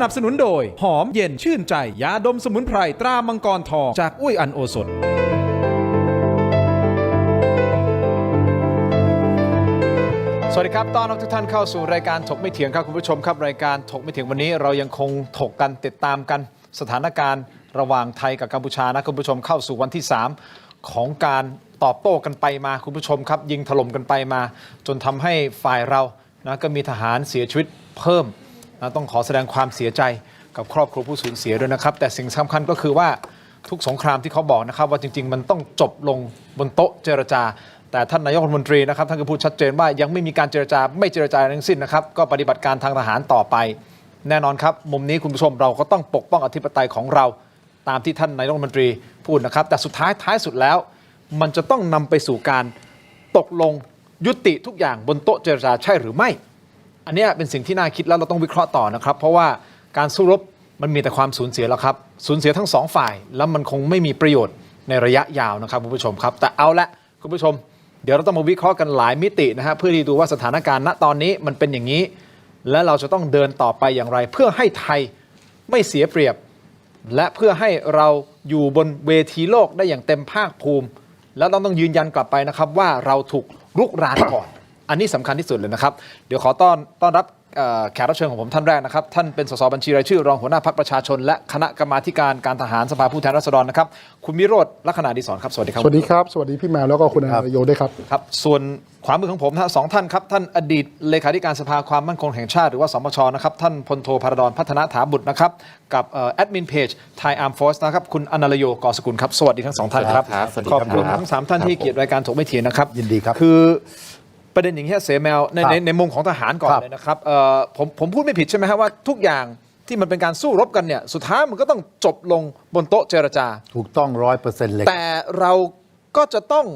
นับสนุนโดยหอมเย็นชื่นใจยาดมสมุนไพรตรามังกรทองจากอุ้ยอันโอสถสวัสดีครับต้อนรับทุกท่านเข้าสู่รายการถกไม่เถียงครับคุณผู้ชมครับรายการถกไม่เถียงวันนี้เรายังคงถกกันติดตามกันสถานการณ์ระหว่างไทยกับกัมพูชานะคุณผู้ชมเข้าสู่วันที่3ของการตอบโต้กันไปมาคุณผู้ชมครับยิงถล่มกันไปมาจนทำให้ฝ่ายเรานะก็มีทหารเสียชีวิตเพิ่มนะต้องขอแสดงความเสียใจกับครอบครัวผู้สูญเสียด้วยนะครับแต่สิ่งสำคัญก็คือว่าทุกสงครามที่เขาบอกนะครับว่าจริงๆมันต้องจบลงบนโต๊ะเจรจาแต่ท่านนายกรัฐมนตรีนะครับท่านก็พูดชัดเจนว่ายังไม่มีการเจรจาไม่เจรจาทั้งสิ้นนะครับก็ปฏิบัติการทางทหารต่อไปแน่นอนครับมุมนี้คุณผู้ชมเราก็ต้องปกป้องอธิปไตยของเราตามที่ท่านนายกรัฐมนตรีพูดนะครับแต่สุดท้ายสุดแล้วมันจะต้องนำไปสู่การตกลงยุติทุกอย่างบนโต๊ะเจรจาใช่หรือไม่อันนี้เป็นสิ่งที่น่าคิดแล้วเราต้องวิเคราะห์ต่อนะครับเพราะว่าการสู้รบมันมีแต่ความสูญเสียแล้วครับสูญเสียทั้งสองฝ่ายแล้วมันคงไม่มีประโยชน์ในระยะยาวนะครับคุณผู้ชมครับแต่เอาละคุณผู้ชมเดี๋ยวเราต้องมาวิเคราะห์กันหลายมิตินะฮะเพื่อที่ดูว่าสถานการณ์ณตอนนี้มันเป็นอย่างนี้และเราจะต้องเดินต่อไปอย่างไรเพื่อให้ไทยไม่เสียเปรียบและเพื่อให้เราอยู่บนเวทีโลกได้อย่างเต็มภาคภูมิแล้วเราต้องยืนยันกลับไปนะครับว่าเราถูกรุกรานก่อน อันนี้สำคัญที่สุดเลยนะครับเดี๋ยวขอต้อนรับแขกรับเชิญของผมท่านแรกนะครับท่านเป็นสสบัญชีรายชื่อรองหัวหน้าพรรคประชาชนและคณะกรรมาธิการการทหารสภาผู้แทนราษฎรนะครับคุณวิโรจน์ลักษณะดีศรครับสวัสดีครับสวัสดีครับสวัสดีพี่แมวแล้วก็คุณอนายโยด้วยครับครับส่วนขวามือของผมสองท่านครับท่านอดีตเลขาธิการสภาความมั่นคงแห่งชาติหรือว่าสมชนะครับท่านพลโทพาราดรพัฒนาถาบุตรนะครับกับแอดมินเพจ Thai Armed Force นะครับคุณอนารโยกอสกุลครับสวัสดีทั้งสองท่านครับขอบคุณทั้ง3ท่านที่เกียรติรายการถกไม่เถียงนะครับยินดีครับคือประเด็นอย่างนี้เสแมวในมุมของทหารก่อนเลยนะครับผมพูดไม่ผิดใช่ไหมครับว่าทุกอย่างที่มันเป็นการสู้รบกันเนี่ยสุดท้ายมันก็ต้องจบลงบนโต๊ะเจรจาถูกต้อง 100% เลยแต่เราก็จะต้อง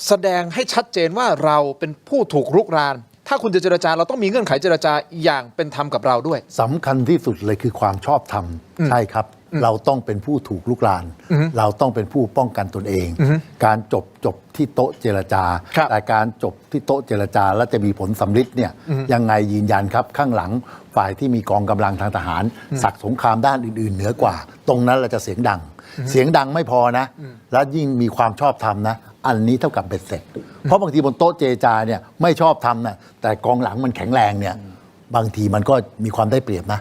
แสดงให้ชัดเจนว่าเราเป็นผู้ถูกรุกรานถ้าคุณจะเจรจาเราต้องมีเงื่อนไขเจรจาอย่างเป็นธรรมกับเราด้วยสำคัญที่สุดเลยคือความชอบธรรมใช่ครับเราต้องเป็นผู้ถูกลุกรานเราต้องเป็นผู้ป้องกันตนเองการจบที่โต๊ะเจรจาแต่การจบที่โต๊ะเจรจาแล้วจะมีผลสำลิดเนี่ยยังไงยืนยันครับข้างหลังฝ่ายที่มีกองกำลังทางทหารศักดิ์สงครามด้านอื่นๆเหนือกว่าตรงนั้นเราจะเสียงดังไม่พอนะแล้วยิ่งมีความชอบธรรมนะอันนี้เท่ากับเบ็ดเสร็จเพราะบางทีบนโต๊ะเจรจาเนี่ยไม่ชอบธรรมนะแต่กองหลังมันแข็งแรงเนี่ยบางทีมันก็มีความได้เปรียบนะ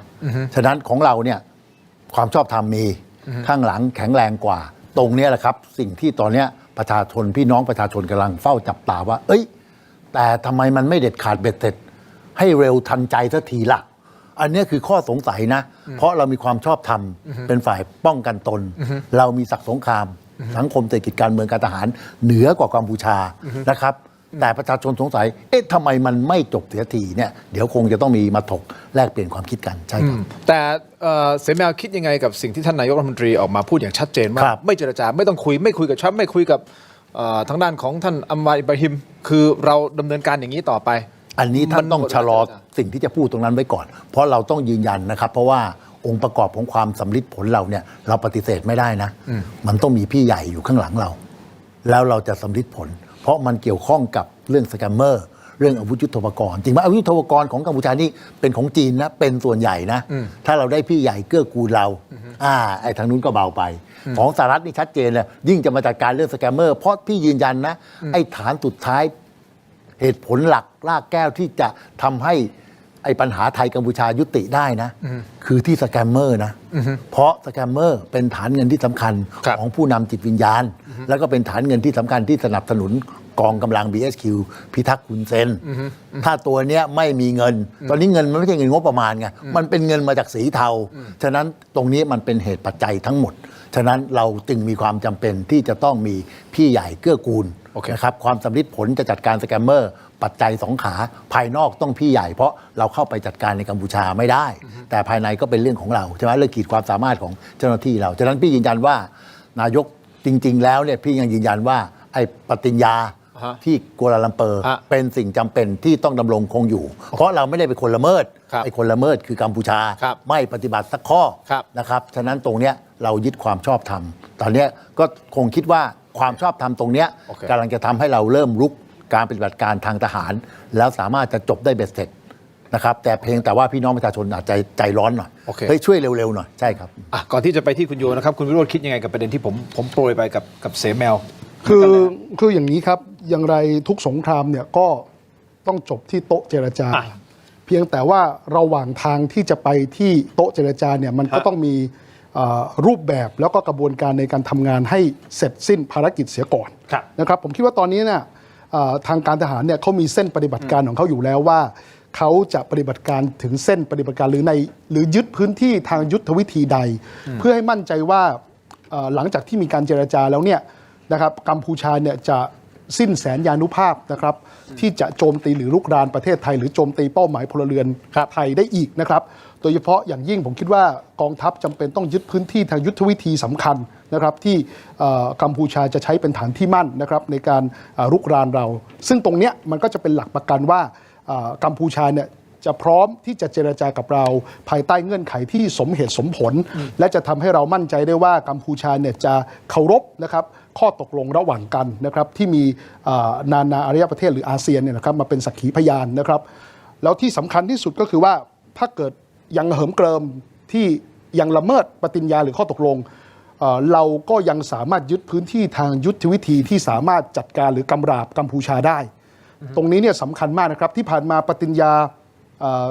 ฉะนั้นของเราเนี่ยความชอบธรรมมีข้างหลังแข็งแรงกว่าตรงนี้แหละครับสิ่งที่ตอนนี้ประชาชนพี่น้องประชาชนกำลังเฝ้าจับตาว่าเอ้ยแต่ทำไมมันไม่เด็ดขาดเบ็ดเสร็จให้เร็วทันใจสักทีละอันนี้คือข้อสงสัยนะเพราะเรามีความชอบธรรมเป็นฝ่ายป้องกันตนเรามีศักดิ์สงครามสังคมเศรษฐกิจการเมืองการทหารเหนือกว่ากัมพูชานะครับแต่ประชาชนสงสัยเอ๊ะทำไมมันไม่จบเสียทีเนี่ยเดี๋ยวคงจะต้องมีมาถกแลกเปลี่ยนความคิดกันใช่ครับแต่เสแมวคิดยังไงกับสิ่งที่ท่านนายกรัฐมนตรีออกมาพูดอย่างชัดเจนว่าไม่เจรจาไม่ต้องคุยกับทรัมป์ไม่คุยกับทางด้านของท่านอัมวาอิบราฮิมคือเราดำเนินการอย่างนี้ต่อไปอันนี้ท่านต้องชะลอสิ่งที่จะพูดตรงนั้นไว้ก่อนเพราะเราต้องยืนยันนะครับเพราะว่าองค์ประกอบของความสำลิดผลเราเนี่ยเราปฏิเสธไม่ได้นะมันต้องมีพี่ใหญ่อยู่ข้างหลังเราแล้วเราจะสำลิดผลเพราะมันเกี่ยวข้องกับเรื่องสแกมเมอร์เรื่องอาวุธยุทโธปกรณ์จริงไหมอาวุธยุทโธปกรณ์ของกัมพูชานี่เป็นของจีนนะเป็นส่วนใหญ่นะถ้าเราได้พี่ใหญ่เกื้อกูลเราไอ้ทางนู้นก็เบาไปของสหรัฐนี่ชัดเจนเลยยิ่งจะมาจัดการเรื่องสแกมเมอร์เพราะพี่ยืนยันนะไอ้ฐานสุดท้ายเหตุผลหลักรากแก้วที่จะทำให้ไอ้ปัญหาไทยกัมพูชายุติได้นะคือที่สแกมเมอร์นะเพราะสแกมเมอร์เป็นฐานเงินที่สำคัญของผู้นำจิตวิญญาณแล้วก็เป็นฐานเงินที่สำคัญที่สนับสนุนกองกำลัง BSQ พิทักษ์คุณเซนถ้าตัวเนี้ยไม่มีเงินตอนนี้เงินมันไม่ใช่เงินงบประมาณไงมันเป็นเงินมาจากสีเทาฉะนั้นตรงนี้มันเป็นเหตุปัจจัยทั้งหมดฉะนั้นเราจึงมีความจำเป็นที่จะต้องมีพี่ใหญ่เกื้อกูลนะครับความสำลิดผลจะจัดการสแกมเมอร์ปัจจัย2ขาภายนอกต้องพี่ใหญ่เพราะเราเข้าไปจัดการในกัมพูชาไม่ได้แต่ภายในก็เป็นเรื่องของเราใช่ไหมเรื่องขีดความสามารถของเจ้าหน้าที่เราฉะนั้นพี่ยืนยันว่านายกจริงๆแล้วเนี่ยพี่ยังยืนยันว่าไอ้ปฏิญญาที่กัวลาลัมเปอร์เป็นสิ่งจำเป็นที่ต้องดำรงคงอยู่เพราะเราไม่ได้เป็นคนละเมิดไอ้คนละเมิดคือกัมพูชาไม่ปฏิบัติสักข้อนะครับฉะนั้นตรงเนี้ยเรายึดความชอบธรรมตอนนี้ก็คงคิดว่าความชอบธรรมตรงเนี้ยกำลังจะทำให้เราเริ่มรุกการปฏิบัติการทางทหารแล้วสามารถจะจบได้เบ็ดเสร็จ นะครับแต่เพียงแต่ว่าพี่น้องประชาชนอาจจะใจร้อนหน่อย โอเค เฮ้ยช่วยเร็วๆหน่อยใช่ครับ ก่อนที่จะไปที่คุณโยนะครับคุณวิโรจน์คิดยังไงกับประเด็นที่ผมโปรยไปกับเสแมว คืออย่างนี้ครับอย่างไรทุกสงครามเนี่ยก็ต้องจบที่โต๊ะเจรจา เพียงแต่ว่าระหว่างทางที่จะไปที่โต๊ะเจรจาเนี่ยมันก็ต้องมีรูปแบบแล้วก็กระบวนการในการทำงานให้เสร็จสิ้นภารกิจเสียก่อน ครับ นะครับผมคิดว่าตอนนี้เนี่ยทางการทหารเนี่ยเขามีเส้นปฏิบัติการของเขาอยู่แล้วว่าเขาจะปฏิบัติการถึงเส้นปฏิบัติการหรือยึดพื้นที่ทางยุทธวิธีใด เพื่อให้มั่นใจว่าหลังจากที่มีการเจรจาแล้วเนี่ยนะครับกัมพูชาเนี่ยจะสิ้นแสนยานุภาพนะครับที่จะโจมตีหรือลุกรานประเทศไทยหรือโจมตีเป้าหมายพลเรือนไทยได้อีกนะครับโดยเฉพาะอย่างยิ่งผมคิดว่ากองทัพจำเป็นต้องยึดพื้นที่ทางยุทธวิธีสำคัญนะครับที่กัมพูชาจะใช้เป็นฐานที่มั่นนะครับในการรุกรานเรา ซึ่งตรงเนี้ยมันก็จะเป็นหลักประกันว่ากัมพูชาเนี่ยจะพร้อมที่จะเจรจากับเราภายใต้เงื่อนไขที่สมเหตุสมผล และจะทำให้เรามั่นใจได้ว่ากัมพูชาเนี่ยจะเคารพนะครับข้อตกลงระหว่างกันนะครับที่มีนานาอารยประเทศหรืออาเซียนเนี่ยนะครับมาเป็นสักขีพยานนะครับแล้วที่สำคัญที่สุดก็คือว่าถ้าเกิดยังเหิมเกริมที่ยังละเมิดปฏิญญาหรือข้อตกลงเราก็ยังสามารถยึดพื้นที่ทางยุทธวิธีที่สามารถจัดการหรือกำราบกัมพูชาได้ ตรงนี้เนี่ยสำคัญมากนะครับที่ผ่านมาปฏิญญา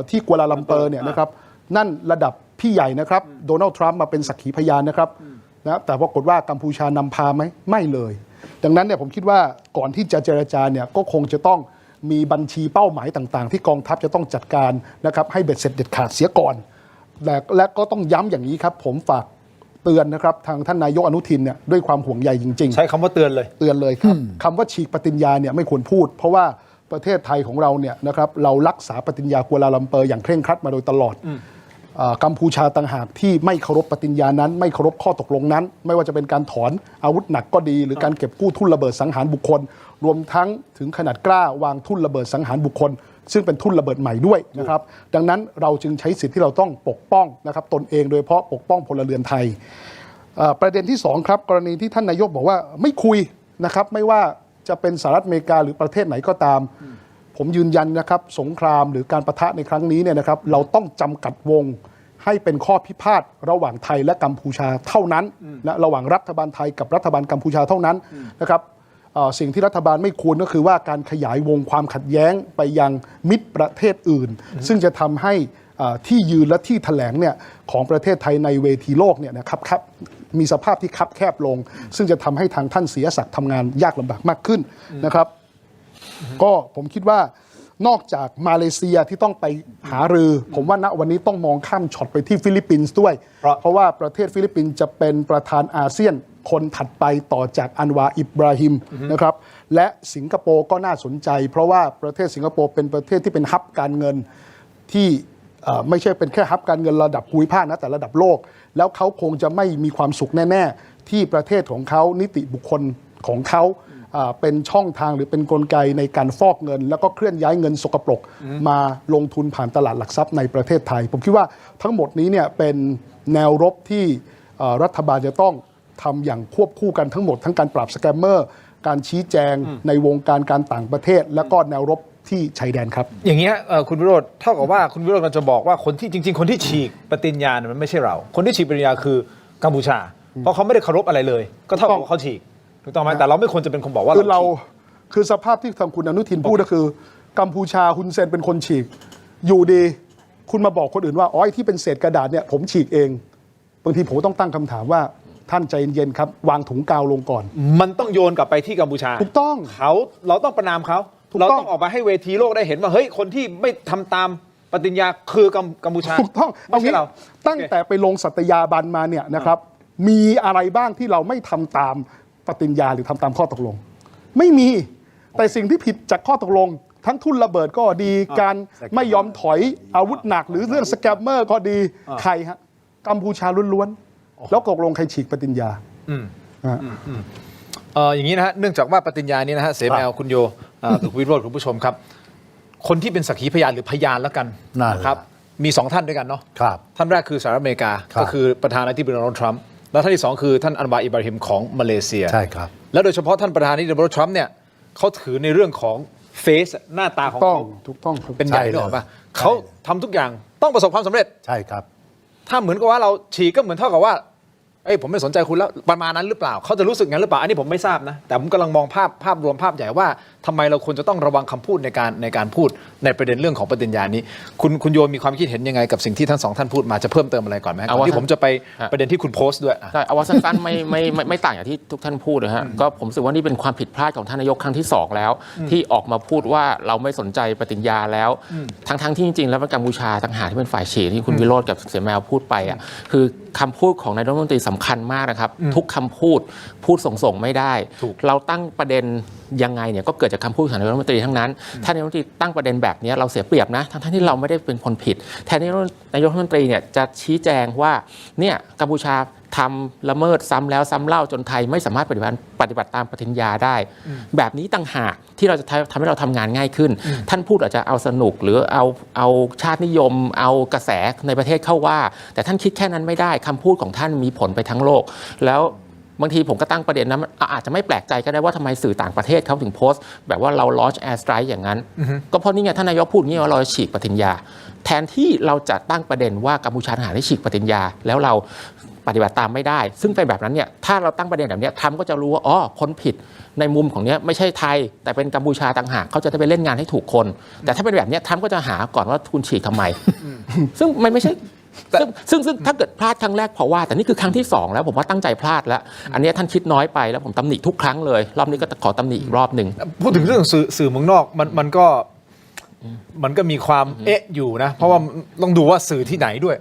ที่กัวลาลัมเปอร์เนี่ยนะครับนั่นระดับพี่ใหญ่นะครับโดนัลด์ทรัมป์มาเป็นสักขีพยานนะครับนะแต่ปรากฏว่ากัมพูชานำพาไหมไม่เลย ดังนั้นเนี่ยผมคิดว่าก่อนที่จะเจรจาเนี่ยก็คงจะต้องมีบัญชีเป้าหมายต่างๆที่กองทัพจะต้องจัดการนะครับให้เบ็ดเสร็จเด็ดขาดเสียก่อนและก็ต้องย้ำอย่างนี้ครับผมฝากเตือนนะครับทางท่านนายกอนุทินเนี่ยด้วยความห่วงใยจริงๆใช้คำว่าเตือนเลยครับคำว่าฉีกปฏิญญาเนี่ยไม่ควรพูดเพราะว่าประเทศไทยของเราเนี่ยนะครับเรารักษาปฏิญญากัวลาลัมเปอร์อย่างเคร่งครัดมาโดยตลอดกัมพูชาต่างหากที่ไม่เคารพปฏิญญานั้นไม่เคารพข้อตกลงนั้นไม่ว่าจะเป็นการถอนอาวุธหนักก็ดีหรือการเก็บกู้ทุ่นระเบิดสังหารบุคคลรวมทั้งถึงขนาดกล้าวางทุ่นระเบิดสังหารบุคคลซึ่งเป็นทุ่นระเบิดใหม่ด้วยนะครับดังนั้นเราจึงใช้สิทธิ์ที่เราต้องปกป้องนะครับตนเองโดยเฉพาะปกป้องพลเรือนไทยประเด็นที่2ครับกรณีที่ท่านนายกบอกว่าไม่คุยนะครับไม่ว่าจะเป็นสหรัฐอเมริกาหรือประเทศไหนก็ตามผมยืนยันนะครับสงครามหรือการปะทะในครั้งนี้เนี่ยนะครับเราต้องจำกัดวงให้เป็นข้อพิพาทระหว่างไทยและกัมพูชาเท่านั้นนะระหว่างรัฐบาลไทยกับรัฐบาลกัมพูชาเท่านั้นนะครับสิ่งที่รัฐบาลไม่ควรก็คือว่าการขยายวงความขัดแย้งไปยังมิตรประเทศอื่นซึ่งจะทำให้ที่ยืนและที่แถลงเนี่ยของประเทศไทยในเวทีโลกเนี่ยนะครับมีสภาพที่คับแคบลงซึ่งจะทำให้ทางท่านเสียศักดิ์ทำงานยากลำบากมากขึ้นนะครับก็ผมคิดว่านอกจากมาเลเซียที่ต้องไปหารือผมว่าณวันนี้ต้องมองข้ามช็อตไปที่ฟิลิปปินส์ด้วยเพราะว่าประเทศฟิลิปปินส์จะเป็นประธานอาเซียนคนถัดไปต่อจากอันวาอิบราฮิมนะครับและสิงคโปร์ก็น่าสนใจเพราะว่าประเทศสิงคโปร์เป็นประเทศที่เป็นฮับการเงินที่ไม่ใช่เป็นแค่ฮับการเงินระดับภูมิภาคนะแต่ระดับโลกแล้วเขาคงจะไม่มีความสุขแน่ๆที่ประเทศของเขานิติบุคคลของเขาเป็นช่องทางหรือเป็นกลไกในการฟอกเงินแล้วก็เคลื่อนย้ายเงินสกปรกมาลงทุนผ่านตลาดหลักทรัพย์ในประเทศไทยผมคิดว่าทั้งหมดนี้เนี่ยเป็นแนวรบที่รัฐบาลจะต้องทำอย่างควบคู่กันทั้งหมดทั้งการปราบสแกมเมอร์การชี้แจงในวงการการต่างประเทศและก็แนวรบที่ชายแดนครับอย่างเงี้ยคุณวิโรจน์เท่ากับว่าคุณวิโรจน์กำลังจะบอกว่าคนที่จริงๆคนที่ฉีกปฏิญญาเนี่ยมันไม่ใช่เราคนที่ฉีกปฏิญญาคือกัมพูชาเพราะเขาไม่ได้เคารพอะไรเลยก็เท่ากับเขาฉีกถูกต้องไหมแต่เราไม่ควรจะเป็นคนบอกว่าเราคือสภาพที่ทางคุณอนุทินพูดก็คือกัมพูชาฮุนเซนเป็นคนฉีกอยู่ดีคุณมาบอกคนอื่นว่าอ๋อที่เป็นเศษกระดาษเนี่ยผมฉีกเองบางทีผมต้องตั้งคำถามว่าท่านใจเย็นๆครับวางถุงกาวลงก่อนมันต้องโยนกลับไปที่กัมพูชาถูกต้องเราต้องประณามเขาเราต้องออกมาให้เวทีโลกได้เห็นว่าเฮ้ยคนที่ไม่ทำตามปฏิญญาคือกัมพูชาถูกต้องไม่ใช่เราตั้งแต่ไปลงสัตยาบันมาเนี่ยนะครับมีอะไรบ้างที่เราไม่ทำตามปฏิญญาหรือทำตามข้อตกลงไม่มีแต่สิ่งที่ผิดจากข้อตกลงทั้งทุ่นระเบิดก็ดีการไม่ยอมถอยอาวุธหนักหรือเรื่องสแกมเมอร์ก็ดีใครฮะกัมพูชาล้วนๆแล้วตกลงใครฉีกปฏิญญาอย่างนี้นะฮะเนื่องจากว่าปฏิญญานี้นะฮะเสแมวคุณโยคุณวิโรจน์คุณผู้ชมครับคนที่เป็นสักขีพยานหรือพยานแล้วกันนะครับมี2ท่านด้วยกันเนาะท่านแรกคือสหรัฐอเมริกาก็คือประธานาธิบดีโดนัลด์ทรัมป์แล้วท่านที่2คือท่านอันวาอิบราฮิมของมาเลเซียใช่ครับแล้วโดยเฉพาะท่านประธานาธิบดีโดนัลด์ทรัมป์เนี่ยเขาถือในเรื่องของ เฟซหน้าตาของ ต้อง เขา ถูกต้องครับ เป็นใหญ่ ใช่เลย หรอกป่ะเขาทำทุกอย่างต้องประสบความสำเร็จ ใช่ครับ ถ้าเหมือนกับว่าเราฉีกก็เหมือนเท่ากับว่าผมไม่สนใจคุณแล้วประมาณนั้นหรือเปล่าเขาจะรู้สึกงั้นหรือเปล่าอันนี้ผมไม่ทราบนะแต่ผมกำลังมองภาพรวมภาพใหญ่ว่าทำไมเราควรจะต้องระวังคำพูดในการพูดในประเด็นเรื่องของปฏิญญานี้คุณโยมมีความคิดเห็นยังไงกับสิ่งที่ทั้งสองท่านพูดมาจะเพิ่มเติมอะไรก่อนไหมก่อนที่ผมจะไปประเด็นที่คุณโพสต์ด้วย ใช่เอาว่าสั้นๆไม่ต่างอย่างที่ทุกท่านพูดนะฮะก็ผมรู้สึกว่านี่เป็นความผิดพลาดของท่านนายกครั้งที่ 2 แล้ว ที่ออกมาพูดว่าเราไม่สนใจปฏิญญาแล้วทั้งที่จริงๆแล้วกัมพูชาต่างหากที่เป็นฝ่ายฉีกที่คุณวิโรจน์กับเสี่ยแมวพูดไปอ่ะคือคำพูดของนายกรัฐมนตรีสำคัญมากนะครับทุกคำพูดส่งไม่ได้ เราตั้งประเด็นยังไงเนี่ยก็เกิดจากคำพูดของนายกรัฐมนตรีทั้งนั้นถ้านายกรัฐมนตรีตั้งประเด็นแบบนี้เราเสียเปรียบนะทั้งที่เราไม่ได้เป็นคนผิดแทนที่นายกรัฐมนตรีเนี่ยจะชี้แจงว่าเนี่ยกัมพูชาทำละเมิดซ้ำแล้วซ้ำเล่าจนไทยไม่สามารถปฏิบัติตามปฏิญญาได้แบบนี้ต่างหากที่เราจะทำให้เราทำงานง่ายขึ้นท่านพูดอาจจะเอาสนุกหรือเอาชาตินิยมเอากระแสในประเทศเข้าว่าแต่ท่านคิดแค่นั้นไม่ได้คำพูดของท่านมีผลไปทั้งโลกแล้วบางทีผมก็ตั้งประเด็นนะอาจจะไม่แปลกใจก็ได้ว่าทำไมสื่อต่างประเทศเขาถึงโพสต์แบบว่าเรา launch air strike อย่างนั้นก็เพราะนี่ไงท่านนายกพูดงี้ว่าเราฉีกปฏิญญาแทนที่เราจะตั้งประเด็นว่ากัมพูชาทหารได้ฉีกปฏิญญาแล้วเราปฏิบัติตามไม่ได้ซึ่งเป็นแบบนั้นเนี่ยถ้าเราตั้งประเด็นแบบนี้ทรัมป์ก็จะรู้ว่าคนผิดในมุมของเนี้ยไม่ใช่ไทยแต่เป็นกัมพูชาต่างหากเขาจะได้ไปเล่นงานให้ถูกคนแต่ถ้าเป็นแบบนี้ทรัมป์ก็จะหาก่อนว่าคุณฉีกทำไมซึ่งมันไม่ใช่ซึ่งถ้าเกิดพลาดครั้งแรกเพราะว่าแต่นี่คือครั้งที่2แล้วผมว่าตั้งใจพลาดแล้วอันนี้ท่านคิดน้อยไปแล้วผมตำหนิทุกครั้งเลยรอบนี้ก็ขอตำหนิอีกรอบหนึ่งพูดถึงเรื่องสื่อเมืองนอกมันก็มีความอยู่นะเพราะว่าต้องดูว่าสื่อที่ไหนด้วย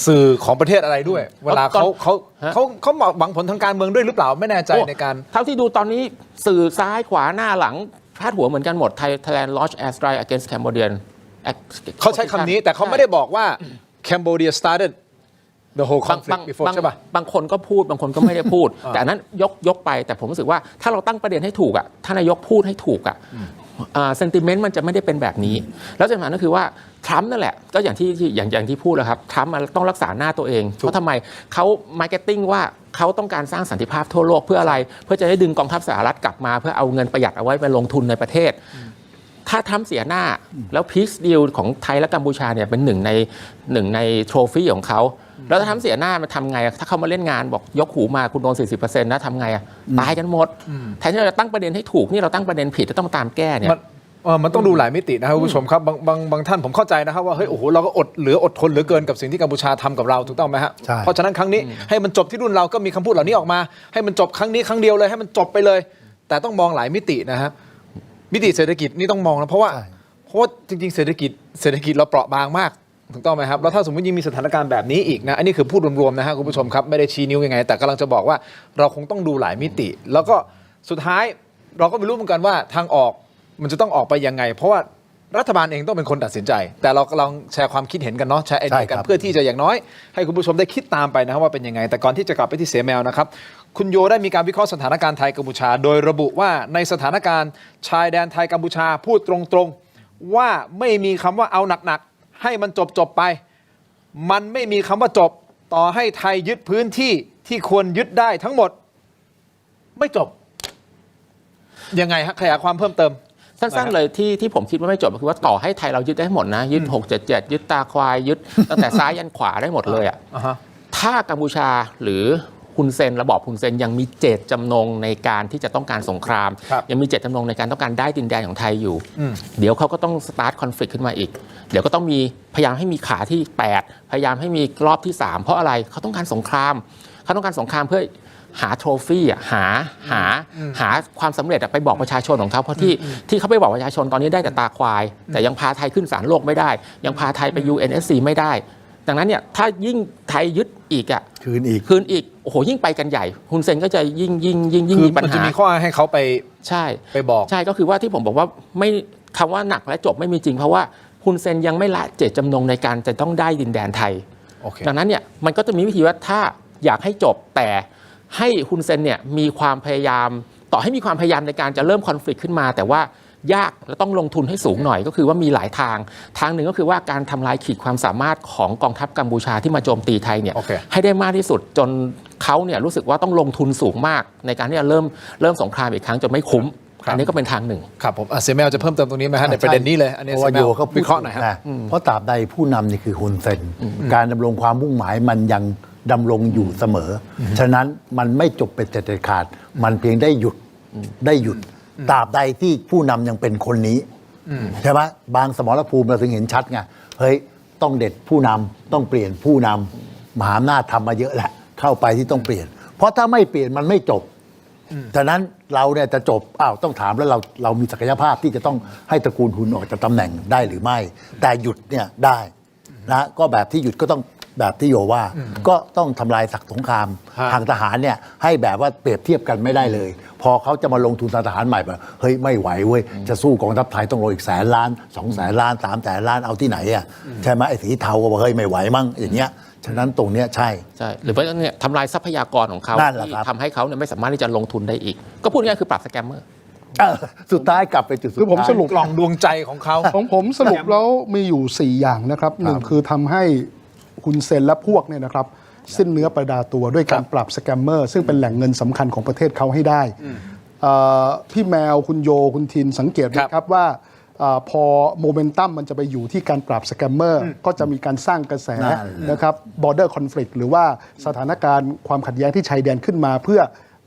สื่อของประเทศอะไรด้วย เวลาเขาหวังผลทางการเมืองด้วยหรือเปล่าไม่แน่ใจในการเท่าที่ดูตอนนี้สื่อซ้ายขวาหน้าหลังพาดหัวเหมือนกันหมด Thailand launch air strike against Cambodian เขาใช้คำนี้แต่เขาไม่ได้บอกว่า Cambodia started the whole conflict before ใช่ป่ะบางคนก็พูดบางคนก็ไม่ได้พูด แต่อันนั้นยกไปแต่ผมรู้สึกว่าถ้าเราตั้งประเด็นให้ถูกอ่ะถ้านายกพูดให้ถูกอ่ะเซนติเมนต์มันจะไม่ได้เป็นแบบนี้แล้วสำคัญก็คือว่าทรัมป์นั่นแหละก็อย่างที่พูดแล้วครับทรัมป์ต้องรักษาหน้าตัวเองเพราะทำไมเขามาร์เก็ตติ้งว่าเขาต้องการสร้างสันติภาพทั่วโลกเพื่ออะไรเพื่อจะได้ดึงกองทัพสหรัฐกลับมาเพื่อเอาเงินประหยัดเอาไว้ไปลงทุนในประเทศถ้าทรัมป์เสียหน้าแล้วพีซดีลของไทยและกัมพูชาเนี่ยเป็นหนึ่งในโทรฟี่ของเขาแล้วถ้าทำเสียหน้ามันทำไงถ้าเขามาเล่นงานบอกยกหูมาคุณโดน 40% นะทำไงตายกันหมดแทนที่เราจะตั้งประเด็นให้ถูกนี่เราตั้งประเด็นผิดจะต้องตามแก้เนี่ยมันต้องดูหลายมิตินะครับคุณผู้ชมครับบางท่านผมเข้าใจนะครับว่าเฮ้ยโอ้โหเราก็อดทนเหลือเกินกับสิ่งที่กัมพูชาทำกับเราถูกต้องไหมฮะเพราะฉะนั้นครั้งนี้ให้มันจบที่รุ่นเราก็มีคำพูดเหล่านี้ออกมาให้มันจบครั้งนี้ครั้งเดียวเลยให้มันจบไปเลยแต่ต้องมองหลายมิตินะครับมิติเศรษฐกิจนี่ต้องมองนะเพราะว่าจริงๆเศรษฐกิจเราเปราะบางมากถูกต้องไหมครับแล้วถ้าสมมติยังมีสถานการณ์แบบนี้อีกนะอันนี้คือพูดรวมๆนะฮะคุณผู้ชมครับไม่ได้ชี้นิ้วยังไงแต่กำลังจะบอกว่าเราคงต้องดูหลายมิติแล้วก็สุดท้ายเราก็ไม่รู้เหมือนกันว่าทางออกมันจะต้องออกไปยังไงเพราะว่ารัฐบาลเองต้องเป็นคนตัดสินใจแต่เรากำลังแชร์ความคิดเห็นกันเนาะแชร์ไอเดียกันเพื่อที่จะอย่างน้อยให้คุณผู้ชมได้คิดตามไปนะครับว่าเป็นยังไงแต่ก่อนที่จะกลับไปที่เสแมวนะครับคุณโยได้มีการวิเคราะห์สถานการณ์ไทยกัมพูชาโดยระบุว่าในสถานการณ์ชายแดนไทยกัมพูชาพูดตรงๆว่าไม่มีคำว่าเอาหนักๆให้มันจบไปมันไม่มีคำว่าจบต่อให้ไทยยึดพื้นที่ที่ควรยึดได้ทั้งหมดไม่จบยังไงฮะขยายความเพิ่มเติมสั้นๆเลยที่ผมคิดว่าไม่จบคือว่าต่อให้ไทยเรายึดได้หมดนะยึด677ยึดตาควายยึดตั้งแต่ซ้ายยันขวาได้หมดเลยอ่ะถ้ากัมพูชาหรือฮุนเซนระบอบฮุนเซนยังมีเจตจำนงในการที่จะต้องการสงครามยังมีเจตจำนงในการต้องการได้ดินแดนของไทยอยู่เดี๋ยวเขาก็ต้องสตาร์ทคอนฟลิกต์ขึ้นมาอีกเดี๋ยวก็ต้องมีพยายามให้มีขาที่8พยายามให้มีรอบที่3เพราะอะไรเขาต้องการสงครามเขาต้องการสงครามเพื่อหาโทรฟี่อ่ะหาความสำเร็จไปบอกประชาชนของเขาเพราะที่เขาไปบอกประชาชนตอนนี้ได้แต่ตาควายแต่ยังพาไทยขึ้นศาลโลกไม่ได้ยังพาไทยไป UNSC ไม่ได้ดังนั้นเนี่ยถ้ายิ่งไทยยึดอีกอ่ะคืนอีกโอ้โหยิ่งไปกันใหญ่ฮุนเซนก็จะยิ่งมีปัญหามันจะมีข้อให้เขาไปใช่ไปบอกใช่ก็คือว่าที่ผมบอกว่าไม่คำว่าหนักและจบไม่มีจริงเพราะว่าฮุนเซนยังไม่ละเจตจำนงในการจะต้องได้ดินแดนไทยดังนั้นเนี่ยมันก็จะมีวิธีว่าถ้าอยากให้จบแต่ให้ฮุนเซนเนี่ยมีความพยายามต่อให้มีความพยายามในการจะเริ่มคอนฟ lict ขึ้นมาแต่ว่ายากและต้องลงทุนให้สูงหน่อยก็คือว่ามีหลายทางหนึ่งก็คือว่าการทำลายขีดความสามารถของกองทัพกัมพูชาที่มาโจมตีไทยเนี่ยให้ได้มากที่สุดจนเขาเนี่ยรู้สึกว่าต้องลงทุนสูงมากในการที่จะเริ่มสงครามอีกครั้งจนไม่คุ้ม อันนี้ก็เป็นทางหนึ่ง ครับผมเซมแมวจะเพิ่มเติมตรงนี้ไหมฮะในประเด็นนี้เลยอันนี้ เพราะว่า เซมแม โยว ว เขาพูด วิเคราะห์หน่อยฮะ เพราะตราบใดผู้นำนี่คือฮุนเซนการดำรงความมุ่งหมายมันยังดำรงอยู่เสมอ ฉะนั้นมันไม่จบเป็นเด็ดขาด มันเพียงได้หยุดตราบใดที่ผู้นำยังเป็นคนนี้ใช่ไหมบางสมรภูมิเราถึงเห็นชัดไงเฮ้ยต้องเด็ดผู้นำต้องเปลี่ยนผู้นำมหาอำนาจทำมาเยอะแหละเข้าไปที่ต้องเปลี่ยน เพราะถ้าไม่เปลี่ยนมันไม่จบฉะนั้นเราเนี่ยจะจบต้องถามแล้วเรามีศักยภาพที่จะต้องให้ตระกูลหุนออกจากตำแหน่งได้หรือไม่ แต่หยุดเนี่ยได้นะก็แบบที่หยุดก็ต้องแบบที่โยว่าก็ต้องทำลายศักดิ์สงครามทางทหารเนี่ยให้แบบว่าเปรียบเทียบกันไม่ได้เลย พอเขาจะมาลงทุนทางทหารใหม่แบบเฮ้ยไม่ไหวเว้ยจะสู้กองทัพไทยต้องลงอีก100,000 ล้าน200,000 ล้าน300,000 ล้านเอาที่ไหนอ่ะใช่ไหมไอ้สีเทาก็บอกเฮ้ยไม่ไหวมั้งอย่างเงี้ยฉะนั้นตรงเนี้ยใช่หรือว่าเนี่ยทำลายทรัพยากรของเขา นั่นแหละ ที่ ครับ ทำให้เขาเนี่ยไม่สามารถที่จะลงทุนได้อีก ก็พูดง่ายๆคือปราบสแกมเมอร์ สุดท้ายกลับไปจุดสุด คือผม ท้าย สรุป กล่องดวงใจของเขา ของผมสรุปแล้วมีอยู่ 4 อย่างนะครับหนึ่งคือทำให้คุณเซนและพวกเนี่ยนะครับสิ้นเนื้อประดาตัวด้วยการปราบสแกมเมอร์ซึ่งเป็นแหล่งเงินสำคัญของประเทศเขาให้ได้พี่แมวคุณโยคุณทินสังเกตไหมครับว่าพอโมเมนตัมมันจะไปอยู่ที่การปราบสแกมเมอร์ก็จะมีการสร้างกระแสนะครับ border conflict หรือว่าสถานการณ์ความขัดแย้งที่ชายแดนขึ้นมาเพื่อ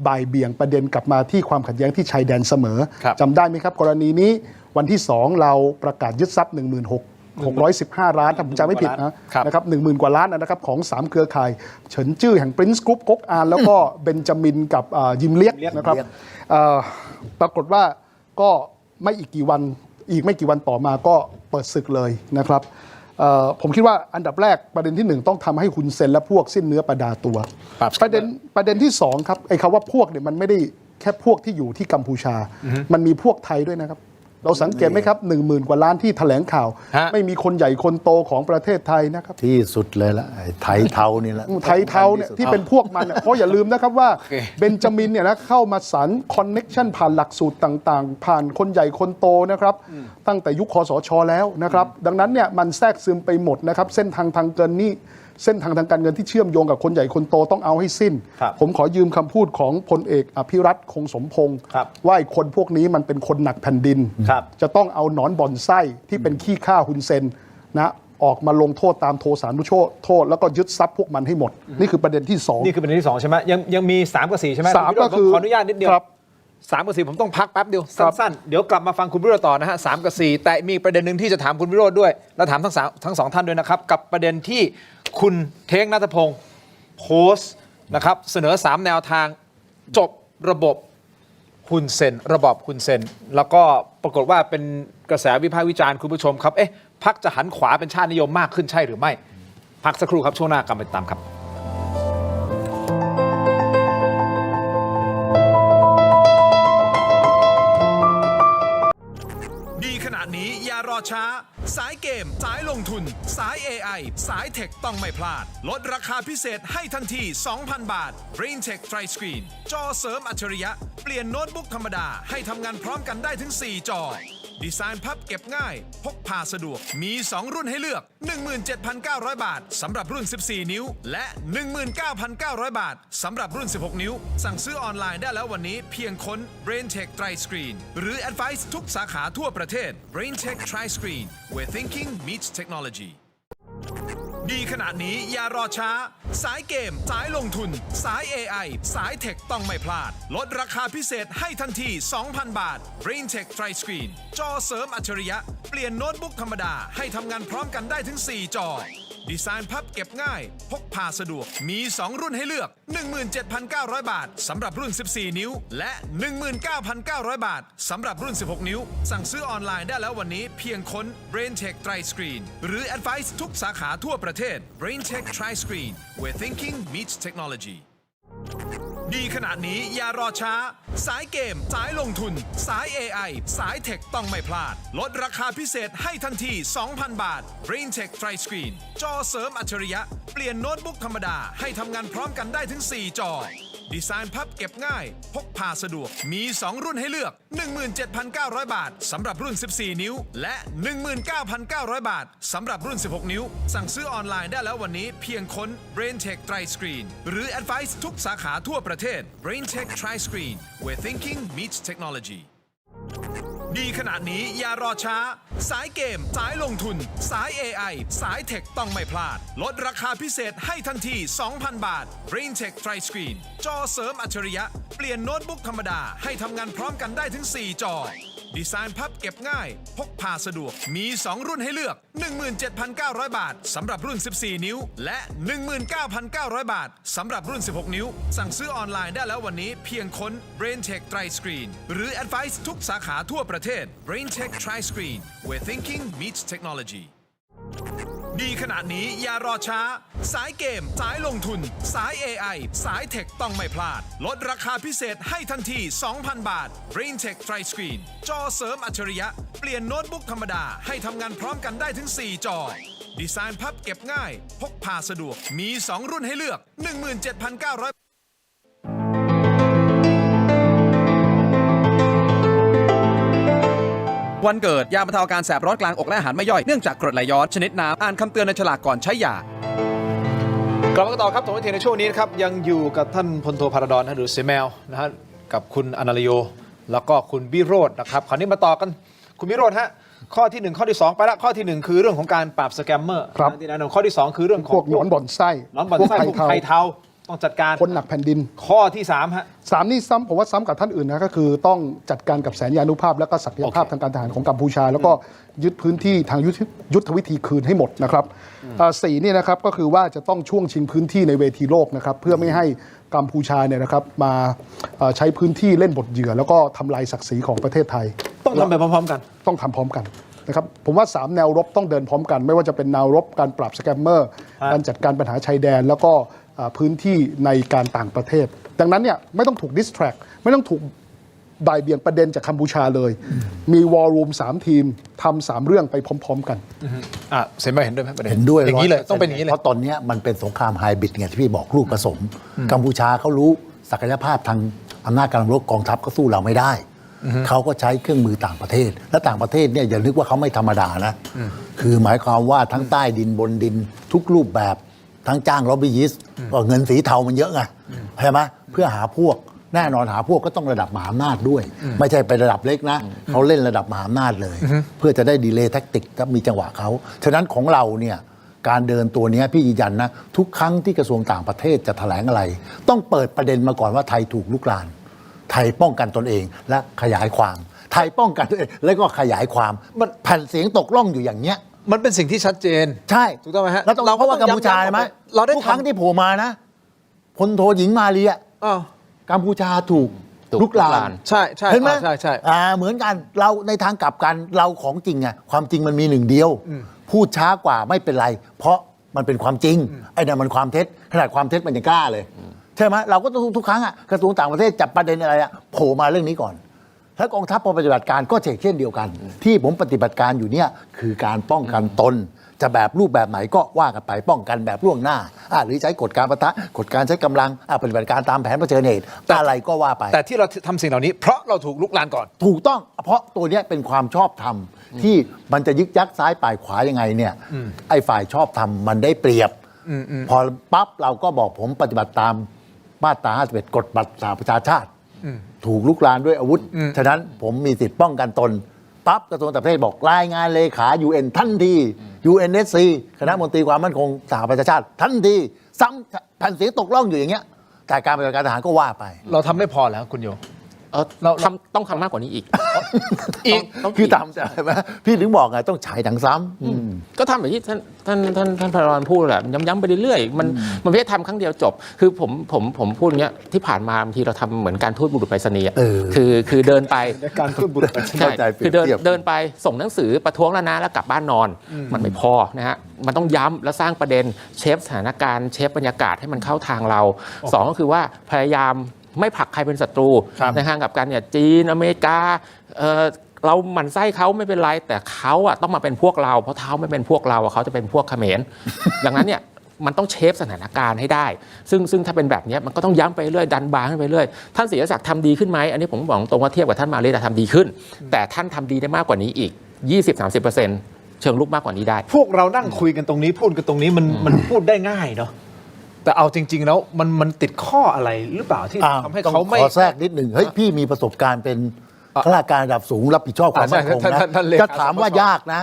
บ่ายเบี่ยงประเด็นกลับมาที่ความขัดแย้งที่ชายแดนเสมอ จำได้ไหมครับกรณีนี้วันที่ 2 เราประกาศยึดทรัพย์ 16,615 ล้านถ้าผมจำไม่ผิดนะครับ 10,000 กว่าล้านนะครับของ 3 เครือข่ายเฉินจื้อแห่ง Prince Group ก๊กอานแล้วก็เบนจามินกับยิมเลียกนะครับปรากฏว่าก็ไม่กี่วันต่อมาก็เปิดศึกเลยนะครับผมคิดว่าอันดับแรกประเด็นที่ 1 ต้องทำให้คุณเซนและพวกสิ้นเนื้อประดาตัวประเด็นที่ 2 ครับไอ้คำว่าพวกเนี่ยมันไม่ได้แค่พวกที่อยู่ที่กัมพูชา มันมีพวกไทยด้วยนะครับเราสังเกตไหมครับ 10,000 กว่าล้านที่แถลงข่าวไม่มีคนใหญ่คนโตของประเทศไทยนะครับที่สุดเลยละไทยเทานี่แหละ ไทยเทาเนี่ยที่เป็นพวกมันเพราะอย่าลืมนะครับว่าเบนจามินเนี่ยนะเข้ามาสานคอนเน็กชันผ่านหลักสูตรต่างๆ ผ่านคนใหญ่คนโตนะครับตั้งแต่ยุคคสช.แล้วนะครับดังนั้นเนี่ยมันแทรกซึมไปหมดนะครับเส้นทางทางการเงินที่เชื่อมโยงกับคนใหญ่คนโตต้องเอาให้สิ้นผมขอยืมคำพูดของพลเอกอภิรัตคงสมพงศ์ว่าคนพวกนี้มันเป็นคนหนักแผ่นดินจะต้องเอาหนอนบ่อนไส้ที่เป็นขี้ข้าฮุนเซนนะออกมาลงโทษตามโทสานุโทษแล้วก็ยึดทรัพย์พวกมันให้หมดนี่คือประเด็นที่2นี่คือประเด็นที่2ใช่ไหมยังมี3 กับ 4ใช่ไหม 3ก็คือ ขออนุญาตนิดเดียว3 กับ 4ผมต้องพักแป๊บเดียวสั้นๆเดี๋ยวกลับมาฟังคุณวิโรจน์ต่อนะฮะ3 กับ 4แต่มีประเด็นหนึ่งที่จะถามคุณวิโรจน์ด้วยและถามทั้ง 2 ท่านด้วยนะครับกับประเด็นที่คุณเท้งณัฐพงศ์โพสต์นะครับเสนอ3 แนวทางจบระบบฮุนเซนระบอบฮุนเซนแล้วก็ปรากฏว่าเป็นกระแสวิพากษ์วิจารณ์คุณผู้ชมครับพรรคจะหันขวาเป็นชาตินิยมมากขึ้นใช่หรือไม่พักสักครู่ครับช่วงหน้ากลับมาติดตามครับขณะนี้อย่ารอช้าสายเกมสายลงทุนสาย AI สายเทคต้องไม่พลาดลดราคาพิเศษให้ทันที 2,000 บาท BrainTech Tri Screen จอเสริมอัจฉริยะเปลี่ยนโน้ตบุ๊กธรรมดาให้ทำงานพร้อมกันได้ถึง 4 จอดีไซน์พับเก็บง่ายพกพาสะดวกมี 2 รุ่นให้เลือก 17,900 บาทสำหรับรุ่น 14 นิ้วและ 19,900 บาทสำหรับรุ่น 16 นิ้วสั่งซื้อออนไลน์ได้แล้ววันนี้เพียงค้น BrainTech Tri Screen หรือ Advice ทุกสาขาทั่วประเทศ BrainTech Tri Screen where thinking meets technology ดีขนาดนี้อย่ารอช้าสายเกมสายลงทุนสาย AI สายเทคต้องไม่พลาดลดราคาพิเศษให้ทันที 2,000 บาท BrainTech Tri Screen จอเสริมอัจฉริยะเปลี่ยนโน้ตบุ๊กธรรมดาให้ทำงานพร้อมกันได้ถึง 4 จอดีไซน์พับเก็บง่ายพกพาสะดวกมี 2 รุ่นให้เลือก 17,900 บาทสำหรับรุ่น 14 นิ้วและ 19,900 บาทสำหรับรุ่น 16 นิ้วสั่งซื้อออนไลน์ได้แล้ววันนี้เพียงค้น BrainTech Tri Screen หรือ Advice ทุกสาขาทั่วประเทศ BrainTech Tri Screen where thinking meets technology ดีขนาดนี้อย่ารอช้าสายเกมสายลงทุนสาย AI สายเทคต้องไม่พลาดลดราคาพิเศษให้ทันที 2,000 บาท BrainTech Tri Screen จอเสริมอัจฉริยะเปลี่ยนโน้ตบุ๊กธรรมดาให้ทำงานพร้อมกันได้ถึง 4 จอดีไซน์พับเก็บง่ายพกพาสะดวกมี 2 รุ่นให้เลือก 17,900 บาทสำหรับรุ่น 14 นิ้วและ 19,900 บาทสำหรับรุ่น 16 นิ้วสั่งซื้อออนไลน์ได้แล้ววันนี้เพียงค้น BrainTech Tri Screen หรือ Advice ทุกสาขาทั่วประเทศ BrainTech Tri Screen where thinking meets technology ดีขนาดนี้อย่ารอช้าสายเกมสายลงทุนสาย AI สายเทคต้องไม่พลาดลดราคาพิเศษให้ทันที 2,000 บาท BrainTech Tri Screen จอเสริมอัจฉริยะเปลี่ยนโน้ตบุ๊กธรรมดาให้ทำงานพร้อมกันได้ถึง 4 จอดีไซน์พับเก็บง่ายพกพาสะดวกมี 2 รุ่นให้เลือก 17,900 บาทสำหรับรุ่น 14 นิ้วและ 19,900 บาทสำหรับรุ่น 16 นิ้วสั่งซื้อออนไลน์ได้แล้ววันนี้เพียงค้น BrainTech Tri Screen หรือ Advice ทุกสาขาทั่วประเทศ BrainTech Tri Screen where thinking meets technology ดีขนาดนี้อย่ารอช้าสายเกมสายลงทุนสาย AI สายเทคต้องไม่พลาดลดราคาพิเศษให้ทันที 2,000 บาท BrainTech Tri Screen จอเสริมอัจฉริยะเปลี่ยนโน้ตบุ๊กธรรมดาให้ทำงานพร้อมกันได้ถึง 4 จอดีไซน์พับเก็บง่ายพกพาสะดวกมี 2 รุ่นให้เลือก 17,900วันเกิดยาบรรเทาอาการแสบร้อนกลางอกและอาหารไม่ย่อยเนื่องจากกรดไหลย้อนชนิดน้ำอ่านคำเตือนในฉลากก่อนใช้ยา กลับมาต่อครับถกไม่เถียงในช่วงนี้นะครับยังอยู่กับท่านพลโทพาราดอนหรือเสแมวนะฮะกับคุณอนาลโยแล้วก็คุณวิโรจน์นะครับคราวนี้มาต่อกันคุณวิโรจน์ฮะข้อที่ 1 ข้อที่ 2 ไปละข้อที่ 1 คือเรื่องของการปราบสแกมเมอร์ ครับ ที่แนะนำข้อที่ 2 คือเรื่องข พ อ ว ง กหนอนบ่อนไส้ น้องบ่อนไส้พวกไทยเทาต้องจัดการ คนหนักแผ่นดิน ข้อที่ 3 ฮะ 3นี่ซ้ำผมว่าซ้ำกับท่านอื่นนะก็คือต้องจัดการกับแสนยานุภาพและก็ศักยภาพ โอเค ทางการทหารของกัมพูชา แล้วก็ยึดพื้นที่ทางยุทธวิธีคืนให้หมดนะครับสี่นี่นะครับก็คือว่าจะต้องช่วงชิงพื้นที่ในเวทีโลกนะครับเพื่อไม่ให้กัมพูชาเนี่ยนะครับมาใช้พื้นที่เล่นบทเหยื่อ แล้วก็ทำลายศักดิ์ศรีของประเทศไทย ต้องทำไปพร้อมๆกัน ต้องทำพร้อมกันนะครับผมว่า 3 แนวรบต้องเดินพร้อมกัน ไม่ว่าจะเป็นแนวรบการปราบสแกมเมอร์ ฮะ การจัดการปัญหาชายแดน แล้วก็พื้นที่ในการต่างประเทศ ดังนั้นเนี่ยไม่ต้องถูกดิสแทรกไม่ต้องถูกบ่ายเบี่ยงประเด็นจากกัมพูชาเลย มีวอลลุ่ม3 ทีมทำ3 เรื่องไปพร้อม ๆ กัน เสแมวเห็นด้วยไหมประเด็น เห็นด้วย อย่างนี้เลย 100% ต้องเป็นอย่างนี้เลย เพราะตอนเนี้ยมันเป็นสงครามไฮบริดไงที่พี่บอกลูกผสม กัมพูชาเขารู้ศักยภาพทางอำนาจการรบกองทัพก็สู้เราไม่ได้ เขาก็ใช้เครื่องมือต่างประเทศ และต่างประเทศเนี่ยอย่านึกว่าเขาไม่ธรรมดานะ คือหมายความว่าทั้งใต้ดินบนดินทุกรูปแบบทั้งจ้างล็อบบี้ยิสต์ก็เงินสีเทามันเยอะไงใช่ไหมเพื่อหาพวกแน่นอนหาพวกก็ต้องระดับมหาอำนาจด้วย ไม่ใช่ไประดับเล็กนะเขาเล่นระดับมหาอำนาจเลย เพื่อจะได้ดีเลย์แท็กติกถ้ามีจังหวะเขาฉะนั้นของเราเนี่ยการเดินตัวเนี้ยพี่ยืนยันนะทุกครั้งที่กระทรวงต่างประเทศจะแถลงอะไร ต้องเปิดประเด็นมาก่อนว่าไทยถูกลุกลาน ไทยป้องกันตนเองและขยายความ ไทยป้องกันตัวเองแล้วก็ขยายความ มัน แผ่นเสียงตกล่องอยู่อย่างเนี้ย มันเป็นสิ่งที่ชัดเจน ใช่ ถูกต้องไหมฮะ แล้วต้องเพราะว่ากัมพูชาใช่ไหม เราได้ ทุกครั้ง ทำ ที่โผล่มานะพลโทหญิงมาเรีย อ้าว กัมพูชาถูกลุกลาน ใช่ใช่ เห็นไหม ใช่ใช่ เหมือนกันเราในทางกลับกันเราของจริงไงความจริงมันมีหนึ่งเดียว พูดช้ากว่าไม่เป็นไร เพราะมันเป็นความจริงไอ้นั่นมันความเท็จขนาดความเท็จมันยังกล้าเลยใช่ไหมเราก็ต้องทุกครั้งอะกระทรวงต่างประเทศจับประเด็นอะไรอะโผล่มาเรื่องนี้ก่อนแล้วกองทัพพอปฏิบัติการก็เช่นเดียวกัน ที่ผมปฏิบัติการอยู่เนี่ยคือการป้องกันตน จะแบบรูปแบบไหนก็ว่ากันไปป้องกันแบบล่วงหน้าหรือใช้กฎการปะทะกฎการใช้กำลังปฏิบัติการตามแผนเผชิญเหตุอะไรก็ว่าไป แต่ที่เราทำสิ่งเหล่านี้เพราะเราถูกลุกลานก่อน ถูกต้องเพราะตัวเนี้ยเป็นความชอบธรรมที่มันจะยึกยักซ้ายป่ายขวายังไงเนี่ยไอ้ฝ่ายชอบธรรมมันได้เปรียบพอปั๊บเราก็บอกผมปฏิบัติตามมาตรา51กฎบัตรสหประชาชาติถูกลุกลานด้วยอาวุธฉะนั้นผมมีสิทธิ์ป้องกันตนปั๊บกระทรวงต่างประเทศบอกรายงานเลขา UN ทันที UNSC คณะมนตรีความมั่นคงสหประชาชาติทันทีซ้ำแผ่นเสียงตกล่องอยู่อย่างเงี้ยแต่การปฏิบัติการทหารก็ว่าไป เราทำไม่พอแล้วคุณโย เรา ต้องทำมากกว่านี้อีก อีก ต้อง คือทำใช่ไหมพี่ถึงบอกไงต้องฉายหนังซ้ำ ก็ทำแบบที่ท่านพลรพูดแหละย้ำๆไปเรื่อยๆมันไม่ได้ทำครั้งเดียวจบ คือผมพูดอย่างเงี้ยที่ผ่านมาบางทีเราทำเหมือนการทูตบุรุษไปรษณีย์อะ คือเดินไป ในการพูดบุรุษไป ใช่ เข้าใจเปรี คื ย อบ เดิน เทียบ เดินไปส่งหนังสือประท้วงแล้วนะแล้วกลับบ้านนอน มันไม่พอนะฮะมันต้องย้ำและสร้างประเด็นเชฟสถานการณ์เชฟบรรยากาศให้มันเข้าทางเราสองก็คือว่าพยายามไม่ผลักใครเป็นศัตรู ครับ ในทางกับการเนี่ยจีนอเมริกาเราหมั่นไส้เขาไม่เป็นไรแต่เขาอะต้องมาเป็นพวกเราเพราะเขาไม่เป็นพวกเราอะเขาจะเป็นพวกเขมร ดังนั้นเนี่ยมันต้องเชฟสถานการณ์ให้ได้ ซึ่งถ้าเป็นแบบนี้มันก็ต้องย้ำไปเรื่อยดันบาร์ขึ้นไปเรื่อยท่านศรีศักดิ์ทำดีขึ้นไหมอันนี้ผมบอกตรงว่าเทียบกับท่านมาเลยแต่ทำดีขึ้น แต่ท่านทำดีได้มากกว่านี้อีก 20-30%เชิงลุกมากกว่านี้ได้ พวกเรานั่งคุยกันตรงนี้พูดกันตรงนี้มันพูดได้ง่ายเนาะแต่เอาจริง ๆ แล้วมันติดข้ออะไรหรือเปล่าที่ทำให้เขาไม่ ขอแทรกนิดหนึ่งเฮ้ยพี่มีประสบการณ์เป็น ข้าราชการระดับสูงรับผิดชอบความมั่นคงนะ ท่านเลขา จะถามว่ายากนะ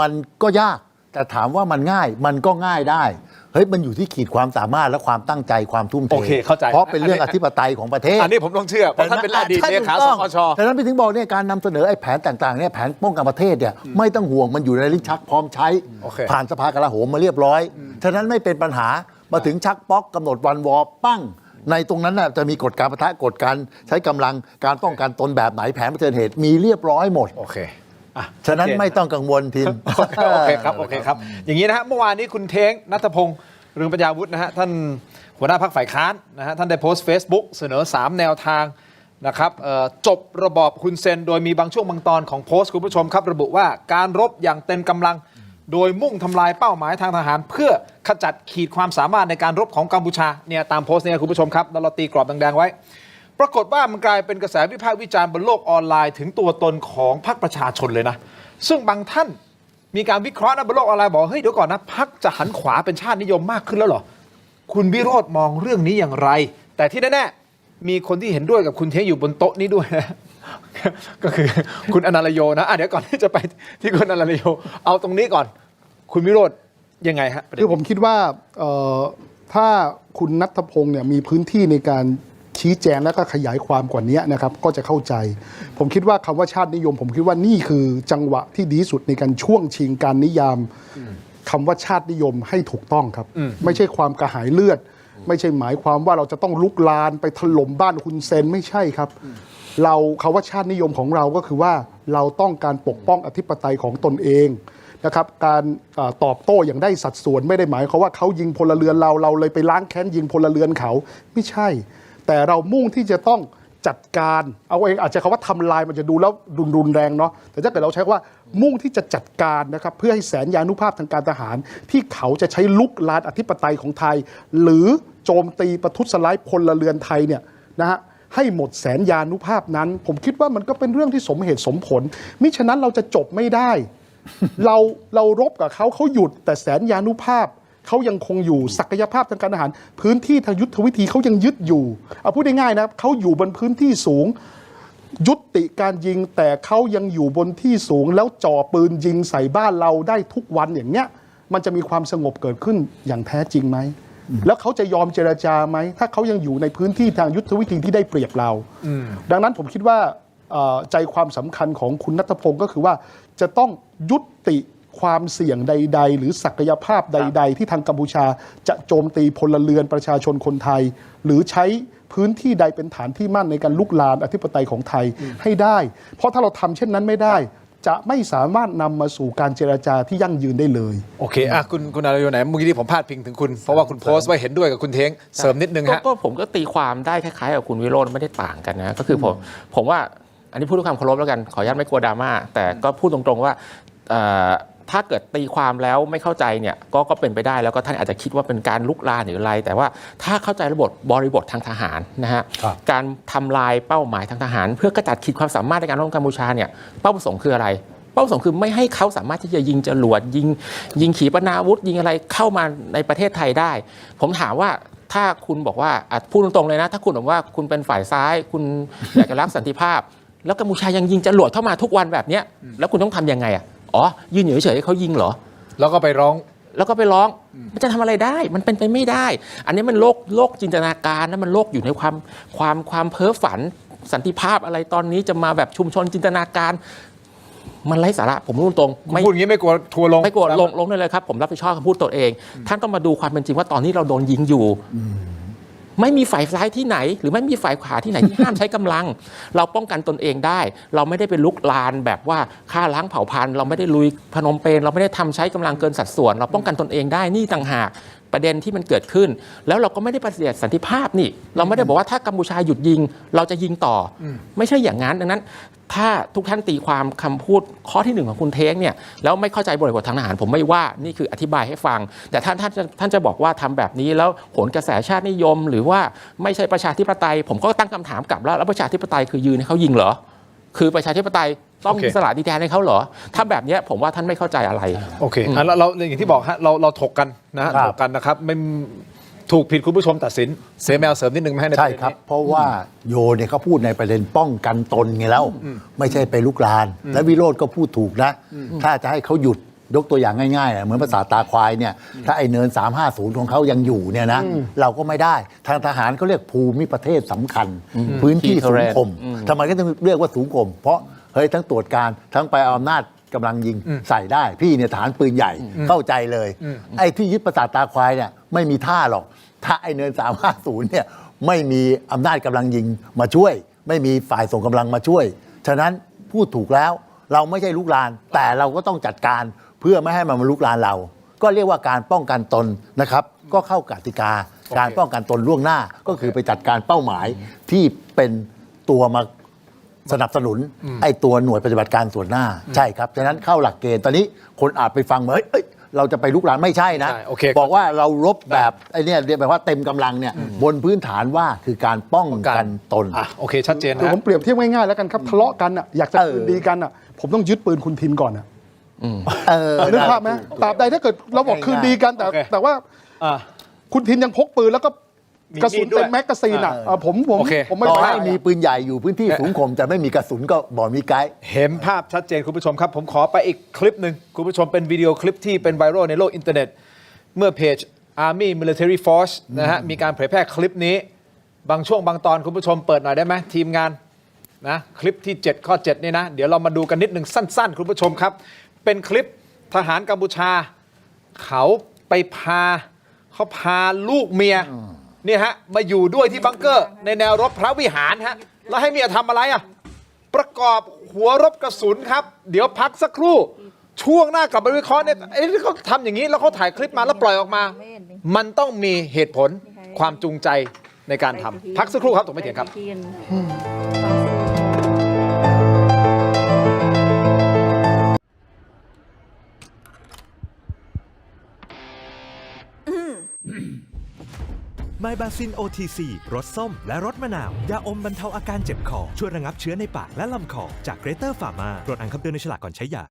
มันก็ยากแต่ถามว่ามันง่ายมันก็ง่ายได้เฮ้ยมันอยู่ที่ขีดความสามารถและความตั้งใจความทุ่มเท โอเคเข้าใจ เพราะเป็นเรื่องอธิปไตยของประเทศ อันนี้ผมต้องเชื่อเพราะท่านเป็นอดีตเลขาสปช แต่นั้นไปถึงบอกเนี่ยการนำเสนอไอ้แผนต่างๆเนี่ยแผนป้องกันประเทศเนี่ยไม่ต้องห่วงมันอยู่ในลิ้นชักพร้อมใช้ โอเค ผ่านสภากลาโหมมาเรียบร้อยฉะนั้นไม่เป็นปัญหามาถึงชักป๊อกกำหนดวันวอปั้งในตรงนั้นน่ะจะมีกฎการปะทะกฎการใช้กำลังการป้องกันตนแบบไหนแผนเผชิญเหตุมีเรียบร้อยหมด โอเคอ่ะ ฉะนั้นไม่ต้องกังวลทีม โอเคครับโอเคครับอย่างนี้นะฮะเมื่อวานนี้คุณเท้งณัฐพงศ์เรืองปัญญาวุฒินะฮะท่านหัวหน้าพรรคฝ่ายค้านนะฮะท่านได้โพสต์ Facebook เสนอ 3 แนวทางนะครับจบระบอบฮุนเซนโดยมีบางช่วงบางตอนของโพสต์คุณผู้ชมครับระบุว่าการรบอย่างเต็มกำลังโดยมุ่งทำลายเป้าหมายทางทหารเพื่อขจัดขีดความสามารถในการรบของกัมพูชาเนี่ยตามโพสต์เนี่ยคุณผู้ชมครับแล้วเราตีกรอบแดงๆไว้ปรากฏว่ามันกลายเป็นกระแสวิพากษ์วิจารณ์บนโลกออนไลน์ถึงตัวตนของพรรคประชาชนเลยนะซึ่งบางท่านมีการวิเคราะห์นะบนโลกออนไลน์บอกเฮ้ยเดี๋ยวก่อนนะพรรคจะหันขวาเป็นชาตินิยมมากขึ้นแล้วเหรอคุณวิโรจน์มองเรื่องนี้อย่างไรแต่ที่แน่ๆมีคนที่เห็นด้วยกับคุณเท้งอยู่บนโต๊ะนี้ด้วยนะ ก็คือคุณอนันต์โยนะเดี๋ยวก่อนที่จะไปที่คุณอนันต์โยเอาตรงนี้ก่อนคุณวิโรจน์ยังไงฮะ คือผมคิดว่าถ้าคุณณัฐพงศ์เนี่ยมีพื้นที่ในการชี้แจงและก็ขยายความกว่านี้นะครับก็จะเข้าใจ ผมคิดว่าคำว่าชาตินิยม ผมคิดว่านี่คือจังหวะที่ดีที่สุดในการช่วงชิงการนิยามคำว่าชาตินิยมให้ถูกต้องครับไม่ใช่ความกระหายเลือด ไม่ใช่หมายความว่าเราจะต้องลุกลานไปถล่มบ้านฮุนเซนไม่ใช่ครับเราคำว่าชาตินิยมของเราก็คือว่าเราต้องการปกป้องอธิปไตยของตนเองนะครับการตอบโต้อย่างได้สัดส่วนไม่ได้หมายความว่าเขายิงพลเรือนเราเลยไปล้างแค้นยิงพลเรือนเขาไม่ใช่ แต่เรามุ่งที่จะต้องจัดการเอาเองอาจจะคำว่าทำลายมันจะดูแล้วรุนแรงเนาะแต่ถ้าเกิดเราใช้ว่ามุ่งที่จะจัดการนะครับเพื่อให้แสนยานุภาพทางการทหารที่เขาจะใช้ลุกลานอธิปไตยของไทยหรือโจมตีประทุษร้ายพลเรือนไทยเนี่ยนะฮะให้หมดแสนยานุภาพนั้นผมคิดว่ามันก็เป็นเรื่องที่สมเหตุสมผลมิฉะนั้นเราจะจบไม่ได้ เรารบกับเขาหยุดแต่แสนยานุภาพเขายังคงอยู่ศักยภาพทางการทหารพื้นที่ทางยุทธวิธีเขายังยึดอยู่เอาพูดง่ายๆนะเขาอยู่บนพื้นที่สูงยุติการยิงแต่เขายังอยู่บนที่สูงแล้วจ่อปืนยิงใส่บ้านเราได้ทุกวันอย่างเงี้ยมันจะมีความสงบเกิดขึ้นอย่างแท้จริงไหมแล้วเขาจะยอมเจรจาไหมถ้าเขายังอยู่ในพื้นที่ทางยุทธวิธีที่ได้เปรียบเราดังนั้นผมคิดว่าใจความสำคัญของคุณณัฐพงศ์ก็คือว่าจะต้องยุติความเสี่ยงใดๆหรือศักยภาพใดๆที่ทางกัมพูชาจะโจมตีพลเรือนประชาชนคนไทยหรือใช้พื้นที่ใดเป็นฐานที่มั่นในการลุกลานอธิปไตยของไทยให้ได้เพราะถ้าเราทำเช่นนั้นไม่ได้จะไม่สามารถนำมาสู่การเจรจาที่ยั่งยืนได้เลยโอเคคุณอนันต์โยไหนเมื่อกี้ที่ผมพาดพิงถึงคุณเพราะว่าคุณโพสต์ไว้เห็นด้วยกับคุณเท้งเสริมนิดนึงฮะก็ผมก็ตีความได้คล้ายๆกับคุณวิโรจน์ไม่ได้ต่างกันนะก็คือผมว่าอันนี้พูดด้วยความเคารพแล้วกันขออนุญาตไม่กลัวดราม่าแต่ก็พูดตรงๆว่าถ้าเกิดตีความแล้วไม่เข้าใจเนี่ยก็เป็นไปได้แล้วก็ท่านอาจจะคิดว่าเป็นการลุกลานหรืออะไรแต่ว่าถ้าเข้าใจบริบททางทหารนะฮะการทำลายเป้าหมายทางทหารเพื่อกระจัดขีดความสามารถในการรบกัมพูชาเนี่ยเป้าประสงค์คืออะไรเป้าประสงค์คือไม่ให้เขาสามารถที่จะยิงจรวดยิงขีปนาวุธยิงอะไรเข้ามาในประเทศไทยได้ผมถามว่าถ้าคุณบอกว่าพูดตรงๆเลยนะถ้าคุณบอกว่าคุณเป็นฝ่ายซ้ายคุณอยากจะรักสันติภาพแล้วกัมพูชายังยิงจรวดเข้ามาทุกวันแบบนี้แล้วคุณต้องทำยังไงยืนอยู่เฉยๆเขายิงเหรอแล้วก็ไปร้องมันจะทำอะไรได้มันเป็นไปไม่ได้ อันนี้มันโลกจินตนาการนะมันโลกอยู่ในความเพ้อฝันสันติภาพอะไรตอนนี้จะมาแบบชุมชนจินตนาการมันไร้สาระผมพูดตรงไม่พูดอย่างนี้ไม่กลัวทัวร์ลงไม่กลัวลงได้เลยครับผมรับผิดชอบคำพูดตัวเองท่านต้องมาดูความเป็นจริงว่าตอนนี้เราโดนยิงอยู่ไม่มีฝ่ายซ้ายที่ไหนหรือไม่มีฝ่ายขวาที่ไหนที่ห้ามใช้กำลังเราป้องกันตนเองได้เราไม่ได้ไปลุกลานแบบว่าฆ่าล้างเผ่าพันธุ์เราไม่ได้ลุยพนมเปญเราไม่ได้ทำใช้กำลังเกินสัดส่วนเราป้องกันตนเองได้นี่ต่างหากประเด็นที่มันเกิดขึ้นแล้วเราก็ไม่ได้ปฏิเสธสันติภาพนี่เราไม่ได้บอกว่าถ้ากัมพูชาหยุดยิงเราจะยิงต่อไม่ใช่อย่างนั้นดังนั้นถ้าทุกท่านตีความคำพูดข้อที่1ของคุณเท้งเนี่ยแล้วไม่เข้าใจบริบททางทหารผมไม่ว่านี่คืออธิบายให้ฟังแต่ท่านจะบอกว่าทำแบบนี้แล้วโหนกระแสชาตินิยมหรือว่าไม่ใช่ประชาธิปไตยผมก็ตั้งคำถามกลับแล้วประชาธิปไตยคือยืนให้เขายิงเหรอคือประชาธิปไตยต้องสละดินแดนให้เขาเหรอถ้าแบบนี้ผมว่าท่านไม่เข้าใจอะไรโอเคเราอย่างที่บอกฮะเราถกกันนะถกกันนะครับไม่ ถูกผิดคุณผู้ชมตัดสินเสแมวเสริมนิดนึงไหมให้ในป ใช่ ระเด็น ครับ นี้ เพราะว่าโยเนี่ยเขาพูดในประเด็นป้องกันตนไงแล้ว ไม่ใช่ไปลุกลาน และวิโรธก็พูดถูกนะ ถ้าจะให้เขาหยุดยกตัวอย่างง่ายๆเหมือนภาษาตาควายเนี่ยถ้าไอ้เนิน 350 ของเขายังอยู่เนี่ยนะเราก็ไม่ได้ทางทหารเขาเรียกภูมิประเทศสำคัญ พื้นที่สูงข่มทำไมก็ต้องเรียกว่าสูงข่มเพราะเฮ้ยทั้งตรวจการทั้งไปเอาอำนาจกำลังยิงใส่ได้ พี่เนี่ยฐานปืนใหญ่เข้าใจเลยไอ้ที่ยึดประสาทตาควายเนี่ยไม่มีท่าหรอกถ้าไอ้เนิน 350 เนี่ยไม่มีอำนาจกำลังยิงมาช่วย ไม่มีฝ่ายส่งกำลังมาช่วย ฉะนั้นพูดถูกแล้วเราไม่ใช่ลุกลาน แต่เราก็ต้องจัดการเพื่อไม่ให้มันมาลุกลานเรา ก็เรียกว่าการป้องกันตนนะครับ ก็เข้ากติกา การป้องกันตนล่วงหน้าก็คือไปจัดการเป้าหมายที่เป็นตัวมาสนับสนุนไอ้ตัวหน่วยปฏิบัติการส่วนหน้าใช่ครับฉะนั้นเข้าหลักเกณฑ์ตอนนี้คนอาจไปฟังเหมือนเอ้ยเราจะไปลุกลานไม่ใช่นะ ใช่โอเค บอกว่าเรารบแบบไอ้เนี่ยเรียกแบบว่าเต็มกำลังเนี่ยบนพื้นฐานว่าคือการป้องกันตน อ่ะโอเคชัดเจน เดี๋ยว นะ ผมเปรียบเทียบง่ายๆแล้วกันครับทะเลาะกันอ่ะอยากจะคืนดีกันอ่ะผมต้องยึดปืนคุณทินก่อนอ่ะนึกภาพไหมตราบใดถ้าเกิดเราบอกคืนดีกันแต่ โอเค แต่ว่า อ่ะ คุณทินยังพกปืนแล้วก็ มี กระสุน มีดด้วย เต็มแมกกาซีนอ่ะผม โอเค ผมไม่ ต่อ ไป ให้มีปืนใหญ่อยู่พื้นที่สูงข่มแต่ไม่มีกระสุนก็บอกมีไกด์ เห็นภาพชัดเจนคุณผู้ชมครับ ผมขอไปอีกคลิปหนึ่งคุณผู้ชมเป็นวิดีโอคลิปที่เป็นไวรัลในโลกอินเทอร์เน็ต เมื่อเพจ Army Military Force นะฮะมีการเผยแพร่คลิปนี้ บางช่วงบางตอนคุณผู้ชมเปิดหน่อยได้ไหมทีมงานนะคลิปที่ 7 ข้อ 7 นี่นะ เดี๋ยวเรามาดูกันนิดหนึ่งสั้นๆ คุณผู้ชมครับ เป็นคลิปทหารกัมพูชา เขาไปพาลูกเมียเนี่ยฮะมาอยู่ด้วยที่บังเกอร์ในแนวรบพระวิหารฮะแล้วให้เมียทำอะไรอ่ะ ประกอบหัวรบกระสุนครับ เดี๋ยวพักสักครู่ ช่วงหน้ากลับมาวิเคราะห์เนี่ยไอ้ที่เขาทำอย่างนี้แล้วเขาถ่ายคลิปมาแล้วปล่อยออกมา มันต้องมีเหตุผลความจูงใจในการทำพักสักครู่ครับตรงไม่เถียงครับ ไมบาซิน OTC รสส้มและรสมะนาว ยาอมบรรเทาอาการเจ็บคอ ช่วยระงับเชื้อในปากและลำคอ จากเกรเตอร์ฟาร์มาตรวจอ่านคำเตือนในฉลากก่อนใช้ยา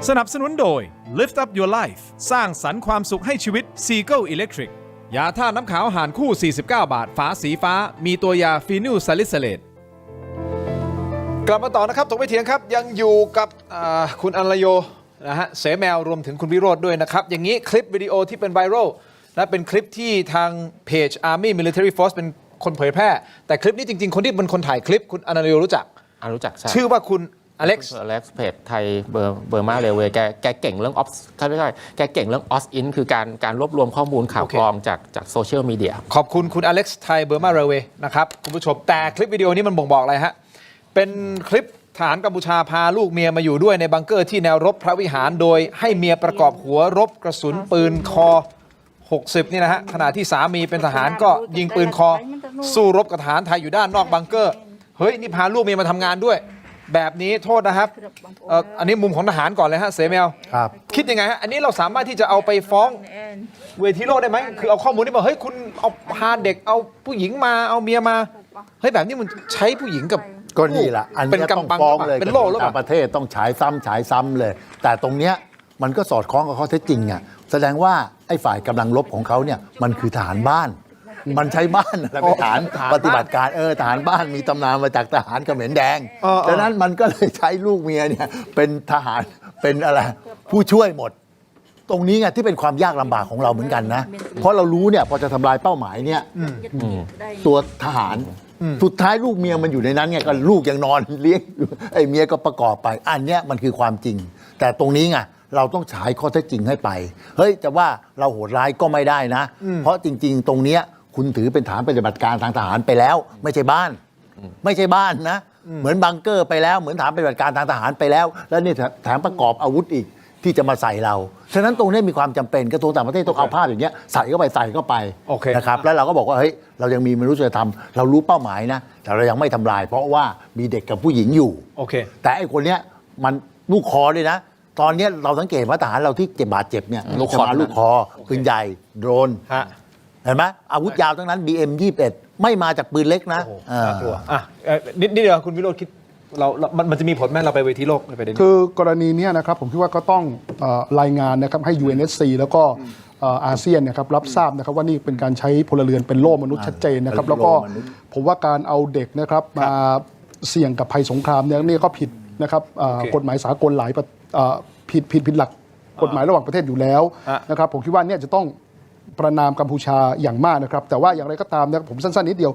สนับสนุนโดย Lift Up Your Life สร้างสรรค์ความสุขให้ชีวิต Seagull Electric ยาท่าน้ำขาวหารคู่ 49 บาท ฝาสีฟ้า มีตัวยาฟีนิลซาลิซิเลต กลับมาต่อนะครับถกไม่เถียงครับยังอยู่กับคุณอัลโยนะฮะเสแมวรวมถึงคุณวิโรจน์ด้วยนะครับอย่างนี้คลิปวิดีโอที่เป็นไวรัลและเป็นคลิปที่ทางเพจ Army Military Force เป็นคนเผยแพร่แต่คลิปนี้จริงๆคนที่เป็นคนถ่ายคลิปคุณอัลโยรู้จัก รู้จักใช่ ชื่อว่าคุณอเล็กซ์ อเล็กซ์เพจไทยเบอร์มาเรเวย์แกเก่งเรื่องไม่ใช่แกเก่งเรื่องออสอินคือการรวบรวมข้อมูลข่าว โอเค ปลอมจากโซเชียลมีเดีย ขอบคุณคุณอเล็กซ์ไทยเบอร์มาเรเวย์นะครับคุณผู้ชมแต่คลิปวิดีโอนี้มันบ่งบอกอะไรฮะเป็นคลิปทหารกัมพูชาพาลูกเมียมาอยู่ด้วยในบังเกอร์ที่แนวรบพระวิหารโดยให้เมียประกอบหัวรบกระสุนปืนคอ 60 นี่นะฮะขณะที่สามีเป็นทหารก็ยิงปืนคอสู้รบกับทหารไทยอยู่ด้านนอกบังเกอร์เฮ้ยนี่พาลูกเมียมาทำงานด้วยแบบนี้โทษนะครับอันนี้มุมของทหารก่อนเลยฮะเสแมว ครับ คิดยังไงฮะอันนี้เราสามารถที่จะเอาไปฟ้องเวทีโลกได้ไหมคือเอาข้อมูลที่บอกเฮ้ยคุณเอาพาเด็กเอาผู้หญิงมาเอาเมียมาเฮ้ยแบบนี้มันใช้ผู้หญิงกับ ก็นี่แหละอัน เป็น นี้ต้อง กำบัง ฟ้องเลย เป็นโลกหรือเป ต่า ล่าง ประเทศต้องฉายซ้ำเลย แต่ตรงเนี้ยมันก็สอดคล้องกับข้อเท็จจริงอ่ะแสดงว่าไอ้ฝ่ายกำลังรบของเขาเนี่ยมันคือทหารบ้าน มันใช้บ้านอะไรเป็นฐานปฏิบัติการทหารบ้านมีตำนานมาจากทหารเขมรแดงดังนั้นมันก็เลยใช้ลูกเมียเนี่ยเป็นทหารเป็นอะไรผู้ช่วยหมด ตรงนี้ไงที่เป็นความยากลำบากของเราเหมือนกันนะ เพราะเรารู้เนี่ยพอจะทำลายเป้าหมายเนี่ยตัวทหารสุดท้ายลูกเมียมันอยู่ในนั้นไงก็ลูกยังนอนเลี้ยงอยู่ไอ้เมียก็ประกอบไป อันเนี้ยมันคือความจริง แต่ตรงนี้ไงเราต้องฉายข้อเท็จจริงให้ไปเฮ้ยแต่ว่าเราโหดร้ายก็ไม่ได้นะ เพราะจริง ๆ ตรงเนี้ยคุณถือเป็นฐานปฏิบัติการทางทหารไปแล้ว ไม่ใช่บ้าน ไม่ใช่บ้านนะ เหมือนบังเกอร์ไปแล้วเหมือนฐานปฏิบัติการทางทหารไปแล้ว แล้วนี่แถมประกอบอาวุธอีกที่จะมาใส่เรา ฉะนั้นตรงนี้มีความจำเป็นกระทรวงต่างประเทศต้องเอาภาพอย่างเงี้ยใส่เข้าไป โอเค นะครับแล้วเราก็บอกว่าเฮ้ยเรายังมีมนุษยธรรมเรารู้เป้าหมายนะ แต่เรายังไม่ทำลาย เพราะว่ามีเด็กกับผู้หญิงอยู่ โอเค แต่ไอ้คนเนี้ยมันลูกคอเลยนะ ตอนเนี้ยเราสังเกตว่าทหารเราที่บาดเจ็บเนี่ย ลูกคอ จะมาลูกคอปืนใหญ่โดรน ฮะ เห็นไหมอาวุธยาวทั้งนั้น BM21 ไม่มาจากปืนเล็กนะ น่ากลัวอ่ะนิดเดียวคุณวิโรจน์คิดมันจะมีผลไหมเราไปเวทีโลกในประเด็นนี้ คือกรณีเนี้ยนะครับผมคิดว่าก็ต้องรายงานนะครับให้ UNSC แล้วก็อาเซียนนะครับรับทราบนะครับว่านี่เป็นการใช้พลเรือนเป็นโล่มนุษย์ชัดเจนนะครับ เป็น แล้วก็ โล่มนุษย์ ผมว่าการเอาเด็กนะครับมาเสี่ยงกับภัยสงครามเนี่ยนี่ก็ผิดนะครับ โอเค กฎหมายสากลหลายผิดหลักกฎหมายระหว่างประเทศอยู่แล้ว อ่ะ นะครับผมคิดว่าเนี่ยจะต้องประนามกัมพูชาอย่างมากนะครับแต่ว่าอย่างไรก็ตามนะผมสั้นๆนิดเดียว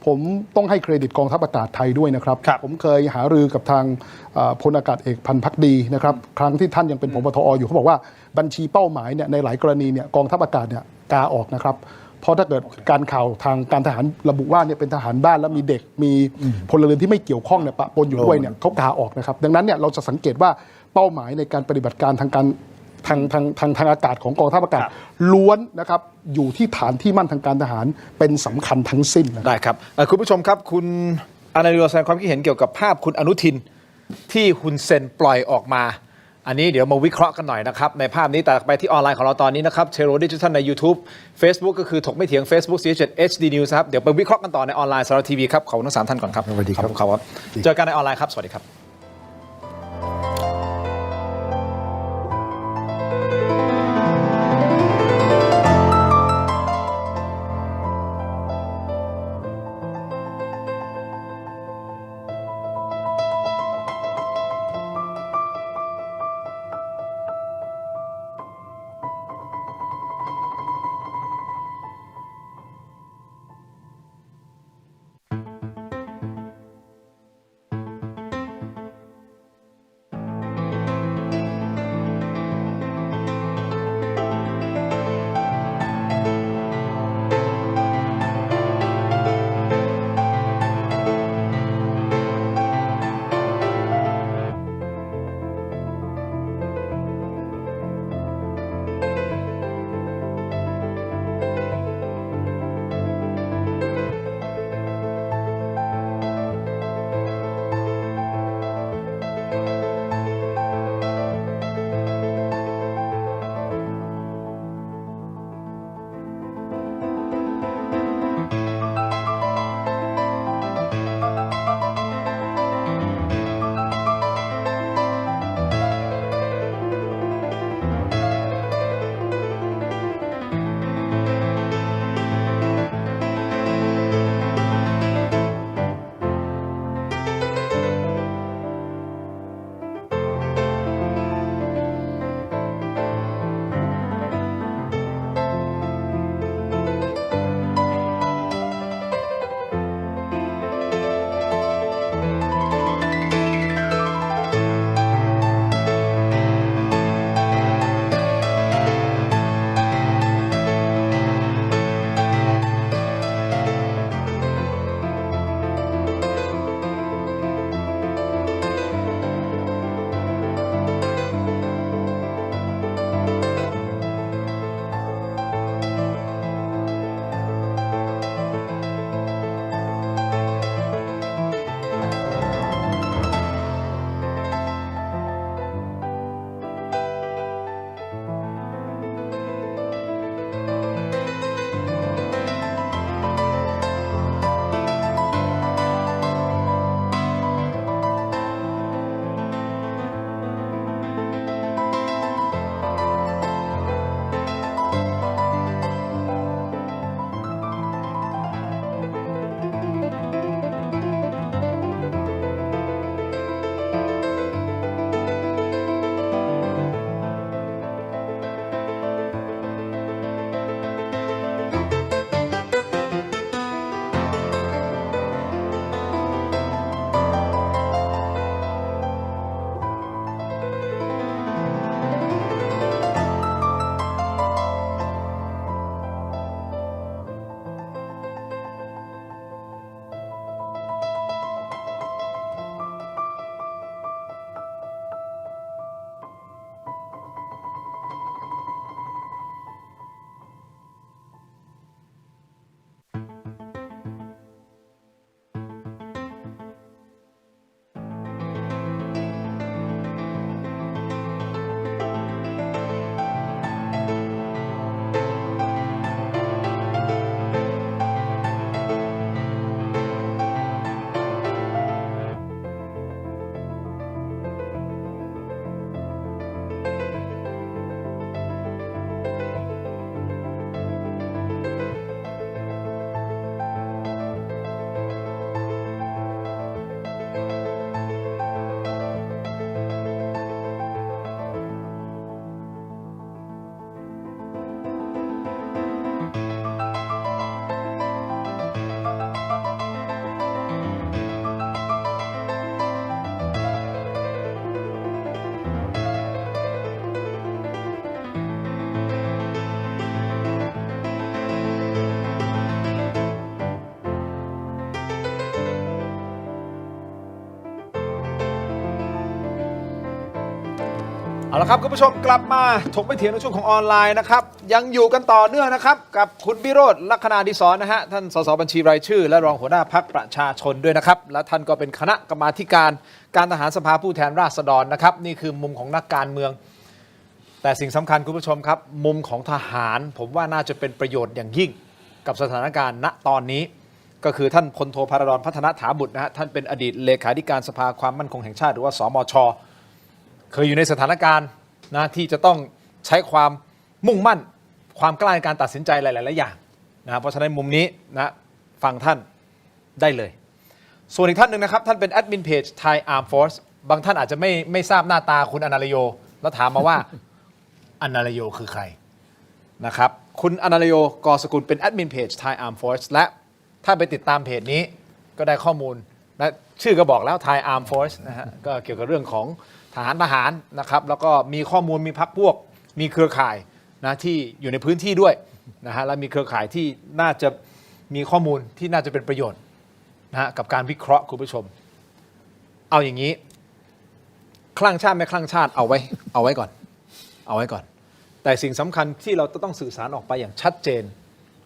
ผมต้องให้เครดิตกองทัพอากาศไทยด้วยนะครับ ผมเคยหารือกับทางพลอากาศเอกพันธ์พักดีนะครับครั้งที่ท่านยังเป็นผบทออยู่เขาบอกว่าบัญชีเป้าหมายเนี่ยในหลายกรณีเนี่ยกองทัพอากาศเนี่ยกาออกนะครับเพราะถ้าเกิดการข่าวทางการทหารระบุว่าเนี่ยเป็นทหารบ้านแล้วมีเด็กมีพลเรือนที่ไม่เกี่ยวข้องเนี่ยปะปนอยู่ด้วยเนี่ยเขากาออกนะครับดังนั้นเนี่ยเราจะสังเกตว่าเป้าหมายในการปฏิบัติการทางอากาศของกองทัพอากาศล้วนนะครับอยู่ที่ฐานที่มั่นทางการทหารเป็นสำคัญทั้งสิ้นนะครับ ได้ครับคุณผู้ชมครับคุณอนาลิโอแสดงความคิดเห็นเกี่ยวกับภาพคุณอนุทินที่ฮุนเซนปล่อยออกมา อันนี้เดี๋ยวมาวิเคราะห์กันหน่อยนะครับในภาพนี้แต่ไปที่ออนไลน์ของเราตอนนี้นะครับเทโรดิจิทัลใน YouTube Facebook ก็คือถกไม่เถียง Facebook CH HD News ครับเดี๋ยวไปวิเคราะห์กันต่อในออนไลน์สารทีวีครับขอบคุณทั้ง3ท่านก่อนครับ สวัสดีครับ ขอณครับเจอกันในออนไลน์ครับสวัสดีครับ เอาละครับคุณผู้ชมกลับมาถกไม่เถียงในช่วงของออนไลน์นะครับยังอยู่กันต่อเนื่องนะครับกับคุณวิโรจน์ ลักษณาดิศรนะฮะท่านสสบัญชีรายชื่อและรองหัวหน้าพรรคประชาชนด้วยนะครับและท่านก็เป็นคณะกรรมาธิการการทหารสภาผู้แทนราษฎรนะครับนี่คือมุมของนักการเมืองแต่สิ่งสำคัญคุณผู้ชมครับมุมของทหารผมว่าน่าจะเป็นประโยชน์อย่างยิ่งกับสถานการณ์ณตอนนี้ก็คือท่านพลโทพาราดรพัฒนถาบุตรนะฮะท่านเป็นอดีตเลขาธิการสภาความมั่นคงแห่งชาติหรือว่าสมช.เคยอยู่ในสถานการณ์นะที่จะต้องใช้ความมุ่งมั่นความกล้าในการตัดสินใจหลายๆอย่างนะเพราะฉะนั้นมุมนี้นะฟังท่านได้เลยส่วนอีกท่านหนึ่งนะครับท่านเป็นแอดมินเพจ Thai Armed Force บางท่านอาจจะไม่ทราบหน้าตาคุณอนาลโยแล้วถามมาว่า อนาลโยคือใครนะครับคุณอนาลโยกอสกุลเป็นแอดมินเพจ Thai Armed Force และถ้าไปติดตามเพจนี้ก็ได้ข้อมูลนะชื่อก็บอกแล้ว Thai Armed Force นะฮะก็เกี่ยวกับเรื่องของทหารนะครับแล้วก็มีข้อมูลมีพรรคพวกมีเครือข่ายนะที่อยู่ในพื้นที่ด้วยนะฮะและมีเครือข่ายที่น่าจะมีข้อมูลที่น่าจะเป็นประโยชน์นะฮะกับการวิเคราะห์คุณผู้ชมเอาอย่างนี้คลั่งชาติไม่คลั่งชาติเอาไว้ก่อนแต่สิ่งสำคัญที่เราต้องสื่อสารออกไปอย่างชัดเจน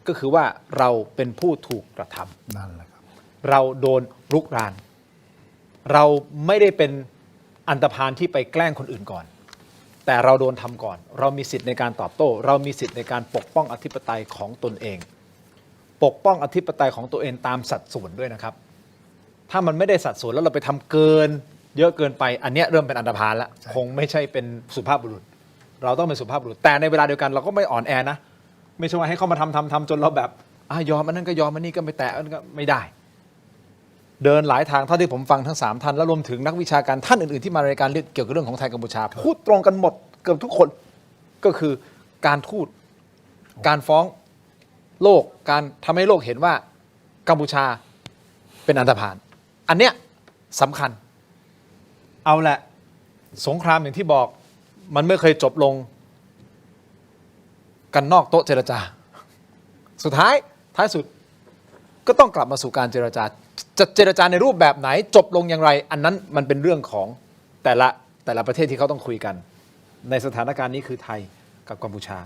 ก็คือว่าเราเป็นผู้ถูกกระทำ นั่นแหละครับ เราโดนรุกรานเราไม่ได้เป็นอันธพาลที่ไปแกล้งคนอื่นก่อนแต่เราโดนทำก่อนเรามีสิทธิ์ในการตอบโต้เรามีสิทธิ์ในการปกป้องอธิปไตยของตนเองปกป้องอธิปไตยของตัวเองตามสัดส่วนด้วยนะครับถ้ามันไม่ได้สัดส่วนแล้วเราไปทำเกินเยอะเกินไปอันเนี้ยเริ่มเป็นอันธพาลแล้วคงไม่ใช่เป็นสุภาพบุรุษเราต้องเป็นสุภาพบุรุษแต่ในเวลาเดียวกันเราก็ไม่อ่อนแอนะไม่ใช่ว่าให้เขามาทำจนเราแบบยอมอันนั้นก็ยอมอันนี้ก็ไม่แตะอันนั้นก็ไม่ได้เดินหลายทางเท่าที่ผมฟังทั้ง3ท่านและรวมถึงนักวิชาการท่านอื่นๆที่มารายการเกี่ยวกับเรื่องของไทยกัมพูชาพูดตรงกันหมดเกือบทุกคนก็คือการทูตการฟ้องโลกการทำให้โลกเห็นว่ากัมพูชาเป็นอันธพาลอันเนี้ยสำคัญเอาแหละสงครามอย่างที่บอกมันไม่เคยจบลงกันนอกโต๊ะเจรจาสุดท้ายสุดก็ต้องกลับมาสู่การเจรจาจะเจรจาในรูปแบบไหนจบลงอย่างไรอันนั้นมันเป็นเรื่องของแต่ละประเทศที่เขาต้องคุยกันในสถานการณ์นี้คือไทยกับกัมพูชา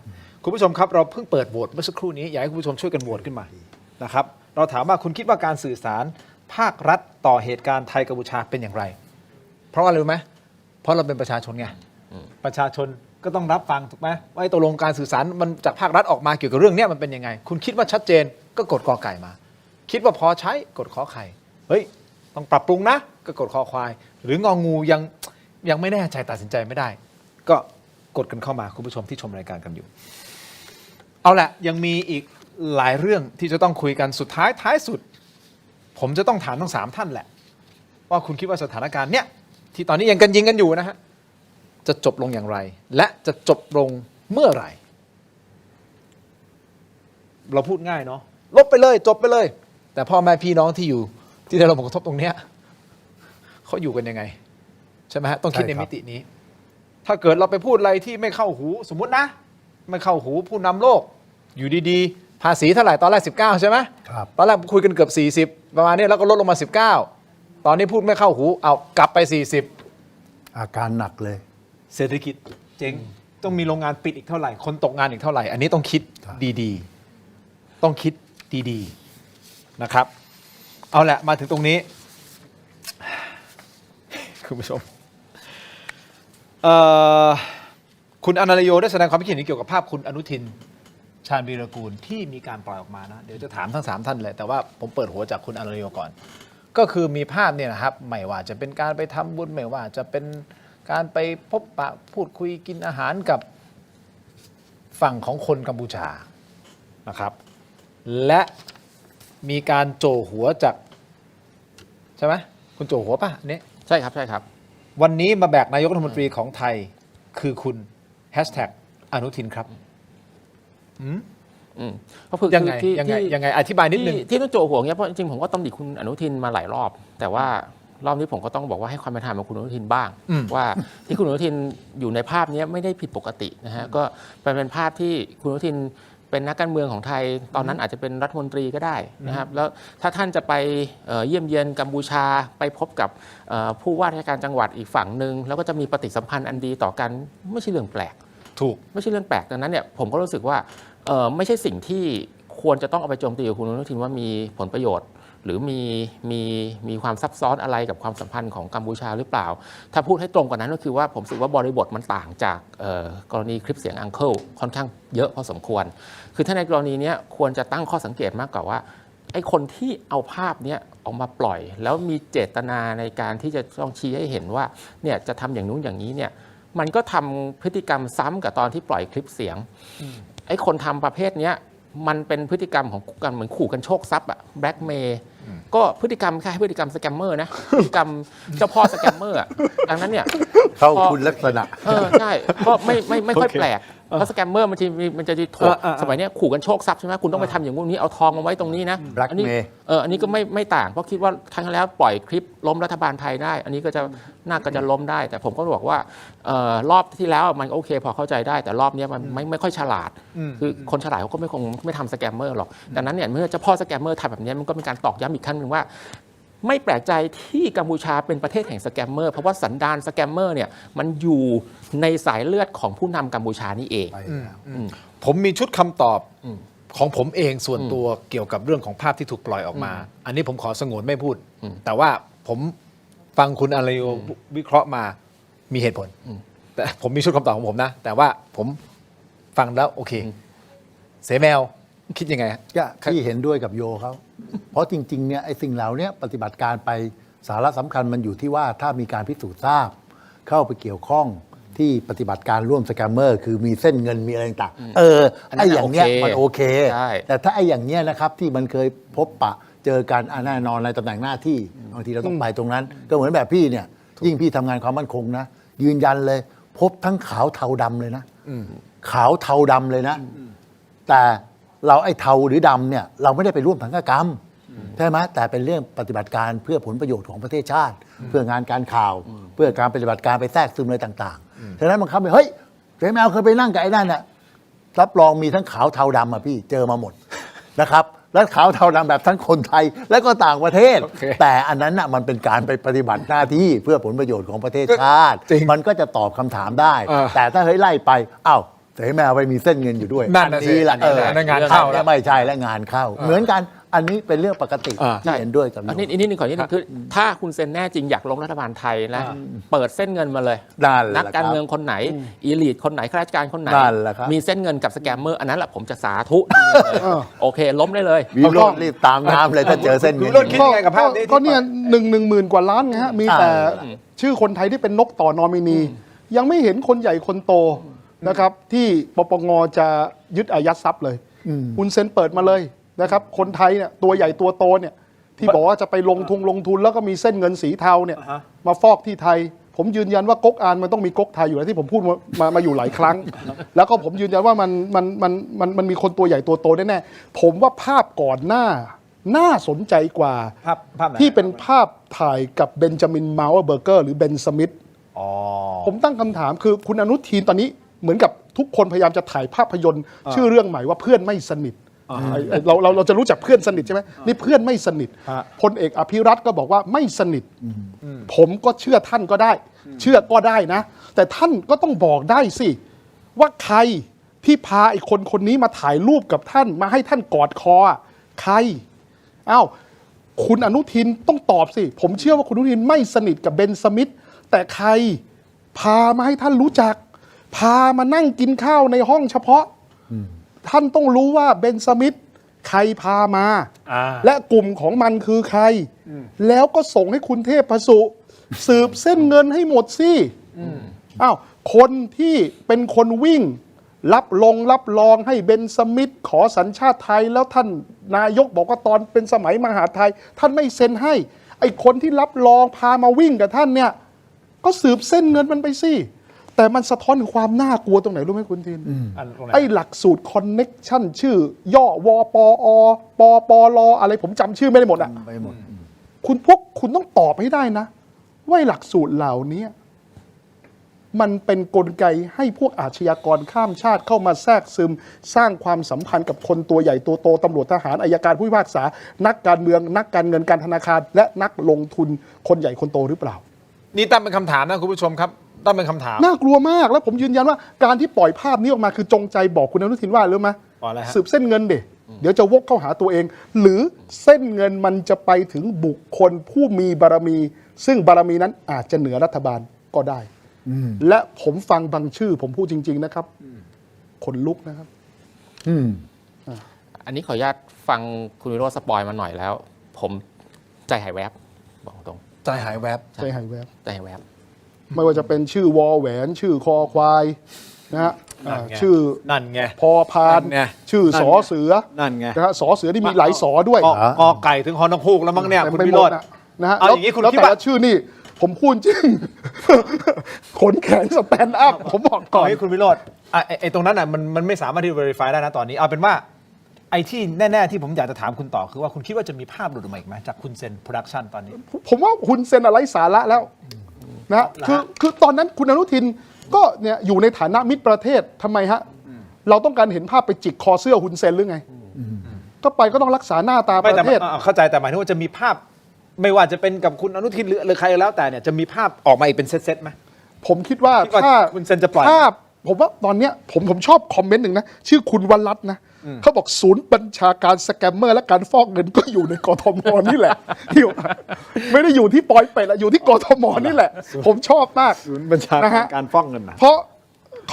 คุณผู้ชมครับเราเพิ่งเปิดโหวตเมื่อสักครู่นี้อยากให้คุณผู้ชมช่วยกันโหวตขึ้นมานะครับเราถามว่าคุณคิดว่าการสื่อสารภาครัฐต่อเหตุการณ์ไทยกัมพูชาเป็นอย่างไรเพราะอะไรรู้ไหมเพราะเราเป็นประชาชนไงประชาชนก็ต้องรับฟังถูกไหมว่าตกลงการสื่อสารมันจากภาครัฐออกมาเกี่ยวกับเรื่องนี้มันเป็นยังไงคุณคิดว่าชัดเจนก็กดกอไก่มาคิดว่าพอใช้กดขอไข่เฮ้ยต้องปรับปรุงนะก็กดคอควายหรืององูยังไม่แน่ใจตัดสินใจไม่ได้ก็กดกันเข้ามาคุณผู้ชมที่ชมรายการกันอยู่เอาละยังมีอีกหลายเรื่องที่จะต้องคุยกันสุดท้ายสุดผมจะต้องถามทั้ง3ท่านแหละว่าคุณคิดว่าสถานการณ์เนี้ยที่ตอนนี้ยังกันยิงกันอยู่นะฮะจะจบลงอย่างไรและจะจบลงเมื่อไหร่เราพูดง่ายเนาะลบไปเลยจบไปเลยแต่พ่อแม่พี่น้องที่อยู่ที่ได้รับผลกระทบตรงเนี้ยเขาอยู่กันยังไงใช่ไหมฮะต้องคิดในมิตินี้ถ้าเกิดเราไปพูดอะไรที่ไม่เข้าหูสมมุตินะไม่เข้าหูผู้นำโลกอยู่ดีๆภาษีเท่าไหร่ตอนแรก19ใช่ไหมครับตอนแรกคุยกันเกือบ40ประมาณนี้แล้วก็ลดลงมา19ตอนนี้พูดไม่เข้าหูเอากลับไป40อาการหนักเลยเศรษฐกิจเจ๊งต้องมีโรงงานปิดอีกเท่าไหร่คนตกงานอีกเท่าไหร่อันนี้ต้องคิดดีๆต้องคิดดีๆนะครับเอาแหละมาถึงตรงนี้คุณผู้ชมคุณอนาลโยได้แสดงความคิดเห็นเกี่ยวกับภาพคุณอนุทินชาญวีรกูลที่มีการปล่อยออกมานะเดี๋ยวจะถามทั้ง3ท่านเลยแต่ว่าผมเปิดหัวจากคุณอนาลโยก่อนก็คือมีภาพเนี่ยนะครับไม่ว่าจะเป็นการไปทำบุญไม่ว่าจะเป็นการไปพบปะพูดคุยกินอาหารกับฝั่งของคนกัมพูชานะครับและมีการโจหัวจากใช่ไหม คุณโจหัวป่ะอันนี้ ใช่ครับใช่ครับ วันนี้มาแบกนายกรัฐมนตรีของไทยคือคุณแฮชแท็กอนุทินครับ ก็คือ ยังไง ที่ ยังไง ที่ ยังไงอธิบายนิดนึง ที่ต้องโจหัวเงี้ยเพราะจริงๆผมก็ตำหนิคุณอนุทินมาหลายรอบ แต่ว่ารอบนี้ผมก็ต้องบอกว่าให้ความเป็นธรรมกับคุณอนุทินบ้าง ว่าที่คุณอนุทินอยู่ในภาพนี้ไม่ได้ผิดปกตินะฮะก็เป็นภาพที่คุณอนุทินเป็นนักการเมืองของไทยตอนนั้นอาจจะเป็นรัฐมนตรีก็ได้นะครับแล้วถ้าท่านจะไปเยี่ยมเยียนกัมพูชาไปพบกับผู้ว่าราชการจังหวัดอีกฝั่งหนึ่งแล้วก็จะมีปฏิสัมพันธ์อันดีต่อกันไม่ใช่เรื่องแปลก ถูก ไม่ใช่เรื่องแปลกดังนั้นเนี่ยผมก็รู้สึกว่าไม่ใช่สิ่งที่ควรจะต้องเอาไปโจมตีกับคุณอนุทินว่ามีผลประโยชน์ หรือมีความซับซ้อนอะไรกับความสัมพันธ์ของกัมพูชาหรือเปล่า ถ้าพูดให้ตรงกว่านั้นก็คือว่าผมรู้สึกว่าบริบทมันต่างจากกรณีคลิปเสียงอังเคิลค่อนข้างเยอะพอสมควร คือถ้าในกรณีนี้ควรจะตั้งข้อสังเกตมากกว่าว่าไอ้คนที่เอาภาพนี้ออกมาปล่อย แล้วมีเจตนาในการที่จะต้องชี้ให้เห็นว่าเนี่ยจะทำอย่างนู้นอย่างนี้เนี่ยมันก็ทำพฤติกรรมซ้ำกับตอนที่ปล่อยคลิปเสียงไอ้คนทำประเภทนี้มันเป็นพฤติกรรมของการเหมือนขู่กันโชคทรัพย์อะแบล็กเมย์ก็พฤติกรรมแค่พฤติกรรมสแกมเมอร์นะ พฤติกรรมเจ้าพ่อสแกมเมอร์อะดังนั้นเนี่ย เข้าคุณลักษณะ ใช่ก็ไม่ค่อยแปลกเพราะสแกมเมอร์มันจะถูกสมัยนี้ขู่กันโชคทรัพย์ใช่ไหมคุณต้องไปทำอย่างนี้เอาทองมาไว้ตรงนี้นะ Blackmail อันนี้ก็ไม่ต่างเพราะคิดว่าครั้งที่แล้วปล่อยคลิปล้มรัฐบาลไทยได้ อันนี้ก็จะน่าจะล้มได้ แต่ผมก็บอกว่ารอบที่แล้วมันโอเคพอเข้าใจได้ แต่รอบนี้มันไม่ค่อยฉลาดคือคนฉลาดเขาก็ไม่ทำสแกมเมอร์หรอกดังนั้นเนี่ยเมื่อเจ้าพ่อสแกมเมอร์ทำแบบนี้มันก็เป็นการตอกย้ำอีกครั้งหนึ่งว่า ไม่แปลกใจที่กัมพูชาเป็นประเทศแห่งสแกมเมอร์เพราะว่าสันดานสแกมเมอร์เนี่ยมันอยู่ในสายเลือดของผู้นำกัมพูชานี่เอง ผมมีชุดคำตอบของผมเองส่วนตัวเกี่ยวกับเรื่องของภาพที่ถูกปล่อยออกมา อันนี้ผมขอสงวนไม่พูด แต่ว่าผมฟังคุณอาริโอวิเคราะห์มามีเหตุผล แต่ผมมีชุดคำตอบของผมนะ แต่ว่าผมฟังแล้วโอเค เสแมวคิดยังไงฮะ ก็ที่เห็นด้วยกับโยเขา เพราะจริงๆเนี่ยไอ้สิ่งเหล่านี้ปฏิบัติการไปสาระสำคัญมันอยู่ที่ว่าถ้ามีการพิสูจน์ทราบ เข้าไปเกี่ยวข้องที่ปฏิบัติการร่วมสแกมเมอร์คือมีเส้นเงินมีอะไรต่างไอ้อย่างเนี้ยมันโอเค ใช่ แต่ถ้าไอ้อย่างเนี้ยนะครับที่มันเคยพบปะเจอกันแน่นอนในตำแหน่งหน้าที่บางทีเราต้องไปตรงนั้น ก็เหมือนแบบพี่เนี่ยยิ่งพี่ทำงานความมั่นคงนะยืนยันเลยพบทั้งขาวเทาดำเลยนะขาวเทาดำเลยนะ แต่เราไอ้เทาหรือดำเนี่ยเราไม่ได้ไปร่วมสังฆกรรมใช่ไหมแต่เป็นเรื่องปฏิบัติการเพื่อผลประโยชน์ของประเทศชาติ เพื่องานการข่าว เพื่อการปฏิบัติการไปแทรกซึมอะไรต่างๆฉะนั้นมันเข้าไปเฮ้ยเจ๊แมวเคยไปนั่งกับไอ้นั่นน่ะรับรองมีทั้งขาวเทาดำอ่ะพี่เจอมาหมด นะครับแล้วขาวเทาดำแบบทั้งคนไทยและก็ต่างประเทศ แต่อันนั้นน่ะมันเป็นการไปปฏิบัติหน้าที่เพื่อผลประโยชน์ของประเทศชาติ มันก็จะตอบคำถามได้ แต่ถ้าเฮ้ยไล่ไปอ้าวเสแมวไปมีเส้นเงินอยู่ด้วย นั่นน่ะสิ แหละ อันนั้นงานเข้าแล้ว ไม่ใช่และงานเข้า เหมือนกันอันนี้เป็นเรื่องปกติที่เห็นด้วยกับ อันนี้นิดนึงขอนิดนึงคือถ้าคุณเซ็นแน่จริงอยากล้มรัฐบาลไทยนะเปิดเส้นเงินมาเลย นั่นแหละ นักการเมืองคนไหนอีลีทคนไหนข้าราชการคนไหน นั่นแหละครับ มีเส้นเงินกับสแกมเมอร์อันนั้นแหละผมจะสาธุโอเค ล้มได้เลย วิโรจน์รีบตามน้ำเลยถ้าเจอเส้นเงิน วิโรจน์คิดยังไงกับภาพนี้ ก็เนี่ยหมื่นกว่าล้านไงฮะมีแต่ชื่อคนไทยที่เป็นนกต่อนอมินี ยังไม่เห็นคนใหญ่คนโตนะครับที่ปปงจะยึดอายัดทรัพย์เลยคุณเซ็นเปิดมาเลยนะครับคนไทยเนี่ยตัวใหญ่ตัวโตเนี่ยที่บอกว่าจะไปลงทุนแล้วก็มีเส้นเงินสีเทาเนี่ยมาฟอกที่ไทย ผมยืนยันว่าก๊กอานมันต้องมีก๊กไทยอยู่แล้วที่ผมพูดมาอยู่หลายครั้ง แล้วก็ผมยืนยันว่ามันมีคนตัวใหญ่ตัวโตแน่ๆผมว่าภาพก่อนหน้าน่าสนใจกว่า ภาพไหน ที่เป็นภาพถ่ายกับเบนจามินมาเวอร์เบอร์เกอร์หรือเบนสมิธผมตั้งคำถามคือคุณอนุทินตอนนี้เหมือนกับทุกคนพยายามจะถ่ายภาพยนตร์ชื่อเรื่องใหม่ว่าเพื่อนไม่สนิทเราจะรู้จักเพื่อนสนิทใช่ไหมนี่เพื่อนไม่สนิทพลเอกอภิรัตน์ก็บอกว่าไม่สนิทผมก็เชื่อท่านก็ได้ เชื่อก็ได้นะ แต่ท่านก็ต้องบอกได้สิว่าใครที่พาไอ้คนนี้มาถ่ายรูปกับท่านมาให้ท่านกอดคอใครอ้าวคุณอนุทินต้องตอบสิผมเชื่อว่าคุณอนุทินไม่สนิทกับเบนสมิธแต่ใครพามาให้ท่านรู้จัก พามานั่งกินข้าวในห้องเฉพาะท่านต้องรู้ว่าเบนสมิธใครพามาและกลุ่มของมันคือใครแล้วก็ส่งให้คุณเทพสุสืบเส้นเงินให้หมดสิอ้าวคนที่เป็นคนวิ่งรับรองให้เบนสมิธขอสัญชาติไทยแล้วท่านนายกบอกว่าตอนเป็นสมัยมหาไทยท่านไม่เซ็นให้ ไอ้คนที่รับรองพามาวิ่งกับท่านเนี่ยก็สืบเส้นเงินมันไปสิแต่มันสะท้อนถึงความน่ากลัวตรงไหนรู้ไหมคุณทิน อันตรงไหน ไอ้หลักสูตรคอนเน็กชันชื่อย่อวปอปปลอะไรผมจำชื่อไม่ได้หมดอ่ะ ไปหมด คุณต้องตอบให้ได้นะว่าหลักสูตรเหล่านี้มันเป็นกลไกให้พวกอาชญากรข้ามชาติเข้ามาแทรกซึมสร้างความสัมพันธ์กับคนตัวใหญ่ตัวโตตำรวจทหารอัยการผู้พิพากษานักการเมืองนักการเงินการธนาคาร และนักลงทุนคนใหญ่คนโตหรือเปล่า นี่ตั้งเป็นคำถามนะคุณผู้ชมครับตั้งเป็นคำถาม น่ากลัวมากแล้วผมยืนยันว่าการที่ปล่อยภาพนี้ออกมาคือจงใจบอกคุณอนุทินว่ารู้ไหม บอกอะไรฮะ สืบเส้นเงินเดี๋ยวจะวกเข้าหาตัวเอง หรือเส้นเงินมันจะไปถึงบุคคลผู้มีบารมี ซึ่งบารมีนั้นอาจจะเหนือรัฐบาลก็ได้และผมฟังบางชื่อ ผมพูดจริง ๆนะครับขนลุกนะครับ อันนี้ขออนุญาตฟังคุณวิโรจน์สปอยมาหน่อยแล้ว ผมใจหายแวบบอกตรง ใจหายแวบ ใจหายแวบ ใจหายแวบ ไม่ว่าจะเป็นชื่อวอแหวน ชื่อคอควายนะฮะ นั่นไง ชื่อ นั่นไง พอพาน นั่นไง ชื่อ นั่นไง สอเสือ นั่นไง นะฮะสอเสือที่มีหลายสอด้วย กอไก่ถึงฮอนกฮูกแล้วมั้งเนี่ย เต็ม คุณ ไป วิ หม โร ด จน์ นะฮะ เอาอย่างนี้คุณ แล้ว คิด แต่ ว่า ละชื่อนี่ผมพูดจริง ขนแข็งสแตนด์อัพผมบอกก่ ก่ อ อน นให้คุณวิโรจน์ไอ้ตรงนั้นอ่ะมันไม่สามารถที่จะ verify ได้นะตอนนี้เอาเป็นว่าไอ้ที่แน่ๆที่ผมอยากจะถามคุณต่อคือว่าคุณคิดว่าจะมีภาพหลุดออกมาอีกไหมจากคุณเซนโปรดักชันตอนนี้ ผมว่าคุณเซนอะไรสาระแล้วนะฮะคือตอนนั้นคุณอนุทินก็เนี่ยอยู่ในฐานะมิตรประเทศทำไมฮะเราต้องการเห็นภาพไปจิกคอเสื้อคุณเซนหรือไงก็ไปก็ต้องรักษาหน้าตาป ไม่แต่ ระเทศ เข้าใจแต่หมายถึงว่าจะมีภาพ ไม่ว่าจะเป็นกับคุณอนุทินหรือใครก็แล้วแต่เนี่ยจะมีภาพออกมาอีกเป็นเซตๆไหม ผมคิดว่า คิดว่า ถ้า คุณเซนจะปล่อย ถ้าผมว่าตอนเนี้ยผมชอบคอมเมนต์หนึ่งนะชื่อคุณวรัตน์นะเขาบอกศูนย์บัญชาการสแกมเมอร์และการฟอกเงินก็อยู่ในกทมนี่แหละ ที่ไม่ได้อยู่ที่ปอยเป็ดอะอยู่ที่กทมนี่แหละ ผมชอบมาก ศูนย์บัญชา นะ กา ฮะ รการฟอกเงินนะ เพราะ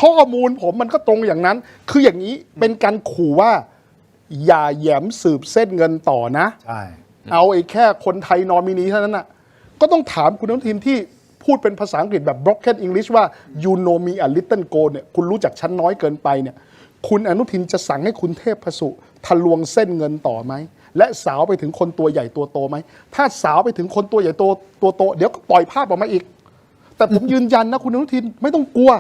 ข้อมูลผมมันก็ตรงอย่างนั้น คืออย่างนี้เป็นการขู่ว่า อย่าแหยมสืบเส้นเงินต่อนะ ใช่ เอาไอ้แค่คนไทยนอมินีเท่านั้นน่ะก็ต้องถามคุณอนุทินที่พูดเป็นภาษาอังกฤษแบบ broken English ว่า you know me a little go เนี่ยคุณรู้จักชั้นน้อยเกินไปเนี่ยคุณอนุทินจะสั่งให้คุณเทพสุทะลวงเส้นเงินต่อไหม และสาวไปถึงคนตัวใหญ่ตัวโตไหม ถ้าสาวไปถึงคนตัวใหญ่ตัวโตเดี๋ยวก็ปล่อยภาพออกมาอีก แต่ผมยืนยันนะคุณอนุทินไม่ต้องกลัว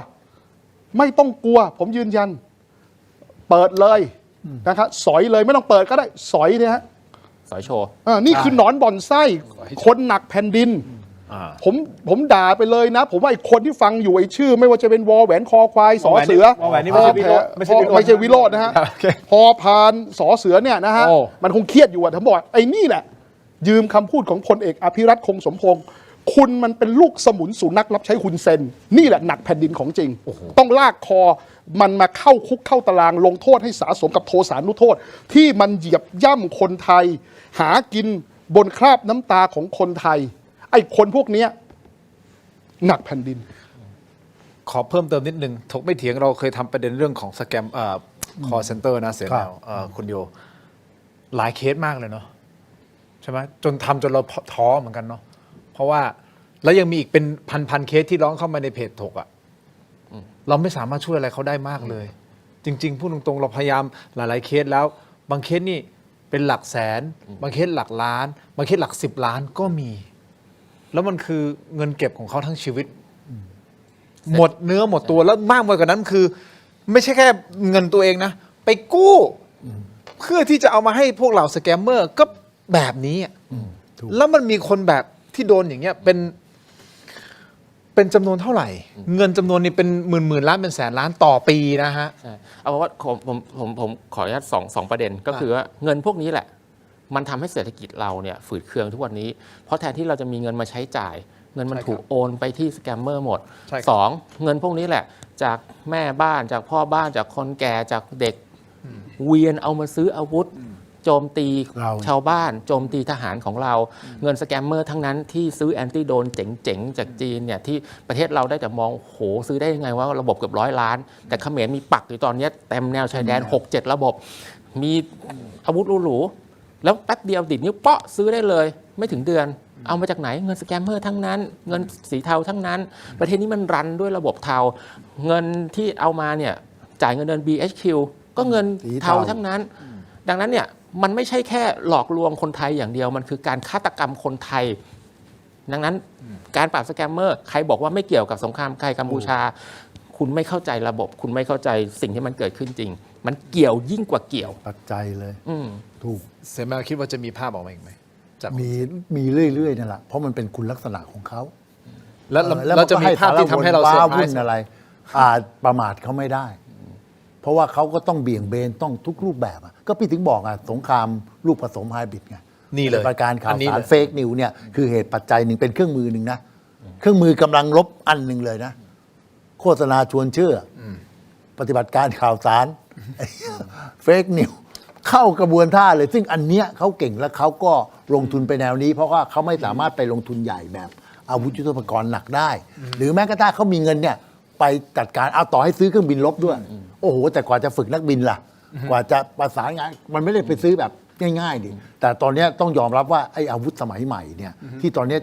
ไม่ต้องกลัว ผมยืนยัน เปิดเลยนะครับสอยเลยไม่ต้องเปิดก็ได้สอยเนี่ยฮะ สอยโชว์ นี่คือหนอนบ่อนไส้คนหนักแผ่นดิน ผมด่าไปเลยนะ ผมว่าไอ้คนที่ฟังอยู่ไอ้ชื่อ ไม่ว่าจะเป็นวอแหวนคอควายสอเสือ วอแหวนนี่ไม่ใช่วิโรจน์ไม่ใช่วิโรจน์ ไม่ใช่วิโรจน์นะฮะ โอเค พอพานสอเสือเนี่ยนะฮะ โอ้ มันคงเครียดอยู่อะผมบอกไอ้นี่แหละ ยืมคำพูดของพลเอกอภิรัตคงสมพงษ์คุณมันเป็นลูกสมุนสุนัขรับใช้คุณเซนนี่แหละหนักแผ่นดินของจริง ต้องลากคอมันมาเข้าคุกเข้าตารางลงโทษให้สาสมกับโทสานุโทษ ที่มันเหยียบย่ำคนไทย หากินบนคราบน้ำตาของคนไทย ไอ้คนพวกเนี้ยหนักแผ่นดิน ขอเพิ่มเติมนิดนึงถกไม่เถียงเราเคยทำประเด็นเรื่องของสแกมคอเซ็นเตอร์นะเสีย ครั แล้ บ วคุณโยหลายเคสมากเลยเนาะใช่ไหมจนทำจนเราท้อเหมือนกันเนาะเพราะว่าแล้วยังมีอีกเป็นพันเคสที่ร้องเข้ามาในเพจถกอะเราไม่สามารถช่วยอะไรเขาได้มากเลย จริง ๆ พูดตรงๆเราพยายามหลายๆเคสแล้ว บางเคสนี่เป็นหลักแสน บางเคสหลักล้าน บางเคสหลัก10 ล้านก็มี แล้วมันคือเงินเก็บของเขาทั้งชีวิต หมดเนื้อหมดตัวแล้วมากไปกว่านั้นคือ ไม่ใช่แค่เงินตัวเองนะ ไปกู้เพื่อที่จะเอามาให้พวกเราสแกมเมอร์ก็แบบนี้อะแล้วมันมีคนแบบที่โดนอย่างเงี้ยเป็นจำนวนเท่าไหร่ เงินจำนวนนี้เป็นหมื่นล้านเป็นแสนล้านต่อปีนะฮะ ใช่เอาเป็นว่าผมขออนุญาตสองประเด็นก็คือว่าเงินพวกนี้แหละ มันทำให้เศรษฐกิจเราเนี่ยฝืดเคืองทุกวันนี้ เพราะแทนที่เราจะมีเงินมาใช้จ่าย เงินมัน ใช่ครับ ถูกโอนไปที่สแกมเมอร์หมด ใช่ครับ สองเงินพวกนี้แหละ จากแม่บ้านจากพ่อบ้านจากคนแก่จากเด็กเวียนเอามาซื้ออาวุธ โจมตี เรา ชาวบ้านโจมตีทหารของเรา เงินสแกมเมอร์ทั้งนั้นที่ซื้อแอนตี้โดนเจ๋งๆ จากจีนเนี่ยที่ประเทศเราได้แต่มองโหซื้อได้ยังไงว่าระบบเกือบ100 ล้าน แต่เขมรมีปักอยู่ตอนนี้เต็มแนวชายแดน 6-7 ระบบ มีอาวุธหรูๆแล้วแป๊บเดียวดิดนิ้วเปาะซื้อได้เลย ไม่ถึงเดือน เอามาจากไหนเงินสแกมเมอร์ทั้งนั้น เงินสีเทาทั้งนั้น ประเทศนี้มันรันด้วยระบบเทา เงินที่เอามาเนี่ยจ่ายเงินเดือน BHQ ก็เงินเทาทั้งนั้น ดังนั้นเนี่ยมันไม่ใช่แค่หลอกลวงคนไทยอย่างเดียว มันคือการฆาตกรรมคนไทย ดังนั้นการปราบสแกมเมอร์ใครบอกว่าไม่เกี่ยวกับสงครามไทยกัมพูชา คุณไม่เข้าใจระบบ คุณไม่เข้าใจสิ่งที่มันเกิดขึ้นจริง มันเกี่ยวยิ่งกว่าเกี่ยว ปัจจัยเลย ถูก เสมาคิดว่าจะมีภาพออกมาอีกไหมจาก มีเรื่อยๆนั่นแหละเพราะมันเป็นคุณลักษณะของเขา แล้ว มัน จะมีภาพที่ทำให้เราเซอร์ไพร วุ่น ส์ อะไรอาจประมาทเขาไม่ได้ เพราะว่าเขาก็ต้องเบี่ยงเบนต้องทุกรูปแบบอะก็พี่ถึงบอกสงครามลูกผสมไฮบริดไง นี่เลย ประการข่าว อันนี้ สาร เลย เฟกนิวเนี่ยคือเหตุปัจจัยหนึ่งเป็นเครื่องมือหนึ่งนะเครื่องมือกำลังลบอันหนึ่งเลยนะ โฆษณาชวนเชื่อปฏิบัติการข่าวสารเฟกนิวเข้ากระบวนท่าเลย ซึ่งอันเนี้ยเขาเก่งแล้วเขาก็ลงทุนไปแนวนี้ เพราะว่าเขาไม่สามารถไปลงทุนใหญ่แบบอาวุธยุทโธปกรณ์หนักได้ หรือแม้กระทั่งเขามีเงินเนี่ยไปจัดการเอาต่อให้ซื้อเครื่องบินรบด้วย โอ้โห แต่กว่าจะฝึกนักบินล่ะ กว่าจะประสานงานมันไม่ได้ไปซื้อแบบง่ายๆดิแต่ตอนเนี้ยต้องยอมรับว่าไอ้อาวุธสมัยใหม่เนี่ยที่ตอนเนี้ย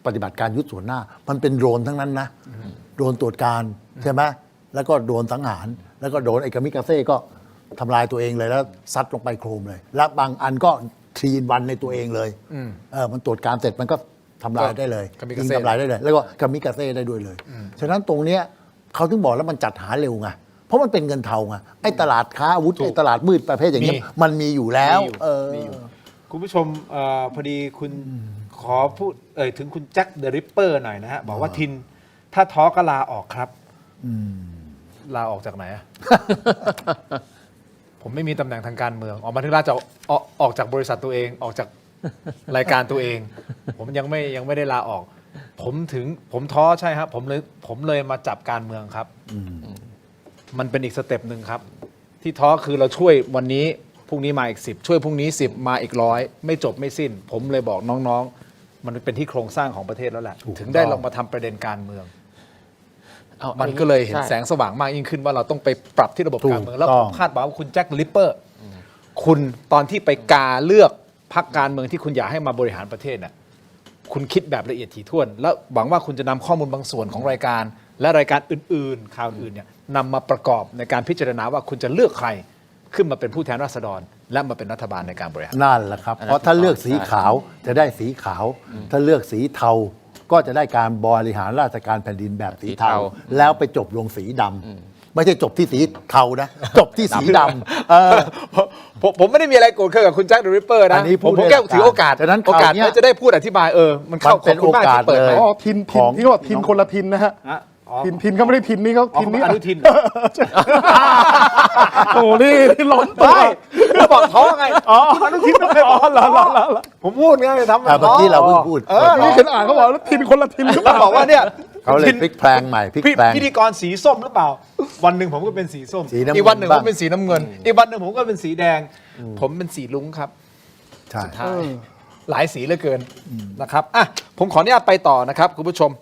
ปฏิบัติการยุทธส่วนหน้า มันเป็นโดรนทั้งนั้นนะโดรนตรวจการใช่ไหมแล้วก็โดรนสังหาร แล้วก็โดรนไอ้กามิกาเซ่ก็ทำลายตัวเองเลยแล้วซัดลงไปโครมเลย และบางอันก็3-in-1ในตัวเองเลยมันตรวจการเสร็จมันก็ทำลายได้เลย กามิ ยิ กาง เซ่ ทำลายได้เลย แล้วก็กามิกาเซ่ได้ด้วยเลย ฉะนั้นตรงเนี้ยเขาถึงบอกแล้วมันจัดหาเร็วไงเพราะมันเป็นเงินเทาไงไอ้ตลาดค้าอาวุธไอ้ตลาดมืดประเภทอย่างนี้ยมันมีอยู่แล้ว มีอยู่คุณผู้ชมพอดีคุณขอพูดถึงคุณแจ็คเดอะริปเปอร์หน่อยนะฮะ บอกว่าทินถ้าท้อก็ลาออกครับลาออกจากไหนอะ ผมไม่มีตำแหน่งทางการเมือง ออกมาถึงลาจะออกจากบริษัทตัวเองออกจากรายการตัวเอง ผมยังไม่ได้ลาออก ผมท้อใช่ครับผมเลยมาจับการเมืองครับมันเป็นอีกสเต็ปหนึ่งครับ ที่ท้อคือเราช่วยวันนี้พรุ่งนี้มาอีก10ช่วยพรุ่งนี้10มาอีก100ไม่จบไม่สิ้น ผมเลยบอกน้องๆ มันเป็นที่โครงสร้างของประเทศแล้วแหละถึงได้ลองมาทำประเด็นการเมือง มันก็เลยเห็นแสงสว่างมากยิ่งขึ้นว่าเราต้องไปปรับที่ระบบการเมืองแล้วผมคาดหวังว่าคุณแจ็คลิปเปอร์คุณตอนที่ไปกาเลือกพรรคการเมืองที่คุณอยากให้มาบริหารประเทศน่ะคุณคิดแบบละเอียดถี่ถ้วน แล้วหวังว่าคุณจะนำข้อมูลบางส่วนของรายการ และรายการอื่นๆข่าวอื่นเนี่ยนำมาประกอบในการพิจารณาว่าคุณจะเลือกใครขึ้นมาเป็นผู้แทนราษฎร และมาเป็นรัฐบาลในการบริหาร นั่นแหละครับ เพราะถ้าเลือกสีขาวจะได้สีขาว ถ้าเลือกสีเทาก็จะได้การบริหารราชการแผ่นดินแบบสีเทา แล้วไปจบลงสีดำไม่ใช่จบที่สีเทานะ จบที่สีดำ ผมไม่ได้มีอะไรโกรธเคืองกับคุณแจ็คเดอะริปเปอร์นะ อันนี้พู ผม ด แค่ถือโอกาส ฉะนั้น โอกาส ข่าวเนี้ย จะได้พูดอธิบายมันเข้า มันเป็น ขอบคุณม โอกาส ที่เปิด เลย มา อ๋อทิน ของ ที่เขาบอกทินคนละทินนะฮะ อ๋อ ทินเขาไม่ได้ทินนี่เขา อ๋อ ทินนี่ อนุทิน โอ้นี่ล้นตัว ไม่เขาบอกท้อไงคุณอนุทินไม่เคยบอก อ๋อเหรอ ผมพูดไงทำ เมื่อกี้เราเพิ่งพูด นี่ฉันอ่านเขาบอกแล้วทินคนละทินหรือเป แล้ว ล่า บอกว่าเนี่ย เขาเลยพลิกแพลงใหม่พลิกแพลง พิธีกรสีส้มหรือเปล่า วันหนึ่งผมก็เป็นสีส้ม สีน้ำเงิน อีกวันหนึ่งผม บ้าง เป็นสีน้ำเงิน อีกวันหนึ่งผมก็เป็นสีแดง ผมเป็นสีลุ้งครับ ใช่ หลายสีเหลือเกินนะครับอ่ะผมขออนุญาตไปต่อนะครับคุณผู้ชม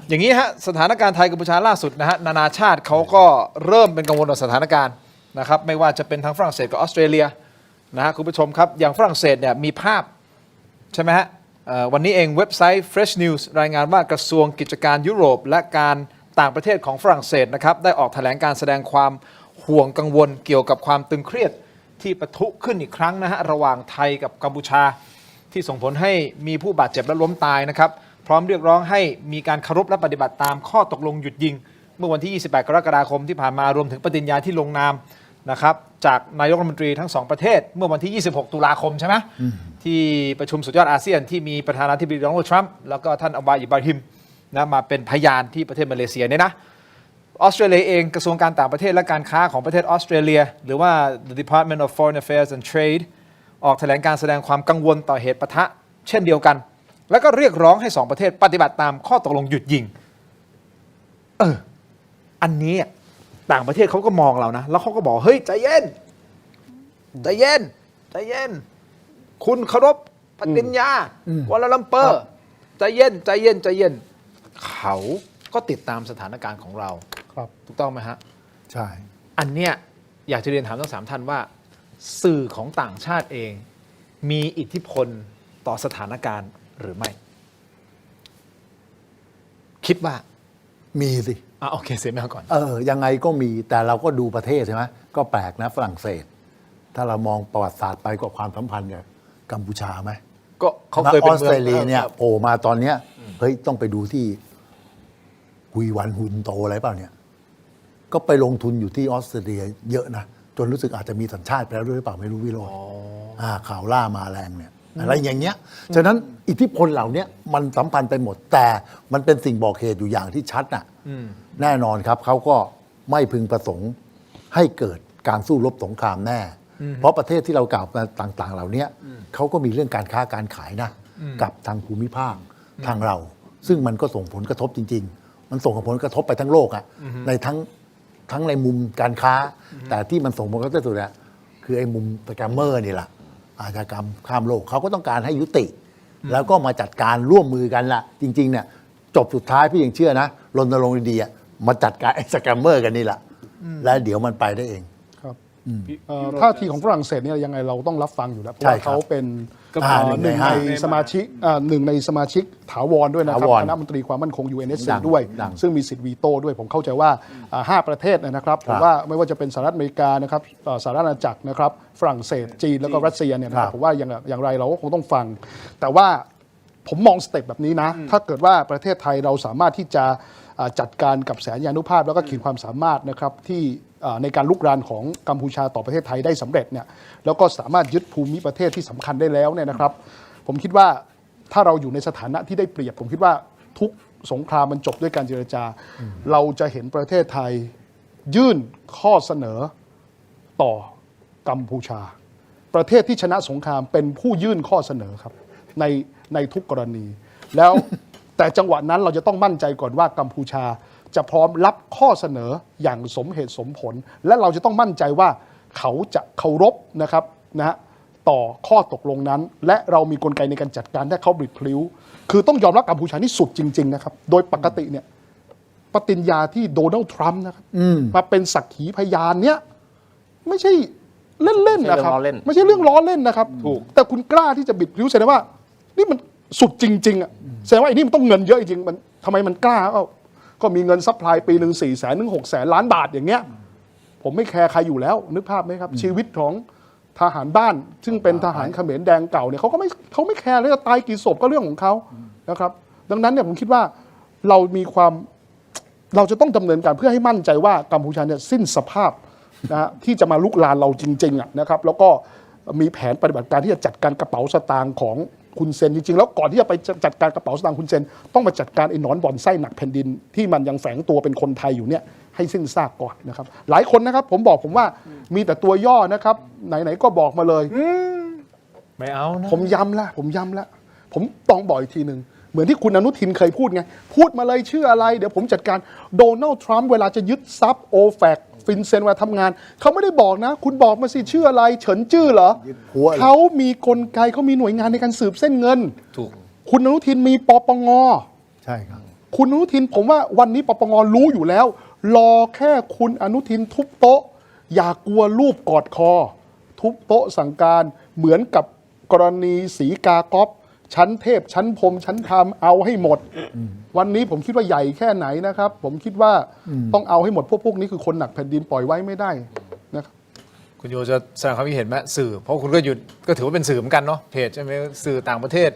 อย่างนี้ฮะสถานการณ์ไทยกัมพูชาล่าสุดนะฮะนานาชาติเขาก็เริ่มเป็นกังวลต่อสถานการณ์นะครับไม่ว่าจะเป็นทางฝรั่งเศสกับออสเตรเลียนะฮะคุณผู้ชมครับอย่างฝรั่งเศสเนี่ยมีภาพใช่ไหมฮะวันนี้เองเว็บไซต์ Fresh News รายงานว่ากระทรวงกิจการยุโรปและการต่างประเทศของฝรั่งเศสนะครับได้ออกแถลงการแสดงความห่วงกังวลเกี่ยวกับความตึงเครียดที่ปะทุขึ้นอีกครั้งนะฮะระหว่างไทยกับกัมพูชาที่ส่งผลให้มีผู้บาดเจ็บและล้มตายนะครับพร้อมเรียกร้องให้มีการเคารพและปฏิบัติตามข้อตกลงหยุดยิงเมื่อวันที่ 28 กรกฎาคมที่ผ่านมารวมถึงปฏิญญาที่ลงนามนะครับจากนายกรัฐมนตรีทั้งสองประเทศเมื่อวันที่ 26 ตุลาคมใช่ไหมที่ประชุมสุดยอดอาเซียนที่มีประธานาธิบดีโดนัลด์ทรัมป์แล้วก็ท่านอับบาอิบราฮิมนะมาเป็นพยานที่ประเทศมาเลเซียเนี่ยนะออสเตรเลียเองกระทรวงการต่างประเทศและการค้าของประเทศออสเตรเลียหรือว่า the Department of Foreign Affairs and Trade ออกแถลงการแสดงความกังวลต่อเหตุปะทะเช่นเดียวกันแล้วก็เรียกร้องให้สองประเทศปฏิบัติตามข้อตกลงหยุดยิงอันนี้ต่างประเทศเขาก็มองเรานะแล้วเขาก็บอกเฮ้ยใจเย็นใจเย็นใจเย็นคุณเคารพปฏิญญาวาลาลัมเปอร์ใจเย็นใจเย็นใจเย็นเขาก็ติดตามสถานการณ์ของเรา ครับ ถูกต้องไหมฮะ ใช่ อันเนี้ยอยากจะเรียนถามทั้ง3ท่านว่าสื่อของต่างชาติเองมีอิทธิพลต่อสถานการณ์หรือไม่ คิดว่า มีสิ โอเคเสียมาก่อน ยังไงก็มีแต่เราก็ดูประเทศใช่ไหมก็แปลกนะฝรั่งเศส ถ้าเรามองประวัติศาสตร์ไปกับความสัมพันธ์กับกัมพูชาไหม ก็เขาเคย อ เป็น อสเตรเลียเนี่ยโผล่มาตอนเนี้ย เฮ้ยต้องไปดูที่หุยหวันหุนโตอะไรเปล่าเนี่ยก็ไปลงทุนอยู่ที่ออสเตรเลียเยอะนะจนรู้สึกอาจจะมีสัญชาติไปแล้วด้วยหรือเปล่าไม่รู้วิโรจน์ข่าวล่ามาแรงเนี่ยอะไรอย่างเงี้ยฉะนั้นอิทธิพลเหล่านี้มันสัมพันธ์ไปหมดแต่มันเป็นสิ่งบอกเหตุอยู่อย่างที่ชัดน่ะแน่นอนครับเขาก็ไม่พึงประสงค์ให้เกิดการสู้รบสงครามแน่เพราะประเทศที่เรากล่าวมาต่างๆ เหล่านี้เขาก็มีเรื่องการค้าการขายนะกับทางภูมิภาคทางเรา ซึ่งมันก็ส่งผลกระทบจริงๆมันส่งผลกระทบไปทั้งโลกอะในทั้งในมุมการค้าแต่ที่มันส่งผลกระทบสุดอะคือไอ้มุมสแกมเมอร์นี่แหละอาชญากรรมข้ามโลกเขาก็ต้องการให้ยุติ แล้วก็มาจัดการร่วมมือกันละจริงๆเนี่ยจบสุดท้ายพี่ยังเชื่อนะรณรงค์ดีๆมาจัดการไอ้สแกมเมอร์กันนี่แหละแล้วเดี๋ยวมันไปได้เอง ครับท่าทีของฝรั่งเศสเนี่ยยังไงเราต้องรับฟังอยู่แล้วเพราะ ใช่ ว่า ครับ เขาเป็น หนึ่งใน สมาชิกหนึ่งในสมาชิกถาวรด้วยนะครับ ถาวร คณะมนตรีความมั่นคง UNSC ดัง ด้วย ดัง ซึ่งมีสิทธิ์วีโต้ด้วยผมเข้าใจว่า5 ประเทศนะครับผมว่าไม่ว่าจะเป็นสหรัฐอเมริกานะครับสหรัฐอาณาจักรนะครับฝรั่งเศสจีนแล้วก็รัสเซียเนี่ยนะครับผมว่าอย่างไรเราก็คงต้องฟัง แต่ว่าผมมองสเต็ปแบบนี้นะถ้าเกิดว่าประเทศไทยเราสามารถที่จะจัดการกับแสนยานุภาพแล้วก็ขีดความสามารถนะครับที่ในการลุกรานของกัมพูชาต่อประเทศไทยได้สำเร็จเนี่ยแล้วก็สามารถยึดภูมิประเทศที่สำคัญได้แล้วเนี่ยนะครับผมคิดว่าถ้าเราอยู่ในสถานะที่ได้เปรียบผมคิดว่าทุกสงครามมันจบด้วยการเจรจา เราจะเห็นประเทศไทยยื่นข้อเสนอต่อกัมพูชา ประเทศที่ชนะสงครามเป็นผู้ยื่นข้อเสนอครับในทุกกรณีแล้ว แต่จังหวะนั้นเราจะต้องมั่นใจก่อนว่ากัมพูชาจะพร้อมรับข้อเสนออย่างสมเหตุสมผล และเราจะต้องมั่นใจว่าเขาจะเคารพนะครับต่อข้อตกลงนั้น และเรามีกลไกในการจัดการถ้าเขาบิดพลิ้วคือต้องยอมรับกัมพูชานี่สุดจริงๆนะครับโดยปกติเนี่ยปฏิญญาที่โดนัลด์ทรัมป์นะครับมาเป็นสักขีพยานเนี่ยไม่ใช่เล่นๆนะครับไม่ใช่เรื่องล้อเล่นนะครับแต่คุณกล้าที่จะบิดพลิ้วแสดงว่านี่มันสุดจริงๆอ่ะแสดงว่าไอ้นี่มันต้องเงินเยอะจริงๆมันทำไมมันกล้าก็มีเงินซัพพลายปีหนึ่ง400,000 ถึง 600,000 ล้านบาทอย่างเงี้ยผมไม่แคร์ใครอยู่แล้วนึกภาพไหมครับชีวิตของทหารบ้านซึ่งเป็นทหารเขมรแดงเก่าเนี่ยเขาไม่แคร์เลยจะตายกี่ศพก็เรื่องของเขานะครับดังนั้นเนี่ยผมคิดว่าเราจะต้องดำเนินการเพื่อให้มั่นใจว่ากัมพูชาเนี่ยสิ้นสภาพนะที่จะมาลุกลานเราจริงๆนะครับแล้วก็มีแผนปฏิบัติการที่จะจัดการกระเป๋าสตางค์ของคุณเซนจริงๆแล้วก่อนที่จะไปจัดการกระเป๋าสตางค์คุณเซนต้องมาจัดการไอ้หนอนบ่อนไส้หนักแผ่นดินที่มันยังแฝงตัวเป็นคนไทยอยู่เนี่ยให้สิ้นซากก่อนนะครับหลายคนนะครับผมว่ามีแต่ตัวย่อนะครับไหนๆก็บอกมาเลยไม่เอานะผมย้ำแล้วผมต้องบอกอีกทีหนึ่งเหมือนที่คุณอนุทินเคยพูดไงพูดมาเลยชื่ออะไรเดี๋ยวผมจัดการโดนัลด์ทรัมป์เวลาจะยึดทรัพย์โอแฟกฟินเซนเวลาทำงานเขาไม่ได้บอกนะคุณบอกมาสิชื่ออะไรเฉินจื้อเหรอเขามีกลไกเขามีหน่วยงานในการสืบเส้นเงินถูกคุณอนุทินมีปปงใช่ครับคุณอนุทินผมว่าวันนี้ปปงรู้อยู่แล้วรอแค่คุณอนุทินทุบโต๊ะอย่ากลัวรูปกอดคอทุบโต๊ะสั่งการเหมือนกับกรณีศรีกาก๊อฟชั้นเทพชั้นพรหมชั้นธรรมเอาให้หมดวันนี้ผมคิดว่าใหญ่แค่ไหนนะครับผมคิดว่าต้องเอาให้หมดพวกนี้คือคนหนักแผ่นดินปล่อยไว้ไม่ได้นะครับคุณโยจะแสดงความคิดเห็นไหมสื่อเพราะคุณก็ก็ถือว่าเป็นสื่อเหมือนกันเนาะเพจใช่ไหมสื่อต่างประเทศ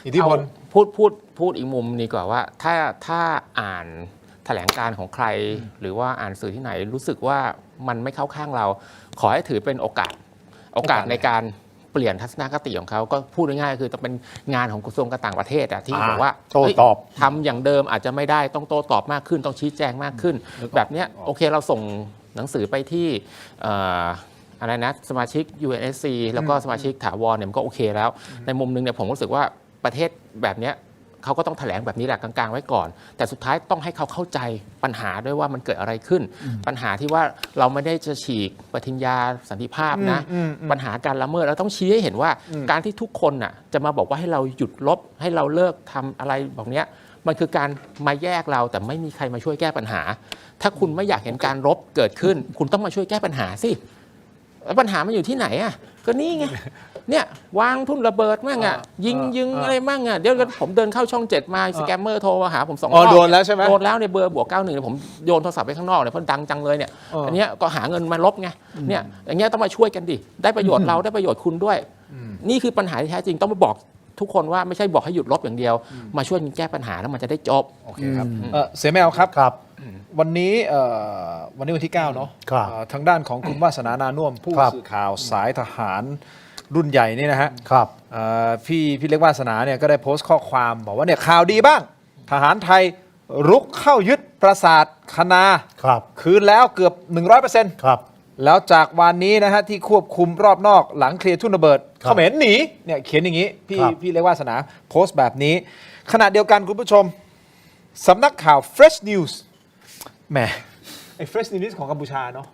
อิทธิพลพูดอีกมุมนี้กว่าว่าถ้าอ่านแถลงการของใครหรือว่าอ่านสื่อที่ไหนรู้สึกว่ามันไม่เข้าข้างเราขอให้ถือเป็นโอกาสในการเปลี่ยนทัศนคติของเขาก็พูดง่ายๆคือจะเป็นงานของกระทรวงการต่างประเทศที่บอกว่าโต้ตอบทำอย่างเดิมอาจจะไม่ได้ต้องโต้ตอบมากขึ้นต้องชี้แจงมากขึ้นแบบนี้โอเคเราส่งหนังสือไปที่อะไรนะสมาชิก UNSC แล้วก็สมาชิกถาวรเนี่ยมันก็โอเคแล้วในมุมนึงเนี่ยผมรู้สึกว่าประเทศแบบนี้เขาก็ต้องแถลงแบบนี้แหละกลางๆไว้ก่อนแต่สุดท้ายต้องให้เขาเข้าใจปัญหาด้วยว่ามันเกิดอะไรขึ้นปัญหาที่ว่าเราไม่ได้จะฉีกปฏิญญาสันติภาพนะปัญหาการละเมิดเราต้องชี้ให้เห็นว่าการที่ทุกคนน่ะจะมาบอกว่าให้เราหยุดรบให้เราเลิกทำอะไรแบบนี้มันคือการมาแยกเราแต่ไม่มีใครมาช่วยแก้ปัญหาถ้าคุณไม่อยากเห็นการรบเกิดขึ้นคุณต้องมาช่วยแก้ปัญหาสิปัญหามันอยู่ที่ไหนอ่ะก็นี่ไงเนี่ยวางทุ่นระเบิดมั่งอ่ะยิงอะไรมั่งอ่ะเดี๋ยวผมเดินเข้าช่อง7มาสแกมเมอร์โทรมาหาผม2 รอบโดนแล้วใช่ไหมโดนแล้วในเบอร์+91ผมโยนโทรศัพท์ไปข้างนอกเนี่ยเพราะดังจังเลยเนี่ยอันนี้ก็หาเงินมาลบไงเนี่ยอย่างเงี้ยต้องมาช่วยกันดิได้ประโยชน์เราได้ประโยชน์คุณด้วยนี่คือปัญหาที่แท้จริงต้องมาบอก ทุกคนว่าไม่ใช่บอกให้หยุดรบอย่างเดียว มาช่วยกันแก้ปัญหาแล้วมันจะได้จบ โอเคครับเสแมวครับ ครับ วันนี้วันที่ 9 เนาะ ครับ ทางด้านของคุณวาสนานานุ่วมผู้ ครับ สื่อข่าวสายทหารรุ่นใหญ่นี่นะฮะ ครับ พี่เล็กวาสนาเนี่ยก็ได้โพสต์ข้อความบอกว่าเนี่ยข่าวดีบ้าง ทหารไทยรุกเข้ายึดปราสาทคณา ครับ คืนแล้วเกือบ 100% ครับ แล้วจากวันนี้นะฮะที่ควบคุมรอบนอกหลังเคลียร์ทุ่นระเบิด ครับ เขมรหนีเนี่ยเขียนอย่างนี้พี่เล็กวาสนาโพสต์แบบนี้ ขณะเดียวกันคุณผู้ชมสำนักข่าว Fresh News แหมไอ้ Fresh News ของกัมพูชาเนาะ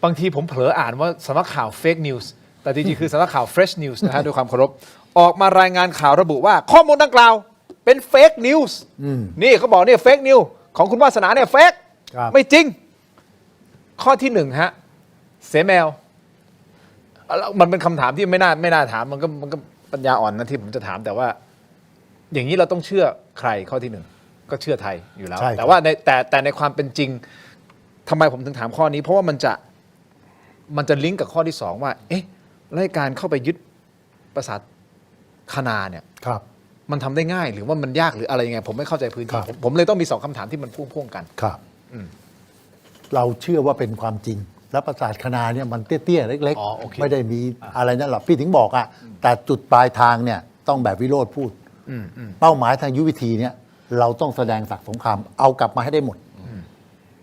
บางทีผมเผลออ่านว่าสำนักข่าว Fake News แต่จริงๆคือสำนักข่าว Fresh News นะฮะ ด้วยความเคารพออกมารายงานข่าวระบุว่าข้อมูลดังกล่าวเป็น Fake News นี่เขาบอกเนี่ย Fake News ของคุณวาสนาเนี่ย Fake ครับ ไม่จริง ข้อที่หนึ่งฮะเสแมวมันเป็นคำถามที่ไม่น่าถามมันก็ปัญญาอ่อนนะที่ผมจะถามแต่ว่า อย่างนี้เราต้องเชื่อใครข้อที่หนึ่งก็เชื่อไทยอยู่แล้ว ใช่ครับ แต่ว่าแต่ในความเป็นจริงทำไมผมถึงถามข้อนี้ เพราะว่ามันจะลิงก์กับข้อที่สองว่า เอ๊ะแล้วการเข้าไปยึดปราสาทคณาเนี่ย ครับ มันทำได้ง่ายหรือว่ามันยากหรืออะไรยังไง ผมไม่เข้าใจพื้น ครั ที่ บ ผมเลยต้องมีสองคำถามที่มันพ่วงๆกัน ครับเราเชื่อว่าเป็นความจริง แล้วปราสาทคณาเนี่ยมันเตี้ยๆเล็ก อ๋อโอเค ไม่ได้มีอะไรนั่นหรอกพี่ถึงบอกอะแต่จุดปลายทางเนี่ยต้องแบบวิโรธพูด เป้าหมายทางยุทธวิธีเนี่ยเราต้องแสดงศักดิ์สงครามเอากลับมาให้ได้หมด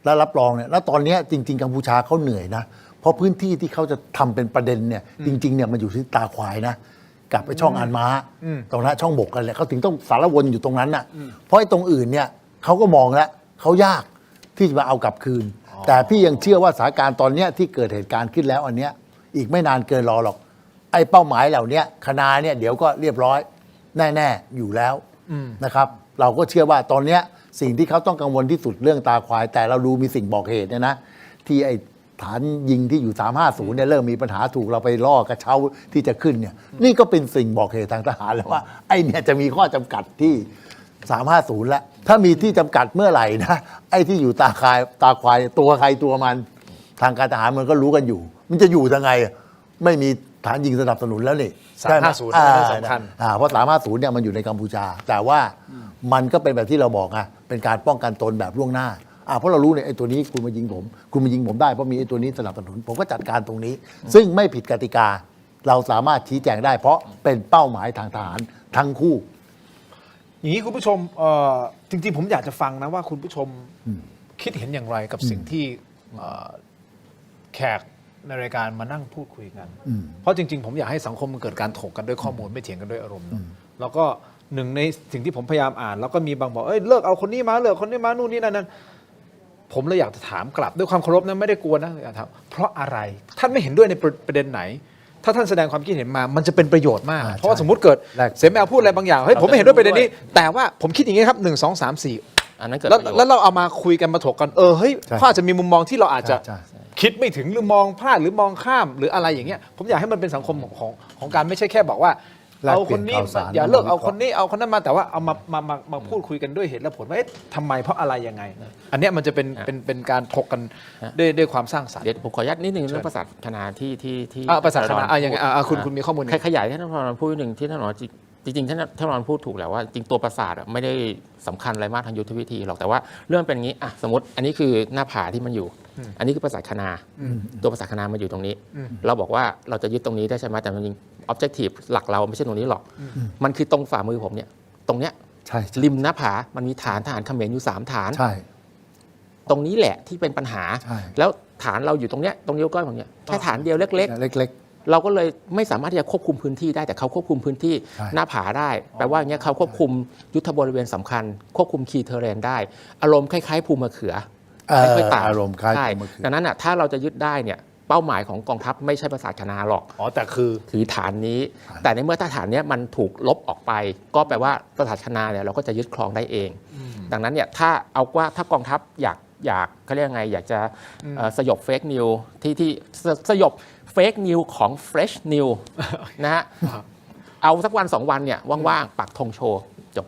แล้วรับรองเนี่ยแล้วตอนเนี้ยจริง ๆกัมพูชาเขาเหนื่อยนะเพราะพื้นที่ที่เขาจะทำเป็นประเด็นเนี่ยจริงๆเนี่ยมันอยู่ที่ตาควายนะกลับไปช่องอันม้าตรงนั้นช่องบกกันแหละเขาถึงต้องสารวนอยู่ตรงนั้นน่ะเพราะไอ้ตรงอื่นเนี่ยเขาก็มองแล้วเขายากที่จะมาเอากลับคืน แต่พี่ยังเชื่อว่าสถานการณ์ตอนเนี้ยที่เกิดเหตุการณ์ขึ้นแล้วอันเนี้ยอีกไม่นานเกินรอหรอกไอ้เป้าหมายเหล่านี้คณะเนี่ยเดี๋ยวก็เรียบร้อยแน่ๆอยู่แล้วนะครับ เราก็เชื่อว่าตอนเนี้ยสิ่งที่เขาต้องกังวลที่สุดเรื่องตาควาย แต่เราดูมีสิ่งบอกเหตุเนี่ยนะที่ไอ้ฐานยิงที่อยู่ 350เนี่ยเริ่มมีปัญหาถูกเราไปล่อกระเช้าที่จะขึ้นเนี่ยนี่ก็เป็นสิ่งบอกเหตุทางทหารแล้วว่าไอ้เนี่ยจะมีข้อจำกัดที่ 350 แล้วถ้ามีที่จำกัดเมื่อไหร่นะไอ้ที่อยู่ตาควายตัวใครตัวมันทางการทหารมันก็รู้กันอยู่ มันจะอยู่ยังไงไม่มีฐานยิงสนับสนุนแล้วนี่ 350 อ่า สำคัญ เพราะ 350 เนี่ยมันอยู่ในกัมพูชา แต่ว่ามันก็เป็นแบบที่เราบอกไงเป็นการป้องกันตนแบบล่วงหน้าเพราะเรารู้เนี่ยไอ้ตัวนี้คุณมายิงผมได้เพราะมีไอ้ตัวนี้สนับสนุนผมก็จัดการตรงนี้ ซึ่งไม่ผิดกติกาเราสามารถชี้แจงได้ เพราะเป็นเป้าหมายทางทหารทั้งคู่ อย่างนี้คุณผู้ชมจริงๆผมอยากจะฟังนะว่าคุณผู้ชมคิดเห็นอย่างไรกับสิ่งที่แขกในรายการมานั่งพูดคุยกัน เพราะจริงๆผมอยากให้สังคมมันเกิดการถกกันด้วยข้อมูลไม่เถียงกันด้วยอารมณ์เนอะแล้วก็หนึ่งในสิ่งที่ผมพยายามอ่าน แล้วก็มีบางบอกเลิกเอาคนนี้มาเลิกคนนี้มานู่นนี่นั่นผมเลยอยากจะถามกลับด้วยความเคารพนะไม่ได้กลัวนะอยากถามเพราะอะไรท่านไม่เห็นด้วยในประเด็นไหน ถ้าท่านแสดงความคิดเห็นมามันจะเป็นประโยชน์มาก เพราะว่าสมมติเกิด แรก เสแมวพูดอะไรบางอย่างเฮ้ยผมไม่เห็นด้วยประเด็นนี้ แต่ว่าผมคิดอย่างนี้ครับ1 2 3 4 อันนั้นเกิด แล้ว ประโยชน์ แล้วเราเอามาคุยกันมาถกกันเฮ้ย ใช่ เขาอาจจะมีมุมมองที่เราอาจจะ ใช่ คิดไม่ถึงหรือมองพลาดหรือมองข้ามหรืออะไรอย่างเงี้ยผมอยากให้มันเป็นสังคมของการไม่ใช่แค่บอกว่า แลก เอา เปลี่ ค ย น น นี้ ข่าวสาร อย่าเลิก มา เอา วิเค ค ราะ น ห์ นี้เอาคนนั้นมาแต่ว่าเอามาพูดคุยกันด้วยเหตุและผลว่าทำไมเพราะอะไรยังไง อันเนี้ยมันจะเป็นการถกกันด้วยความสร้างสรรค์ เดี๋ยวผมขออนุญาตนิดนึงเรื่องปราสาทคณาที่ที่ ปราสาทคณายังไงคุณมีข้อมูล ขยายที่ท่านพรพูดนิดนึงที่ท่านรจริงๆท่านรพูดถูกแล้วว่าจริงตัวปราสาทไม่ได้สำคัญอะไรมากทางยุทธวิธีหรอกแต่ว่าเรื่องเป็นอย่างนี้สมมติอันนี้คือหน้าผาที่มันอยู่ อันนี้คือปราสาทคณาตัวปราสาทคณามันอยู่ตรงนี้ เราบอกว่าเราจะยึดตรงนี้ได้ใช่ไหมแต่จริงobjective หลักเราไม่ใช่ตรงนี้หรอกมันคือตรงฝ่ามือผมเนี่ยตรงเนี้ย ใช่ ริมหน้าผามันมีฐานทหารเขมรอยู่3ฐาน ใช่ ตรงนี้แหละที่เป็นปัญหา ใช่ แล้วฐานเราอยู่ตรงเนี้ยตรงนิ้วก้อยผมเนี่ยแค่ฐานเดียวเล็ก เล็ก ๆ เราก็เลยไม่สามารถที่จะควบคุมพื้นที่ได้แต่เขาควบคุมพื้นที่ ใช่ หน้าผาได้แปลว่าอย่างเงี้ยเขาควบคุมยุทธบริเวณสำคัญ ควบคุมคีย์เทอร์เรนได้ อารมณ์คล้ายๆภูมะเขือไม่ค่อยต่าง อารมณ์คล้าย ใช่ ภูมะเขือ ดังนั้นถ้าเราจะยึดได้เนี่ยเป้าหมายของกองทัพไม่ใช่ปราสาทคณาหรอก แต่คือ คือฐานนี้ แต่ในเมื่อถ้าฐานเนี้ยมันถูกลบออกไป ก็แปลว่าปราสาทคณาเนี่ยเราก็จะยึดครองได้เอง ดังนั้นเนี่ยถ้ากองทัพอยากเขาเรียกไงอยากจะสยบเฟกนิวที่สยบเฟกนิวของ Fresh New นะฮะเอาสักวัน2 วันเนี่ยว่างๆปักธงโชว์จบ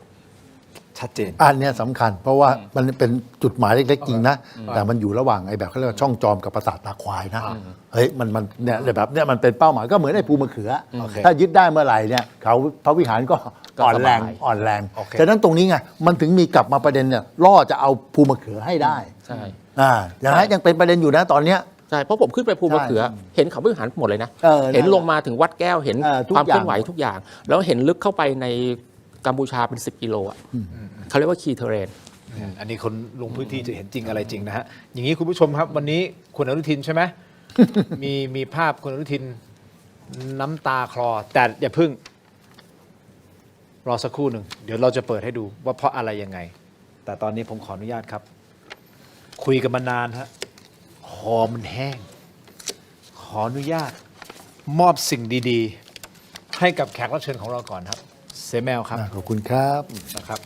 ช ชัดเจน อันเนี้ยสำคัญ เพราะว่ามันเป็นจุดหมายเล็กๆจริงนะแต่มันอยู่ระหว่างไอ้แบบเขาเรียกว่าช่องจอมกับประสาทตาควายนะเฮ้ยมันเนี่ยแบบเนี้ยมันเป็นเป้าหมายก็เหมือนไอ้ภูมะเขือ โอเค ถ้ายึดได้เมื่อไหร่เนี่ยเขาพระวิหารก็อ่อนแรง สบาย อ่อนแรง โอเค ฉะนั้นตรงนี้ไงมันถึงมีกลับมาประเด็นเนี่ยล่อจะเอาภูมะเขือให้ได้ ใช่ อย่างนั้นยังเป็นประเด็นอยู่นะตอนเนี้ย ใช่เพราะผมขึ้นไปภูมะเขือ ใช่ เห็นเขาวิหารหมดเลยนะ นั่นแหละ เห็นลงมาถึงวัดแก้วเห็น ทุก ความเคลื่อนไหว อย่าง ทุกอย่าง แล้วเห็นลึกเข้าไปในกัมพูชาเป็น 10 กิโลอ่ะเขาเรียกว่าคีเทเรน อันนี้คนลงพื้นที่จะเห็นจริงอะไรจริงนะฮะ อย่างนี้คุณผู้ชมครับ วันนี้คุณอนุทินใช่ไหม มีภาพคุณอนุทินน้ำตาคลอ แต่อย่าพึ่ง รอสักครู่หนึ่ง เดี๋ยวเราจะเปิดให้ดูว่าเพราะอะไรยังไง แต่ตอนนี้ผมขออนุญาตครับ คุยกันมานานฮะคอมันแห้ง ขออนุญาต มอบสิ่งดีๆ ให้กับแขกรับเชิญของเราก่อนครับ เซแมวครับ ขอบคุณครับ นะครับ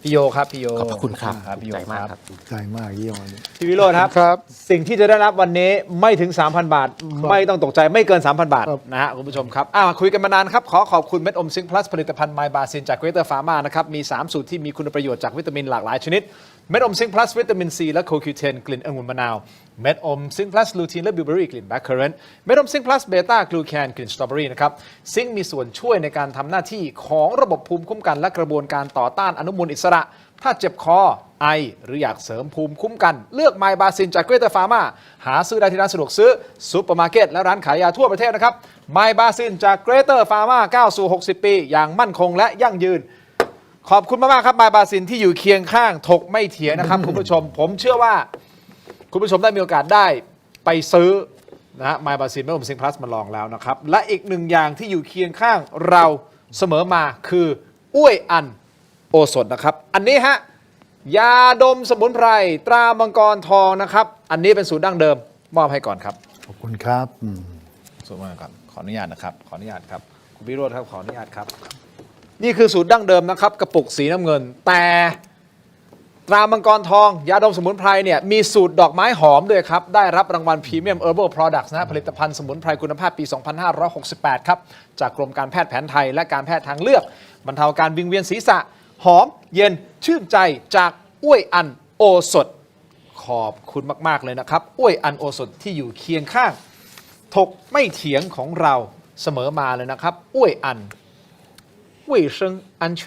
พี่โยครับพี่โย ขอบคุณครับ พี่โย ใจมากครับ ถูกใจมากเยี่ยมวันนี้ พี่วิโรจน์ครับ ครับ สิ่งที่จะได้รับวันนี้ไม่ถึง 3,000 บาท ไม่ต้องตกใจไม่เกิน 3,000 บาท ครับ นะฮะคุณผู้ชมครับคุยกันมานานครับ ขอขอบคุณเม็ดอมซิงค์พลัสผลิตภัณฑ์ไมบาซินจากเกรเตอร์ฟาร์มานะครับมี 3 สูตรที่มีคุณประโยชน์จากวิตามินหลากหลายชนิดเม็ดอมซิงค์พลัสวิตามินซีและโคคิวเทนกลิ่นองุ่นมะนาวเม็ดอมซิงค์พลัสลูทีนและบิวเบอรี่กลิ่นแบล็คเคอร์เรนต์เม็ดอมซิงค์พลัสเบต้ากลูแคนกลิ่นสตรอเบอรี่นะครับซิงค์มีส่วนช่วยในการทำหน้าที่ของระบบภูมิคุ้มกันและกระบวนการต่อต้านอนุมูลอิสระ ถ้าเจ็บคอไอหรืออยากเสริมภูมิคุ้มกันเลือกไมบาซินจากเกรเตอร์ฟาร์มาหาซื้อได้ที่ร้านสะดวกซื้อซูเปอร์มาร์เก็ตและร้านขายยาทั่วประเทศนะครับไมบาซินจากเกรเตอร์ฟาร์มาก้าวสู่ 60 ปีอย่างมั่นคงและยั่งยืน ขอบคุณมากๆครับไมบาซินที่อยู่เคียงข้างถกไม่เถียงนะครับ คุณผู้ชม ผมเชื่อว่า คุณผู้ชมได้มีโอกาสได้ไปซื้อนะฮะไมบาซินไม่ผมซิงพลัสมาลองแล้วนะครับ และอีกหนึ่งอย่างที่อยู่เคียงข้างเราเสมอมาคืออ้วยอันโอสถนะครับ อันนี้ฮะยาดมสมุนไพรตรามังกรทองนะครับ อันนี้เป็นสูตรดั้งเดิมมอบให้ก่อนครับ ขอบคุณครับ สูตรมาก่อนขออนุญาตนะครับขออนุญาตครับคุณพิโรธครับขออนุญาตครับ นี่คือสูตรดั้งเดิมนะครับกระปุกสีน้ำเงิน แต่ตรามังกรทอง ยาดมสมุนไพรเนี่ยมีสูตรดอกไม้หอมด้วยครับ ได้รับรางวัล Premium Herbal Products นะผลิตภัณฑ์สมุนไพรคุณภาพปี 2568 ครับ จากกรมการแพทย์แผนไทยและการแพทย์ทางเลือกบรรเทาการวิงเวียนศีรษะ หอมเย็นชื่นใจจากอ้วยอันโอสถ ขอบคุณมาก ๆ เลยนะครับอ้วยอันโอสถที่อยู่เคียงข้างถกไม่เถียงของเราเสมอมาเลยนะครับอ้วยอัน卫生安全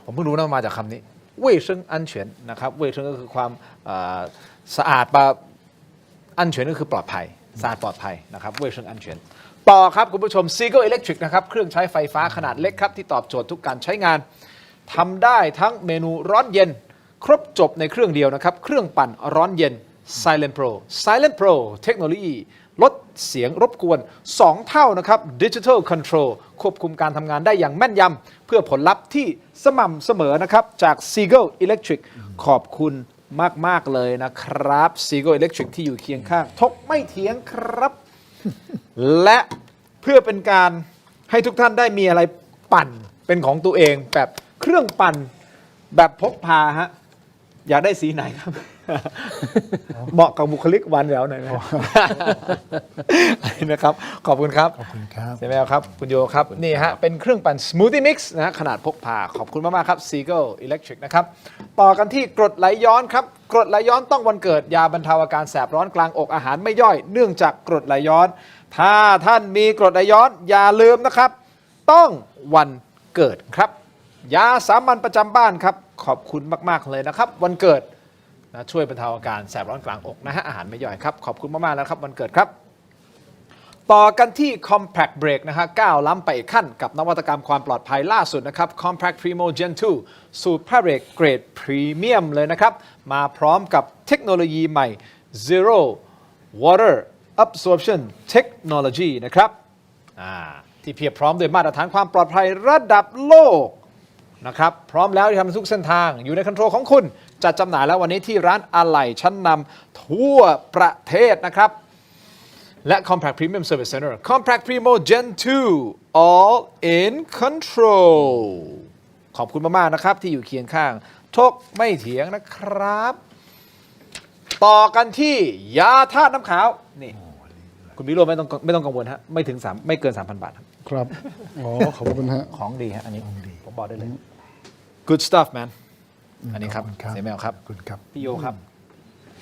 ผมเพิ่งรู้นะมาจากคำนี้卫生安全นะครับ卫生ก็คือความสะอาด安全ก็คือปลอดภัยสะอาดปลอดภัยนะครับ卫生安全ต่อครับคุณผู้ชม Seagull Electric นะครับเครื่องใช้ไฟฟ้าขนาดเล็กครับที่ตอบโจทย์ทุกการใช้งานทำได้ทั้งเมนูร้อนเย็นครบจบในเครื่องเดียวนะครับเครื่องปั่นร้อนเย็น Silent Pro Silent Pro เทคโนโลยีลดเสียงรบกวน 2 เท่านะครับ Digital Control ควบคุมการทำงานได้อย่างแม่นยำเพื่อผลลัพธ์ที่สม่ำเสมอนะครับจาก Seagull Electric ขอบคุณมาก ๆ เลยนะครับ Seagull Electric ที่อยู่เคียงข้างทกไม่เถียงครับ และเพื่อเป็นการให้ทุกท่านได้มีอะไรปั่นเป็นของตัวเองแบบเครื่องปั่นแบบพกพาฮะอยากได้สีไหนครับ เหมาะกับบุคลิกวันแล้วหน่อยไหม นะครับขอบคุณครับ ขอบคุณครับ ใช่ไหมครับคุณโยครับนี่ฮะเป็นเครื่องปั่น Smoothie Mix นะฮะขนาดพกพาขอบคุณมาก ๆ ครับ Seagull Electric นะครับต่อกันที่กรดไหลย้อนครับกรดไหลย้อนต้องวันเกิดยาบรรเทาอาการแสบร้อนกลางอกอาหารไม่ย่อยเนื่องจากกรดไหลย้อน ถ้าท่านมีกรดไหลย้อนอย่าลืมนะครับ ต้องวันเกิดครับ ยาสามัญประจำบ้านครับขอบคุณมาก ๆ เลยนะครับ วันเกิดนะช่วยบรรเทาอาการแสบร้อนกลางอกนะฮะอาหารไม่ย่อยครับขอบคุณมาก ๆ แล้วครับวันเกิดครับ ต่อกันที่ Compact Brake นะฮะก้าวล้ำไปอีกขั้นกับนวัตกรรมความปลอดภัยล่าสุดนะครับ Compact Primo Gen 2 สูตรผ้าเบรกเกรดพรีเมียมเลยนะครับมาพร้อมกับเทคโนโลยีใหม่ Zero Water Absorption Technology นะครับที่เพียบพร้อมด้วยมาตรฐานความปลอดภัยระดับโลกนะครับพร้อมแล้วที่ทำทุกเส้นทางอยู่ในคอนโทรลของคุณจัดจำหน่ายแล้ววันนี้ที่ร้านอะไหล่ชั้นนำทั่วประเทศนะครับและ Compact Premium Service Center Compact Primo Gen 2 All in Control ขอบคุณมาก ๆ นะครับที่อยู่เคียงข้างทกไม่เถียงนะครับ ต่อกันที่ยาธาตุน้ำขาวนี่คุณวิโรจน์ไม่ต้องกังวลฮะไม่ถึงไม่เกิน 3,000 บาทครับ ครับอ๋อขอบคุณฮะ ของดีฮะอันนี้ผมบอกได้เลย Good stuff man อันนี้ครับ ขอบคุณครับ เสแมวครับ ขอบคุณครับ พี่โยครับ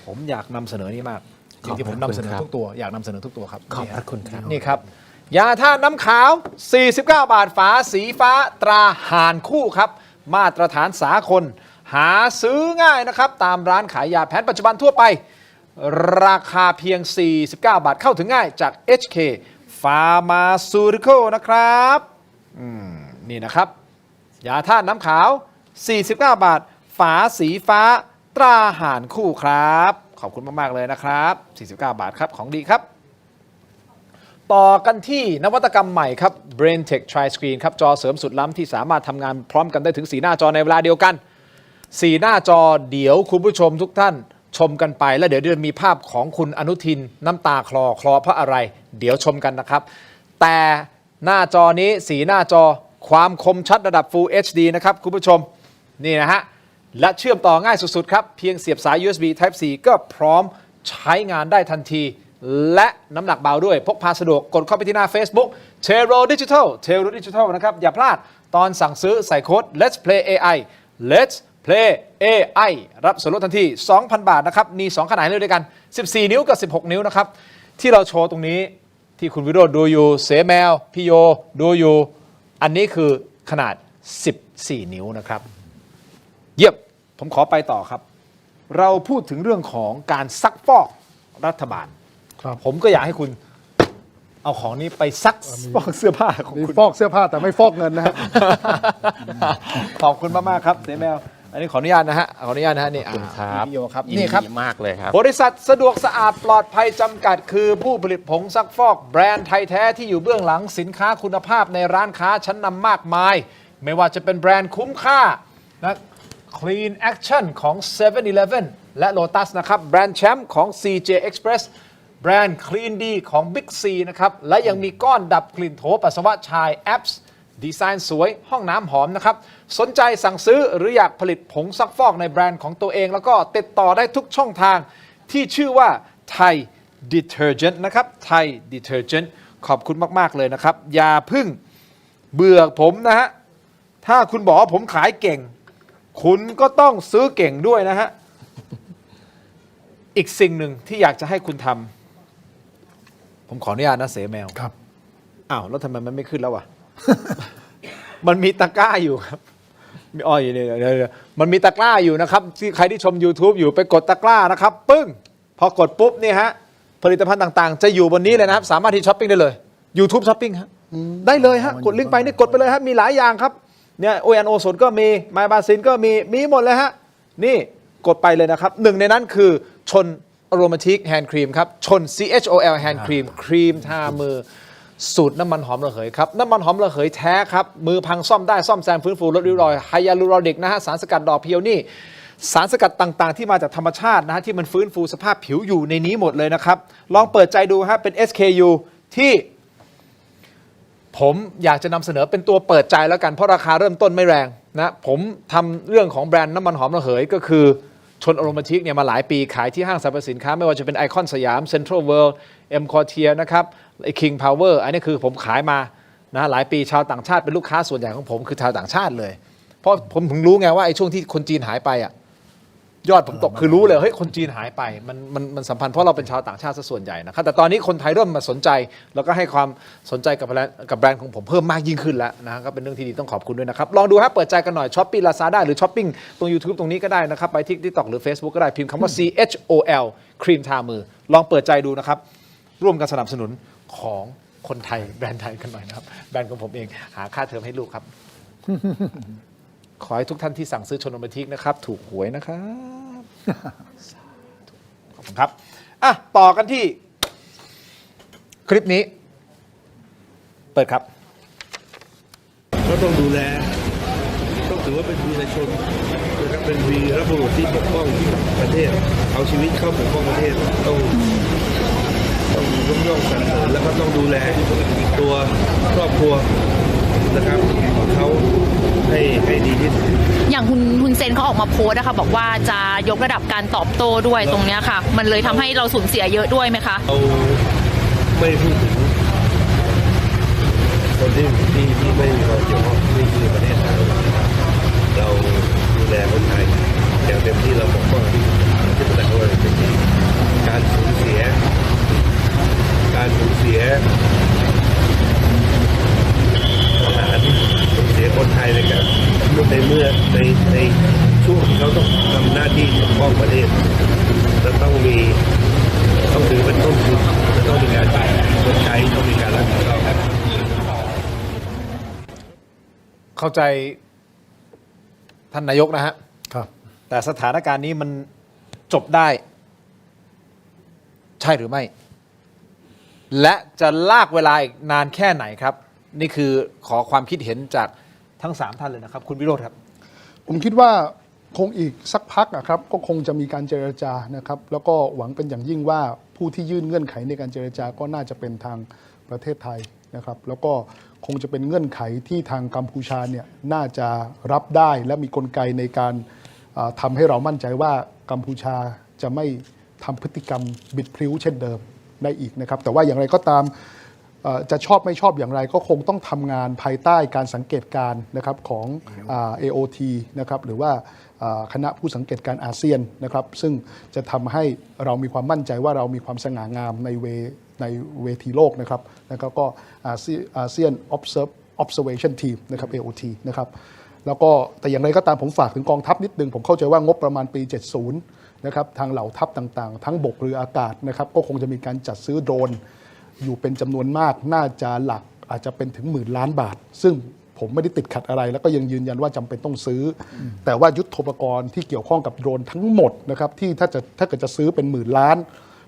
ผมอยากนำเสนอนี่มากอย่างที่ผมนำเสนอทุกตัวอยากนำเสนอทุกตัวครับ ขอบพระคุณครับ นี่ครับยาธาตุน้ำขาว 49 บาทฝาสีฟ้าตราห่านคู่ครับ มาตรฐานสากลหาซื้อง่ายนะครับ ตามร้านขายยาแผนปัจจุบันทั่วไป ราคาเพียง 49 บาทเข้าถึงง่ายจาก HK Pharmaceutical นะครับนี่นะครับ ยาธาตุน้ำขาว 49 บาท ฝาสีฟ้าตราห่านคู่ครับ ขอบคุณมาก ๆ เลยนะครับ 49 บาทครับ ของดีครับ ต่อกันที่นวัตกรรมใหม่ครับ Brain Tech Tri Screen ครับ จอเสริมสุดล้ำที่สามารถทำงานพร้อมกันได้ถึง 4 หน้าจอในเวลาเดียวกัน 4 หน้าจอเดี๋ยวคุณผู้ชมทุกท่านชมกันไป แล้วเดี๋ยวมีภาพของคุณอนุทินน้ำตาคลอเพราะอะไร เดี๋ยวชมกันนะครับ แต่หน้าจอนี้ 4 หน้าจอความคมชัดระดับ Full HD นะครับคุณผู้ชมนี่นะฮะและเชื่อมต่อง่ายสุดๆครับเพียงเสียบสาย USB Type C ก็พร้อมใช้งานได้ทันที และน้ำหนักเบาด้วยพกพาสะดวกกดเข้าไปที่หน้า Facebook Tero Digital นะครับอย่าพลาดตอนสั่งซื้อใส่โค้ด Let's Play AI Let's Play AI รับส่วนลดทันที 2,000 บาทนะครับมี 2 ขนาดให้เลือกด้วยกัน 14 นิ้วกับ 16 นิ้วนะครับที่เราโชว์ตรงนี้ที่คุณวิโรจน์ดูอยู่เสแมวพี่โยดูอยู่อันนี้คือขนาด 14 นิ้วนะครับเยี่ยมผมขอไปต่อครับ เราพูดถึงเรื่องของการซักฟอกรัฐบาล ครับ ผมก็อยากให้คุณเอาของนี้ไปซักฟอกเสื้อผ้าของ มี คุณ ฟอกเสื้อผ้าแต่ไม่ฟอกเงินนะฮะ ขอบคุณมากๆครับเสแมวอันนี้ขออนุญาตนะฮะขออนุญาตนะฮะนี่ ขอบคุณครับ พี่โยครับ ยิน นี่ครับ ดีมากเลยครับ บริษัทสะดวกสะอาดปลอดภัยจำกัดคือผู้ผลิตผงซักฟอกแบรนด์ไทยแท้ที่อยู่เบื้องหลังสินค้าคุณภาพในร้านค้าชั้นนำมากมาย ไม่ว่าจะเป็นแบรนด์คุ้มค่านะ Clean Action ของ 7-Eleven และ Lotus นะครับแบรนด์แชมป์ของ CJ Express แบรนด์ Clean D ของ Big C นะครับและยังมีก้อนดับกลิ่นโถปัสสาวะชาย Apps ดีไซน์สวยห้องน้ำหอมนะครับสนใจสั่งซื้อหรืออยากผลิตผงซักฟอกในแบรนด์ของตัวเอง แล้วก็ติดต่อได้ทุกช่องทางที่ชื่อว่า Thai Detergent นะครับ Thai Detergent ขอบคุณมากๆเลยนะครับอย่าพึ่งเบื่อผมนะฮะถ้าคุณบอกว่าผมขายเก่งคุณก็ต้องซื้อเก่งด้วยนะฮะอีกสิ่งหนึ่งที่อยากจะให้คุณทำผมขออนุญาตนะเสแมว ครับ อ้าวแล้วทำไมมันไม่ขึ้นแล้ววะ มันมีตะกร้าอยู่ครับมีอ้อยอยู่เนี่ยมันมีตะกร้าอยู่นะครับที่ใครที่ชม YouTube อยู่ไปกดตะกร้านะครับปึ้งพอกดปุ๊บเนี่ยฮะผลิตภัณฑ์ต่างๆ จะอยู่บนนี้เลยนะครับสามารถที่ช้อปปิ้งได้เลย YouTube ช้อปปิ้งฮะได้เลยฮะกดลิงก์ไปนี่กดไปเลยฮะมีหลายอย่างครับเนี่ยโอแอนโอสดก็มีไมบาซินก็มีหมดเลยฮะนี่กดไปเลยนะครับหนึ่งในนั้นคือชนอโรมาติกแฮนด์ครีมครับชน CHOL แฮนด์ครีมครีมทามือสูตรน้ำมันหอมระเหยครับน้ำมันหอมระเหยแท้ครับมือพังซ่อมได้ซ่อมแซมฟื้นฟูลดริ้วรอยไฮยาลูรอนิกนะฮะสารสกัดดอกเพียวนี่สารสกัดต่างๆที่มาจากธรรมชาตินะฮะที่มันฟื้นฟูสภาพผิวอยู่ในนี้หมดเลยนะครับลองเปิดใจดูฮะเป็น SKU ที่ผมอยากจะนำเสนอเป็นตัวเปิดใจแล้วกันเพราะราคาเริ่มต้นไม่แรงนะผมทำเรื่องของแบรนด์น้ำมันหอมระเหยก็คือชนอโรมาติกเนี่ยมาหลายปีขายที่ห้างสรรพสินค้าไม่ว่าจะเป็นไอคอนสยามเซ็นทรัลเวิลด์เอ็มคอร์เทียนะครับไอคิงพาวเวอร์อันนี้คือผมขายมานะหลายปีชาวต่างชาติเป็นลูกค้าส่วนใหญ่ของผมคือชาวต่างชาติเลยเพราะผมถึงรู้ไงว่าไอช่วงที่คนจีนหายไปอ่ะยอดผมตกคือรู้เลยเฮ้ยคนจีนหายไปมันสัมพันธ์เพราะเราเป็นชาวต่างชาติซะส่วนใหญ่นะครับแต่ตอนนี้คนไทยเริ่มมาสนใจแล้วก็ให้ความสนใจกับแบรนด์ของผมเพิ่มมากยิ่งขึ้นแล้วนะก็เป็นเรื่องที่ดีต้องขอบคุณด้วยนะครับลองดูฮะเปิดใจกันหน่อยช้อปปี้ลาซาด้าหรือช้อปปิ้งตรง YouTube ตรงนี้ก็ได้นะครับไปที่ TikTok หรือ Facebook ก็ได้พิมพ์คำว่า CHOL ครีมทามือลองเปิดใจดูนะครับร่วมกันสนับสนุนของคนไทยแบรนด์ไทยกันหน่อยนะครับแบรนด์ของผมเองหาค่าเทอมให้ลูกครับ ขอให้ทุกท่านที่สั่งซื้อชนอมาติกนะครับถูกหวยนะครับขอบคุณครับอ่ะต่อกันที่คลิปนี้เปิดครับ ก็ต้องดูแลต้องถือว่าเป็นวีรชนนะครับเป็นวีรบุรุษที่ปกป้องประเทศเอาชีวิตเข้าปกป้องประเทศต้องยกย่องสรรเสริญแล้วก็ต้องดูแลตัวครอบครัวนะครับของเขาให้ดีที่สุด อย่างคุณเซนเขาออกมาโพสต์นะคะบอกว่าจะยกระดับการตอบโต้ด้วยตรงเนี้ยค่ะ มันเลยทำให้เราสูญเสียเยอะด้วยไหมคะ เราไม่พูดถึงคนที่ไม่มีความเกี่ยวข้องที่ประเทศไทยเราดูแลคนไทย ที่ปกป้องประเทศและต้องถือเป็นต้นทุนและต้องมีการชดใช้ต้องมีการรับผิดชอบ เข้าใจท่านนายกนะฮะ ครับ แต่สถานการณ์นี้มันจบได้ ใช่หรือไม่ และจะลากเวลาอีกนานแค่ไหนครับ นี่คือขอความคิดเห็นจากทั้ง 3 ท่านเลยนะครับ คุณวิโรจน์ครับ ผมคิดว่าคงอีกสักพักนะครับก็คงจะมีการเจรจานะครับแล้วก็หวังเป็นอย่างยิ่งว่าผู้ที่ยื่นเงื่อนไขในการเจรจาก็น่าจะเป็นทางประเทศไทยนะครับแล้วก็คงจะเป็นเงื่อนไขที่ทางกัมพูชาเนี่ยน่าจะรับได้และมีกลไกในการทำให้เรามั่นใจว่ากัมพูชาจะไม่ทำพฤติกรรมบิดพลิ้วเช่นเดิมได้อีกนะครับแต่ว่าอย่างไรก็ตามจะชอบไม่ชอบอย่างไรก็คงต้องทำงานภายใต้การสังเกตการณ์นะครับของAOT นะครับหรือว่าคณะผู้สังเกตการณ์อาเซียนนะครับซึ่งจะทำให้เรามีความมั่นใจว่าเรามีความสง่างามในเวทีโลกนะครับแล้วก็อาเซียน Observation Team นะครับ AOT นะครับแล้วก็แต่อย่างไรก็ตามผมฝากถึงกองทัพนิดนึงผมเข้าใจว่างบประมาณปี 70 นะครับทางเหล่าทัพต่างๆทั้งบกเรืออากาศนะครับก็คงจะมีการจัดซื้อโดรนอยู่เป็นจำนวนมากน่าจะหลักอาจจะเป็นถึง10,000 ล้านบาทซึ่งผมไม่ได้ติดขัดอะไรแล้วก็ยังยืนยันว่าจำเป็นต้องซื้อแต่ว่ายุทโธปกรณ์ที่เกี่ยวข้องกับโดรนทั้งหมดนะครับที่ถ้าเกิดจะซื้อเป็น10,000 ล้าน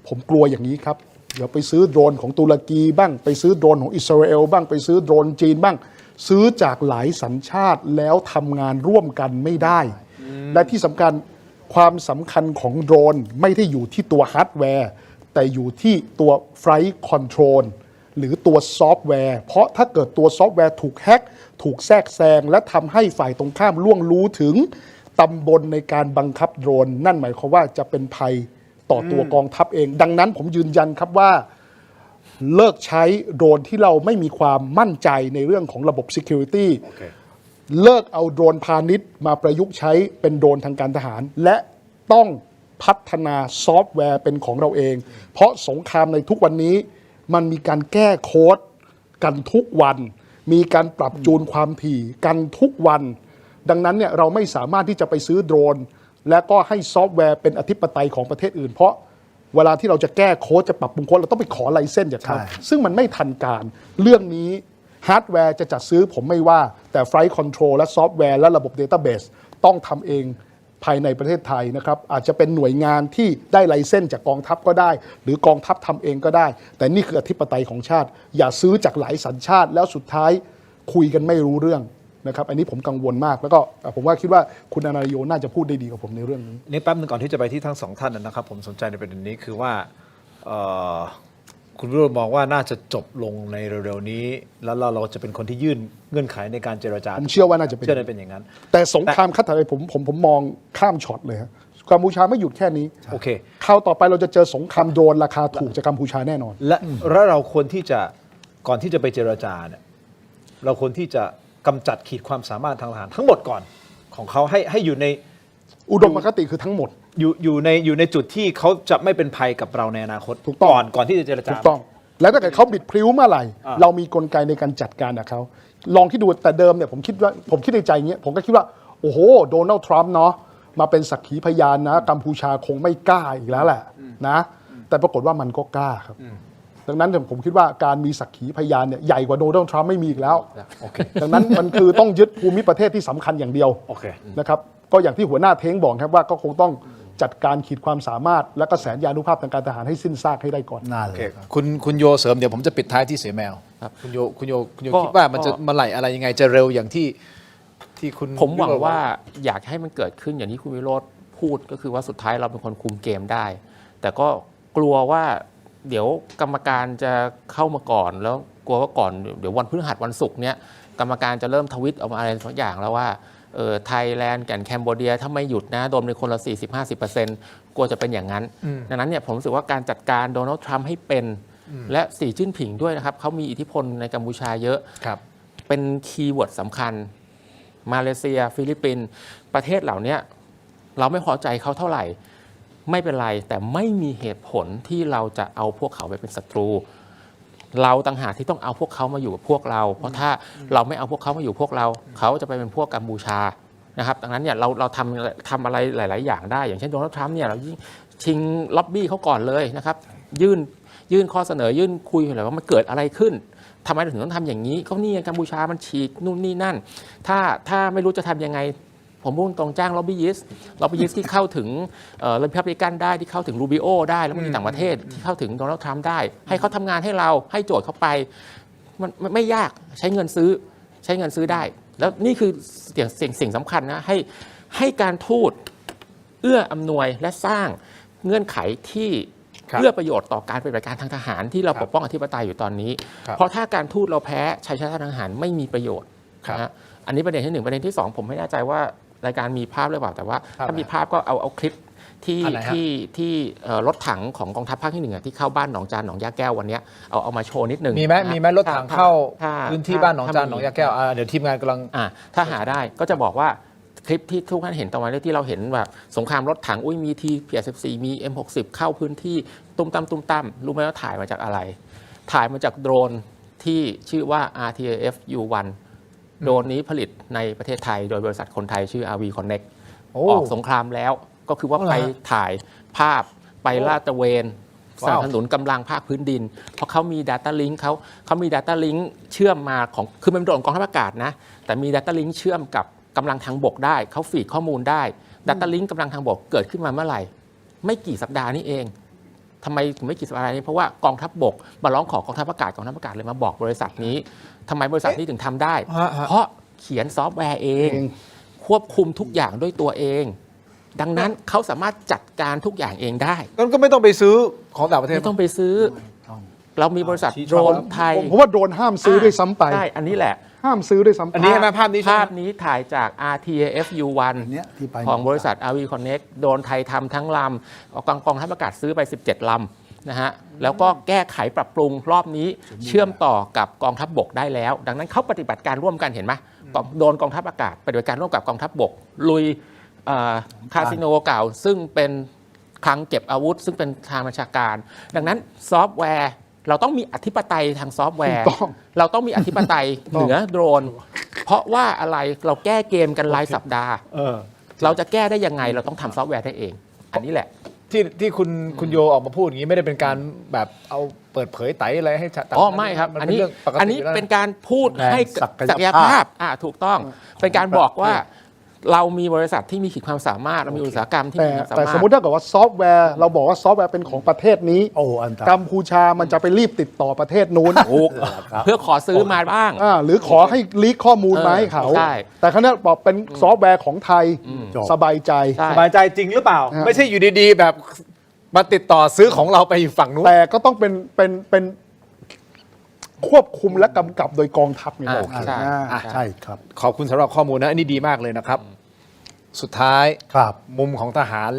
ผมกลัวอย่างนี้ครับเดี๋ยวไปซื้อโดรนของตุรกีบ้างไปซื้อโดรนของอิสราเอลบ้างไปซื้อโดรนจีนบ้างซื้อจากหลายสัญชาติแล้วทำงานร่วมกันไม่ได้และที่สำคัญความสำคัญของโดรนไม่ได้อยู่ที่ตัวฮาร์ดแวร์แต่อยู่ที่ตัว Flight Control หรือตัวซอฟต์แวร์เพราะถ้าเกิดตัวซอฟต์แวร์ถูกแฮ็กถูกแทรกแซงและทำให้ฝ่ายตรงข้ามล่วงรู้ถึงตำบลในการบังคับโดรนนั่นหมายความว่าจะเป็นภัยต่อตัวกองทัพเองดังนั้นผมยืนยันครับว่าเลิกใช้โดรนที่เราไม่มีความมั่นใจในเรื่องของระบบ Security เลิกเอาโดรนพาณิชย์มาประยุกต์ใช้เป็นโดรนทางการทหารและต้องพัฒนาซอฟต์แวร์เป็นของเราเองเพราะสงครามในทุกวันนี้มันมีการแก้โค้ดกันทุกวันมีการปรับจูนความถี่กันทุกวันดังนั้นเนี่ยเราไม่สามารถที่จะไปซื้อโดรนและก็ให้ซอฟต์แวร์เป็นอธิปไตยของประเทศอื่นเพราะเวลาที่เราจะแก้โค้ดจะปรับปรุงโค้ดเราต้องไปขอไลเซนส์จากเขาซึ่งมันไม่ทันการเรื่องนี้ฮาร์ดแวร์จะจัดซื้อผมไม่ว่าแต่ Flight Control และซอฟต์แวร์และระบบ Database ต้องทำเองภายในประเทศไทยนะครับอาจจะเป็นหน่วยงานที่ได้ไลเซนส์จากกองทัพก็ได้หรือกองทัพทำเองก็ได้แต่นี่คืออธิปไตยของชาติอย่าซื้อจากหลายสัญชาติแล้วสุดท้ายคุยกันไม่รู้เรื่องนะครับอันนี้ผมกังวลมากแล้วก็ผมว่าคิดว่าคุณอนาโยน่าจะพูดได้ดีกว่าผมในเรื่องนี้นี่แป๊บนึงก่อนที่จะไปที่ทั้ง 2 ท่านนะครับผมสนใจในประเด็นนี้คือว่าคุณวิโรจน์มองว่าน่าจะจบลงในเร็วๆนี้แล้วเราจะเป็นคนที่ยื่นเงื่อนไขในการเจรจาผมเชื่อว่าน่าจะเป็นอย่างนั้น แต่สงครามคัดถอยผมมองข้ามช็อตเลยครับกัมพูชาไม่หยุดแค่นี้โอเคคราวต่อไปเราจะเจอสงครามโดรนราคาถูกจากกัมพูชาแน่นอนและเราควรที่จะก่อนที่จะไปเจรจาเนี่ยเราควรที่จะกำจัดขีดความสามารถทางทหารทั้งหมดก่อนของเขาให้อยู่ในอุดมคติคือทั้งหมดอยู่ในจุดที่เขาจะไม่เป็นภัยกับเราในอนาคตถูกต้องก่อนที่จะเจรจาถูกต้องแล้วถ้าเกิดเขาบิดพลิ้วเมื่อไหร่เรามีกลไกในการจัดการกับเขาลองที่ดูแต่เดิมเนี่ยผมคิดในใจเงี้ยผมก็คิดว่าโอ้โหโดนัลด์ทรัมป์เนาะมาเป็นสักขีพยานนะกัมพูชาคงไม่กล้าอีกแล้วแหละนะแต่ปรากฏว่ามันก็กล้าครับดังนั้นผมคิดว่าการมีสักขีพยานเนี่ยใหญ่กว่าโดนัลด์ทรัมป์ไม่มีอีกแล้วดังนั้นมันคือต้องยึดภูมิประเทศที่สำคัญอย่างเดียวนะครับก็อย่างที่หัวหน้าเท้งบอกครับว่าก็คงต้องจัดการขีดความสามารถและก็แสนยานุภาพทางการทหารให้สิ้นซากให้ได้ก่อนน่าเลยคุณโยเสริมเดี๋ยวผมจะปิดท้ายที่เสือแมวคุณโยคิดว่ามันจะมาไหลอะไรยังไงจะเร็วอย่างที่คุณผมหวังว่าอยากให้มันเกิดขึ้นอย่างที่คุณวิโรจน์พูดก็คือว่าสุดท้ายเราเป็นคนคุมเกมได้แต่ก็กลัวว่าเดี๋ยวกรรมการจะเข้ามาก่อนแล้วกลัวว่าก่อนเดี๋ยววันพฤหัสวันศุกร์เนี้ยกรรมการจะเริ่มทวิตออกมาอะไรสักอย่างแล้วว่าไทยแลนด์กับแคนเบเดียถ้าไม่หยุดนะโดนในคนละ 40-50% กลัวจะเป็นอย่างนั้นดังนั้นเนี่ยผมรู้สึกว่าการจัดการโดนัลด์ทรัมป์ให้เป็นและสีจิ้นผิงด้วยนะครับเขามีอิทธิพลในกัมพูชาเยอะเป็นคีย์เวิร์ดสำคัญมาเลเซียฟิลิปปินส์ประเทศเหล่านี้เราไม่พอใจเขาเท่าไหร่ไม่เป็นไรแต่ไม่มีเหตุผลที่เราจะเอาพวกเขาไปเป็นศัตรูเราต่างหากที่ต้องเอาพวกเขามาอยู่กับพวกเราเพราะถ้าเราไม่เอาพวกเขามาอยู่พวกเราเขาจะไปเป็นพวกกัมพูชา นะครับดังนั้นเนี่ยเราทำอะไรหลาย ๆ อย่างได้ อย่างเช่นโดนัลด์ทรัมป์เนี่ยเรายิ่งชิงล็อบบี้เขาก่อนเลยนะครับยื่นข้อเสนอยื่นคุยเลยว่ามันเกิดอะไรขึ้นทำไมถึงต้องทำอย่างนี้เขานี่กัมพูชามันฉีกนู่นนี่นั่นถ้าไม่รู้จะทำยังไงผมพูดตรงจ้างล็อบบี้ยิสต์ที่เข้าถึงรีพับลิกันได้ที่เข้าถึงรูบิโอได้แล้วมีต่างประเทศที่เข้าถึงโดนัลด์ทรัมป์ได้ให้เขาทำงานให้เราให้โจทย์เขาไปมันไม่ยากใช้เงินซื้อได้แล้วนี่คือสิ่งสำคัญนะให้การทูตเอื้ออำนวยและสร้างเงื่อนไขที่เพื่อประโยชน์ต่อการปฏิบัติการทางทหารที่เราปกป้องอธิปไตยอยู่ตอนนี้เพราะถ้าการทูตเราแพ้ชัยชนะทางทหารไม่มีประโยชน์นะอันนี้ประเด็นที่1ประเด็นที่2ผมไม่แน่ใจว่ารายการมีภาพหรือเปล่าแต่ว่าถ้ามีภาพก็เอาคลิปที่รถถังของกองทัพภาคที่1ที่เข้าบ้านหนองจานหนองยาแก้ววันนี้เอามาโชว์นิดนึงมีไหมรถถังเข้าพื้นที่บ้านหนองจานหนองยาแก้วเดี๋ยวทีมงานกำลังถ้าหาได้ก็จะบอกว่าคลิปที่ทุกท่านเห็นตอนนี้ที่เราเห็นแบบสงครามรถถังมี T-84 มี M60 เข้าพื้นที่ตุ้มตั้มรู้ไหมว่าถ่ายมาจากอะไรถ่ายมาจากโดรนที่ชื่อว่า RTAF U1 โดรนนี้ผลิตในประเทศไทยโดยบริษัทคนไทยชื่อ RV Connect ออกสงครามแล้วก็คือว่าไปถ่ายภาพไปลาดตระเวนสนับสนุนกำลังภาคพื้นดินเพราะเขามี Data Link เขามี Data Link เชื่อมมาของคือมันเป็นโดรนกองทัพอากาศนะแต่มี Data Link เชื่อมกับกำลังทางบกได้เขาฟีดข้อมูลได้ Data Link กำลังทางบกเกิดขึ้นมาเมื่อไหร่ไม่กี่สัปดาห์นี้เองทำไมถึงไม่กี่สัปดาห์นี้เพราะว่ากองทัพบกมาร้องขอกองทัพอากาศเลยมาบอกบริษัทนี้ทำไมบริษัทนี้ถึงทำได้เพราะเขียนซอฟต์แวร์เองควบคุมทุกอย่างด้วยตัวเองดังนั้นเขาสามารถจัดการทุกอย่างเองได้ก็ไม่ต้องไปซื้อของต่างประเทศไม่ต้องไปซื้อเรามีบริษัทโดรนไทยผมว่าโดรนห้ามซื้อด้วยซ้ำไปใช่อันนี้แหละห้ามซื้อด้วยซ้ำไปอันนี้ใช่ไหมภาพนี้ถ่ายจาก RTAF U1 ของบริษัท RV Connect โดรนไทยทำทั้งลำกองทัพอากาศซื้อไป17ลำนะฮะแล้วก็แก้ไขปรับปรุงรอบนี้เชื่อมต่อกับกองทัพบกได้แล้วดังนั้นเขาปฏิบัติการร่วมกันเห็นไหมโดนกองทัพอากาศปฏิบัติการร่วมกับกองทัพบกลุยคาสิโนเก่าซึ่งเป็นคลังเก็บอาวุธซึ่งเป็นทางบัญชาการดังนั้นซอฟต์แวร์เราต้องมีอธิปไตยทางซอฟต์แวร์เราต้องมีอธิปไตยเหนือโดรนเพราะว่าอะไรเราแก้เกมกันรายสัปดาห์เราจะแก้ได้ยังไงเราต้องทำซอฟต์แวร์ได้เองอันนี้แหละที่คุณโยออกมาพูดอย่างนี้ไม่ได้เป็นการแบบเอาเปิดเผยไตอะไรให้ชัดไม่ครับอันนี้เป็นการพูดให้ศักยภาพถูกต้องเป็นการบอกว่าเรามีบริษัทที่มีขีดความสามารถเรามีอุตสาหกรรมที่มีความสามารถแต่สมมติถ้าเกิดว่าซอฟต์แวร์เราบอกว่าซอฟต์แวร์เป็นของประเทศนี้กัมพูชามันจะไปรีบติดต่อประเททศนู้นเพื่อขอซื้อมาบ้างหรือขอให้ลีกข้อมูลมาให้เขาแต่ครั้นี้บอกเป็นซอฟต์แวร์ของไทยสบายใจจริงหรือเปล่าไม่ใช่อยู่ดีๆแบบมาติดต่อซื้อของเราไปฝั่งนู้นแต่ก็ต้องเป็นควบคุมและกำกับโดยกองทัพนี่โอเคใช่ครับขอบคุณสำหรับข้อมูลนะอันนี้ดีมากเลยนะครับสุดท้ายมุมของทหาร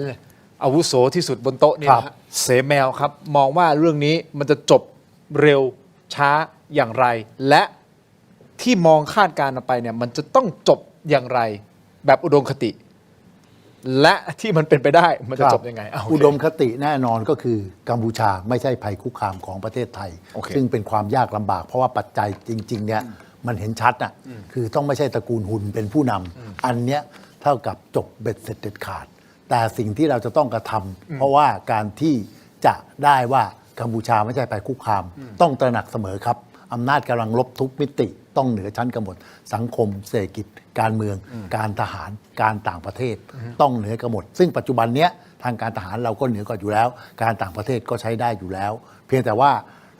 อาวุโสที่สุดบนโต๊ะนี่นะเสแมวครับมองว่าเรื่องนี้มันจะจบเร็วช้าอย่างไรและที่มองคาดการณ์ไปเนี่ยมันจะต้องจบอย่างไรแบบอุดมคติและที่มันเป็นไปได้มันจะจบยังไงอุดมคติแน่นอนก็คือกัมพูชาไม่ใช่ภัยคุกคามของประเทศไทยซึ่งเป็นความยากลำบากเพราะว่าปัจจัยจริงๆเนี่ยมันเห็นชัดอ่ะคือต้องไม่ใช่ตระกูลหุนเป็นผู้นำอันเนี้ยเท่ากับจบเบ็ดเสร็จเด็ดขาดแต่สิ่งที่เราจะต้องกระทำเพราะว่าการที่จะได้ว่ากัมพูชาไม่ใช่ภัยคุกคามต้องตระหนักเสมอครับอำนาจกำลังลบทุกมิติต้องเหนือชั้นกำหนดสังคมเศรษฐกิจการเมืองการทหารการต่างประเทศต้องเหนือกำหนดซึ่งปัจจุบันเนี้ยทางการทหารเราก็เหนือกว่าอยู่แล้วการต่างประเทศก็ใช้ได้อยู่แล้วเพียงแต่ว่า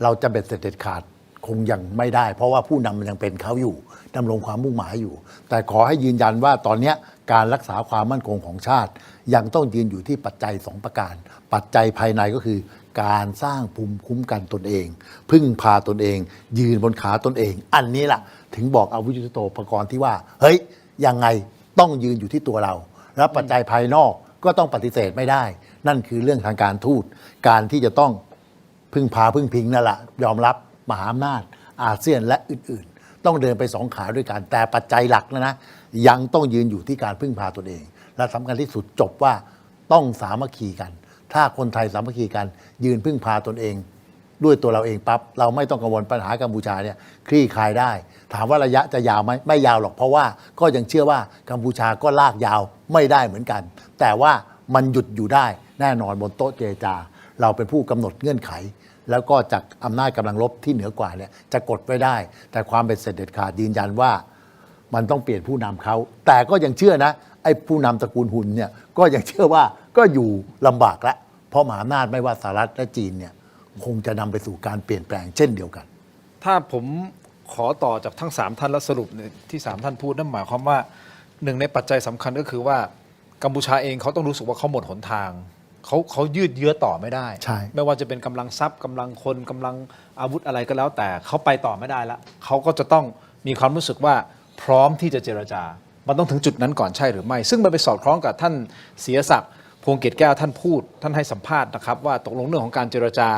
เราจะเบ็ดเสร็จเด็ดขาดคงยังไม่ได้เพราะว่าผู้นำมันยังเป็นเขาอยู่ดำรงความมุ่งหมายอยู่แต่ขอให้ยืนยันว่าตอนนี้การรักษาความมั่นคงของชาติยังต้องยืนอยู่ที่ปัจจัย2ประการปัจจัยภายในก็คือการสร้างภูมิคุ้มกันตนเองพึ่งพาตนเองยืนบนขาตนเองอันนี้ล่ะถึงบอกอาวุธยุทโธปกรณ์ที่ว่าเฮ้ยยังไงต้องยืนอยู่ที่ตัวเราและปัจจัยภายนอกก็ต้องปฏิเสธไม่ได้นั่นคือเรื่องทางการทูตการที่จะต้องพึ่งพาพึ่งพิงนั่นแหละยอมรับมหาอำนาจอาเซียนและอื่นๆต้องเดินไป2ขาด้วยกันแต่ปัจจัยหลักนะยังต้องยืนอยู่ที่การพึ่งพาตนเองและสำคัญที่สุดจบว่าต้องสามัคคีกันถ้าคนไทยสามัคคีกันยืนพึ่งพาตนเอง ด้วยตัวเราเองปั๊บเราไม่ต้องกังวลปัญหากัมพูชาเนี่ยคลี่คลายได้ ถามว่าระยะจะยาวไหมไม่ยาวหรอกเพราะว่าก็ยังเชื่อว่ากัมพูชาก็ลากยาวไม่ได้เหมือนกัน แต่ว่ามันหยุดอยู่ได้แน่นอนบนโต๊ะเจรจาเราเป็นผู้กำหนดเงื่อนไข แล้วก็จากอำนาจกำลังรบที่เหนือกว่าเนี่ยจะกดไว้ได้ แต่ความเป็นเสร็จเด็ดขาดยืนยันว่ามันต้องเปลี่ยนผู้นำเขาแต่ก็ยังเชื่อนะไอ้ผู้นำตระกูลหุนเนี่ยก็ยังเชื่อว่าก็อยู่ลำบากแล้วเพราะมหาอำนาจไม่ว่าสหรัฐและจีนเนี่ยคงจะนำไปสู่การเปลี่ยนแปลงเช่นเดียวกัน ถ้าผมขอต่อจากทั้ง 3 ท่านแล้วสรุปเนี่ยที่ 3 ท่านพูดนั่นหมายความว่าหนึ่งในปัจจัยสำคัญก็คือว่ากัมพูชาเองเขาต้องรู้สึกว่าเขาหมดหนทางเขายืดเยื้อต่อไม่ได้ ใช่ ไม่ว่าจะเป็นกำลังทรัพย์กำลังคนกำลังอาวุธอะไรก็แล้ว แต่เขาไปต่อไม่ได้แล้วเขาก็จะต้องมีความรู้สึกว่าพร้อมที่จะเจรจา มันต้องถึงจุดนั้นก่อนใช่หรือไม่ ซึ่งมันไปสอดคล้องกับท่านเสียศักดิ์พวงเกตแก้วท่านพูดท่านให้สัมภาษณ์นะครับว่าตกลงเรื่องของการเจรจา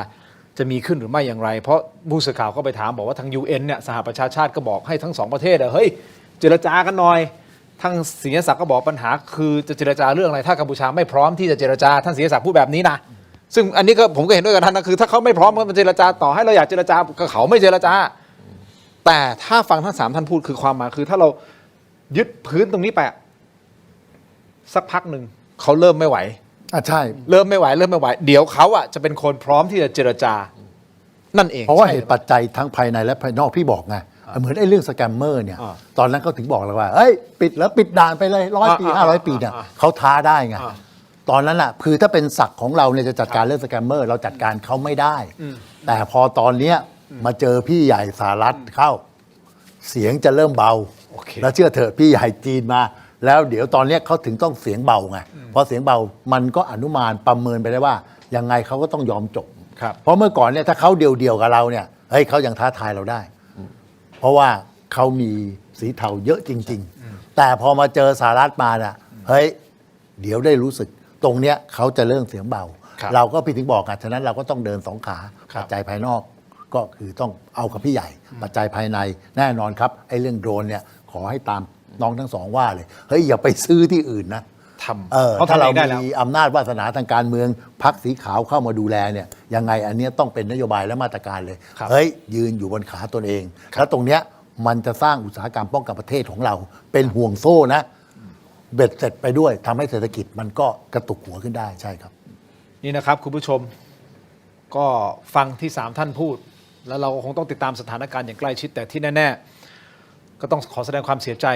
จะมีขึ้นหรือไม่อย่างไร เพราะผู้สื่อข่าวก็ไปถามบอกว่าทาง UN เนี่ยสหประชาชาติก็บอกให้ทั้งสองประเทศเฮ้ยเจรจากันหน่อยท่านเสียศักดิ์ก็บอกปัญหาคือจะเจรจาเรื่องอะไรถ้ากัมพูชาไม่พร้อมที่จะเจรจาท่านเสียศักดิ์พูดแบบนี้นะซึ่งอันนี้ก็ผมก็เห็นด้วยกับท่านนะคือถ้าเขาไม่พร้อมมาเจรจาต่อให้เราอยากเจรจาเขาไม่เจรจาแต่ถ้าฟังทั้ง3ท่านพูดคือความหมายคือถ้าเรายึดพื้นตรงนี้ไปสักพักหนึ่งเขาเริ่มไม่ไหว ใช่ เริ่มไม่ไหวเดี๋ยวเขาจะเป็นคนพร้อมที่จะเจรจานั่นเอง เพราะว่า ใช่ เหตุปัจจัยทั้งภายในและภายนอกพี่บอกไงเหมือนไอ้เรื่องสแกมเมอร์เนี่ย อ่า ตอนนั้นเขาถึงบอกเลยว่าเฮ้ยปิดแล้วปิดด่านไปเลย100 ปี500 ปีเนี่ยเขาท้าได้ไงตอนนั้นคือถ้าเป็นศักดิ์ของเราเนี่ยจะจัดการเรื่องสแกมเมอร์เราจัดการเขาไม่ได้ แต่พอตอนเนี้ยมาเจอพี่ใหญ่สหรัฐเข้าเสียงจะเริ่มเบา โอเค แล้วเชื่อเถอะพี่ใหญ่จีนมา แล้วเดี๋ยวตอนเนี้ยเขาถึงต้องเสียงเบาไงพอเสียงเบามันก็อนุมานประเมินไปได้ว่ายังไงเขาก็ต้องยอมจบ ครับ เพราะเมื่อก่อนเนี่ยถ้าเขาเดียวๆกับเราเนี่ยเฮ้ยเขายังท้าทายเราได้ เพราะว่าเขามีสีเทาเยอะจริง ๆ แต่พอมาเจอสหรัฐมาน่ะเฮ้ยเดี๋ยวได้รู้สึกตรงเนี้ยเขาจะเริ่มเสียงเบา ครับ เราก็พี่ถึงบอกฉะนั้นเราก็ต้องเดิน2 ขา ครับ ปัจจัยภายนอกก็คือต้องเอากับพี่ใหญ่ ปัจจัยภายในแน่นอนครับไอ้เรื่องโดรนเนี่ยขอให้ตามน้องทั้งสองว่าเลยเฮ้ยอย่าไปซื้อที่อื่นนะ ทำ ถ้าเรา ทำองได้แล้ว มีอำนาจวาสนาทางการเมืองพรรคสีขาวเข้ามาดูแลเนี่ยยังไงอันเนี้ยต้องเป็นนโยบายและมาตรการเลย ครับ เฮ้ยยืนอยู่บนขาตนเองแล้วตรงเนี้ยมันจะสร้างอุตสาหกรรมป้องกันประเทศของเรา เป็นห่วงโซ่นะเบ็ดเสร็จไปด้วยทำให้เศรษฐกิจมันก็กระตุกหัวขึ้นได้ใช่ครับ นี่นะครับคุณผู้ชมก็ฟังที่ 3 ท่านพูด แล้วเราคงต้องติดตามสถานการณ์อย่างใกล้ชิดแต่ที่แน่ๆก็ต้องขอแสดงความเสียใจ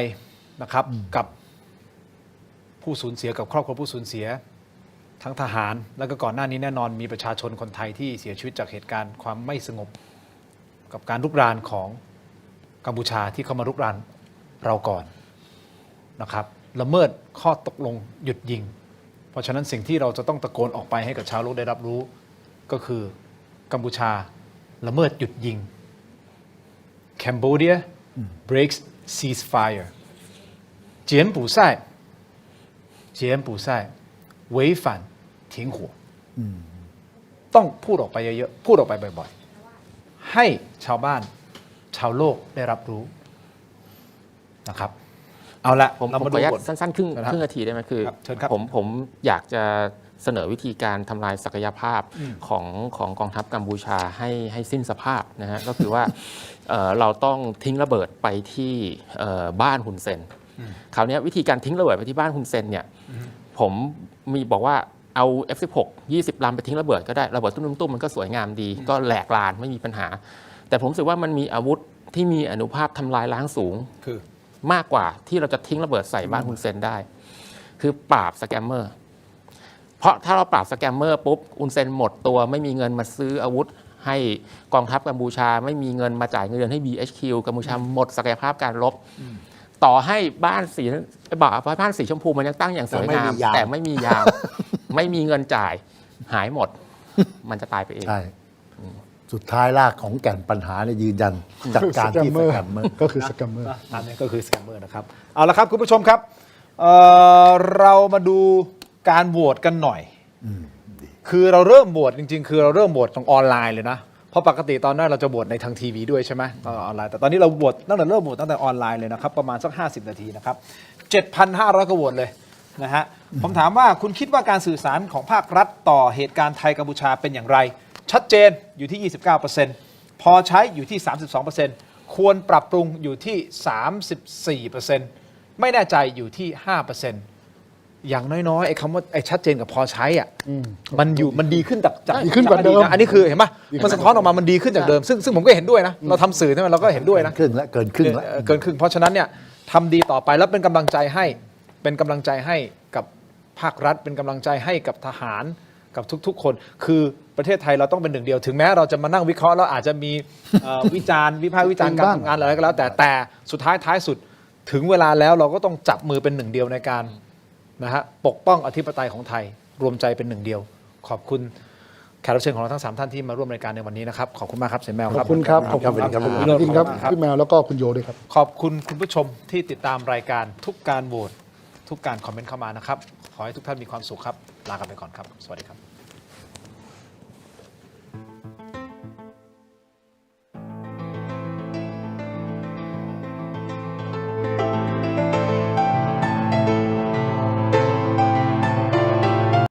นะครับกับผู้สูญเสียกับครอบครัวผู้สูญเสียทั้งทหารแล้วก็ก่อนหน้านี้แน่นอนมีประชาชนคนไทยที่เสียชีวิตจากเหตุการณ์ความไม่สงบกับการรุกรานของกัมพูชาที่เข้ามารุกรานเราก่อนนะครับละเมิดข้อตกลงหยุดยิง เพราะฉะนั้นสิ่งที่เราจะต้องตะโกนออกไปให้กับชาวโลกได้รับรู้ก็คือกัมพูชาละเมิดหยุดยิง Cambodia breaks ceasefire 柬埔寨违反停火ต้องพูดออกไปเยอะๆพูดออกไปบ่อยๆให้ชาวบ้านชาวโลกได้รับรู้นะครับเอาละ ผม เรา ขอ มา อ ดู นุญาต บท สั้นๆครึ่ง นะครับ นาทีได้ไหมคือ ครับเชิญครับ ผมอยากจะเสนอวิธีการทำลายศักยภาพของกองทัพกัมพูชาให้สิ้นสภาพนะฮะก็คือว่าเราต้องทิ้งระเบิดไปที่บ้านฮุนเซนคราวนี้วิธีการทิ้งระเบิดไปที่บ้านฮุนเซนเนี่ยผมมีบอกว่าเอา F16 20 ลำไปทิ้งระเบิดก็ได้ระเบิดตุ้มๆมันก็สวยงามดี ก็แหลกลานไม่มีปัญหา แต่ผมรู้สึกว่ามันมีอาวุธที่มีอานุภาพทำลายล้างสูง คือ มากกว่าที่เราจะทิ้งระเบิดใส่บ้านฮุนเซนได้ คือปราบสแกมเมอร์ เพราะถ้าเราปราบสแกมเมอร์ปุ๊บฮุนเซนหมดตัวไม่มีเงินมาซื้ออาวุธ ให้กองทัพกัมพูชาไม่มีเงินมาจ่ายเงินเดือนให้ BHQ กัมพูชาหมดศักยภาพการรบ ต่อให้บ้านสีบ้านสีชมพูมันยังตั้งอย่างสวยงาม แต่ไม่มียาม ไม่มีเงินจ่ายหายหมด มันจะตายไปเอง ใช่ สุดท้ายรากของแก่นปัญหาเนี่ยยืนยันจัดการที่สแกมเมอร์ ก็คือสแกมเมอร์ อันนี้ก็คือสแกมเมอร์นะครับ เอาละครับคุณผู้ชมครับเรามาดูการโหวตกันหน่อย คือเราเริ่มโหวตจริง ๆ คือเราเริ่มโหวตตรงออนไลน์เลยนะ เพราะปกติตอนนั้นเราจะโหวตในทางทีวีด้วยใช่ไหมตอนออนไลน์ แต่ตอนนี้เราโหวตตั้งแต่เริ่มโหวตตั้งแต่ออนไลน์เลยนะครับ ประมาณสัก 50 นาทีนะครับ 7,500 กว่าโหวตเลยนะฮะ ผมถามว่าคุณคิดว่าการสื่อสารของภาครัฐต่อเหตุการณ์ไทยกัมพูชาเป็นอย่างไร ชัดเจนอยู่ที่ 29%พอใช้อยู่ที่ 32%ควรปรับปรุงอยู่ที่ 34%ไม่แน่ใจอยู่ที่ 5%อย่างน้อยๆไอ้คำว่าไอ้ชัดเจนกับพอใช้อ่ะมันดีขึ้นจาก ดีขึ้นกว่าเดิม อันนี้คือเห็นไหมมันสะท้อนออกมามันดีขึ้นจากเดิมซึ่งผมก็เห็นด้วยนะเราทำสื่อใช่ไหมเราก็เห็นด้วยนะ ครึ่งแล้วเกินครึ่งแล้ว เกินครึ่งเพราะฉะนั้นเนี่ยทำดีต่อไปแล้วเป็นกำลังใจให้กับภาครัฐเป็นกำลังใจให้กับทหารกับทุกๆคนคือประเทศไทยเราต้องเป็นหนึ่งเดียวถึงแม้เราจะมานั่งวิเคราะห์แล้วอาจจะมีวิพากษ์วิจารณ์การทำงานอะไรก็แล้วแต่สุดท้ายสุดถึงเวลาแล้วเราก็ต้องจับมือเป็นหนึ่งเดียวในการนะฮะปกป้องอธิปไตยของไทยรวมใจเป็นหนึ่งเดียวขอบคุณแขกรับเชิญของเราทั้ง3ท่านที่มาร่วมรายการในวันนี้นะครับขอบคุณมากครับเสนแมว ข ค อ รั บบ คุณครับขอบคุณ ครับ คุณอนุทินครับพี่แมวแล้วก็คุณโยด้วยครับ ขอบคุณคุณผู้ชมที่ติดตามรายการทุกการโหวตทุกการคอมเมนต์เข้ามานะครับขอให้ทุกท่านมีความสุขครับลากันไปก่อนครับสวัสดีครับ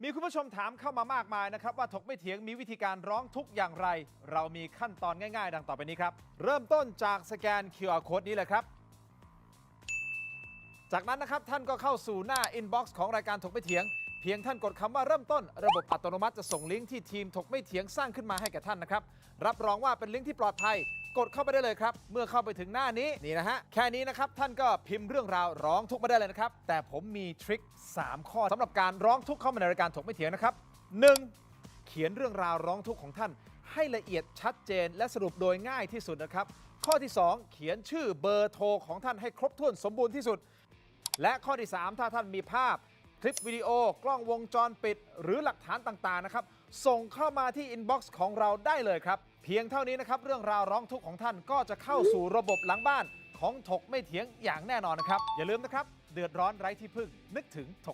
มีคุณผู้ชมถามเข้ามามากมายนะครับว่าถกไม่เถียงมีวิธีการร้องทุกข์อย่างไร เรามีขั้นตอนง่ายๆ ดังต่อไปนี้ครับ เริ่มต้นจากสแกน QR Code นี้เลยครับ จากนั้นนะครับท่านก็เข้าสู่หน้า Inbox ของรายการถกไม่เถียง เพียงท่านกดคำว่าเริ่มต้นระบบอัตโนมัติจะส่งลิงก์ที่ทีมถกไม่เถียงสร้างขึ้นมาให้แก่ท่านนะครับรับรองว่าเป็นลิงก์ที่ปลอดภัยกดเข้าไปได้เลยครับเมื่อเข้าไปถึงหน้านี้นี่นะฮะแค่นี้นะครับท่านก็พิมพ์เรื่องราวร้องทุกข์มาได้เลยนะครับแต่ผมมีทริค3 ข้อสำหรับการร้องทุกข์เข้ามาในรายการถกไม่เถียงนะครับ 1. เขียนเรื่องราวร้องทุกข์ของท่านให้ละเอียดชัดเจนและสรุปโดยง่ายที่สุดนะครับข้อที่ 2 เขียนชื่อเบอร์โทรของท่านให้ครบถ้วนสมบูรณ์ที่สุดและข้อที่ 3 ถ้าท่านมีภาพคลิปวิดีโอกล้องวงจรปิดหรือหลักฐานต่างๆนะครับส่งเข้ามาที่อินบ็อกซ์ของเราได้เลยครับเพียงเท่านี้นะครับเรื่องราวร้องทุกข์ของท่านก็จะเข้าสู่ระบบหลังบ้านของถกไม่เถียงอย่างแน่นอนนะครับอย่าลืมนะครับเดือดร้อนไร้ที่พึ่งนึกถึงถ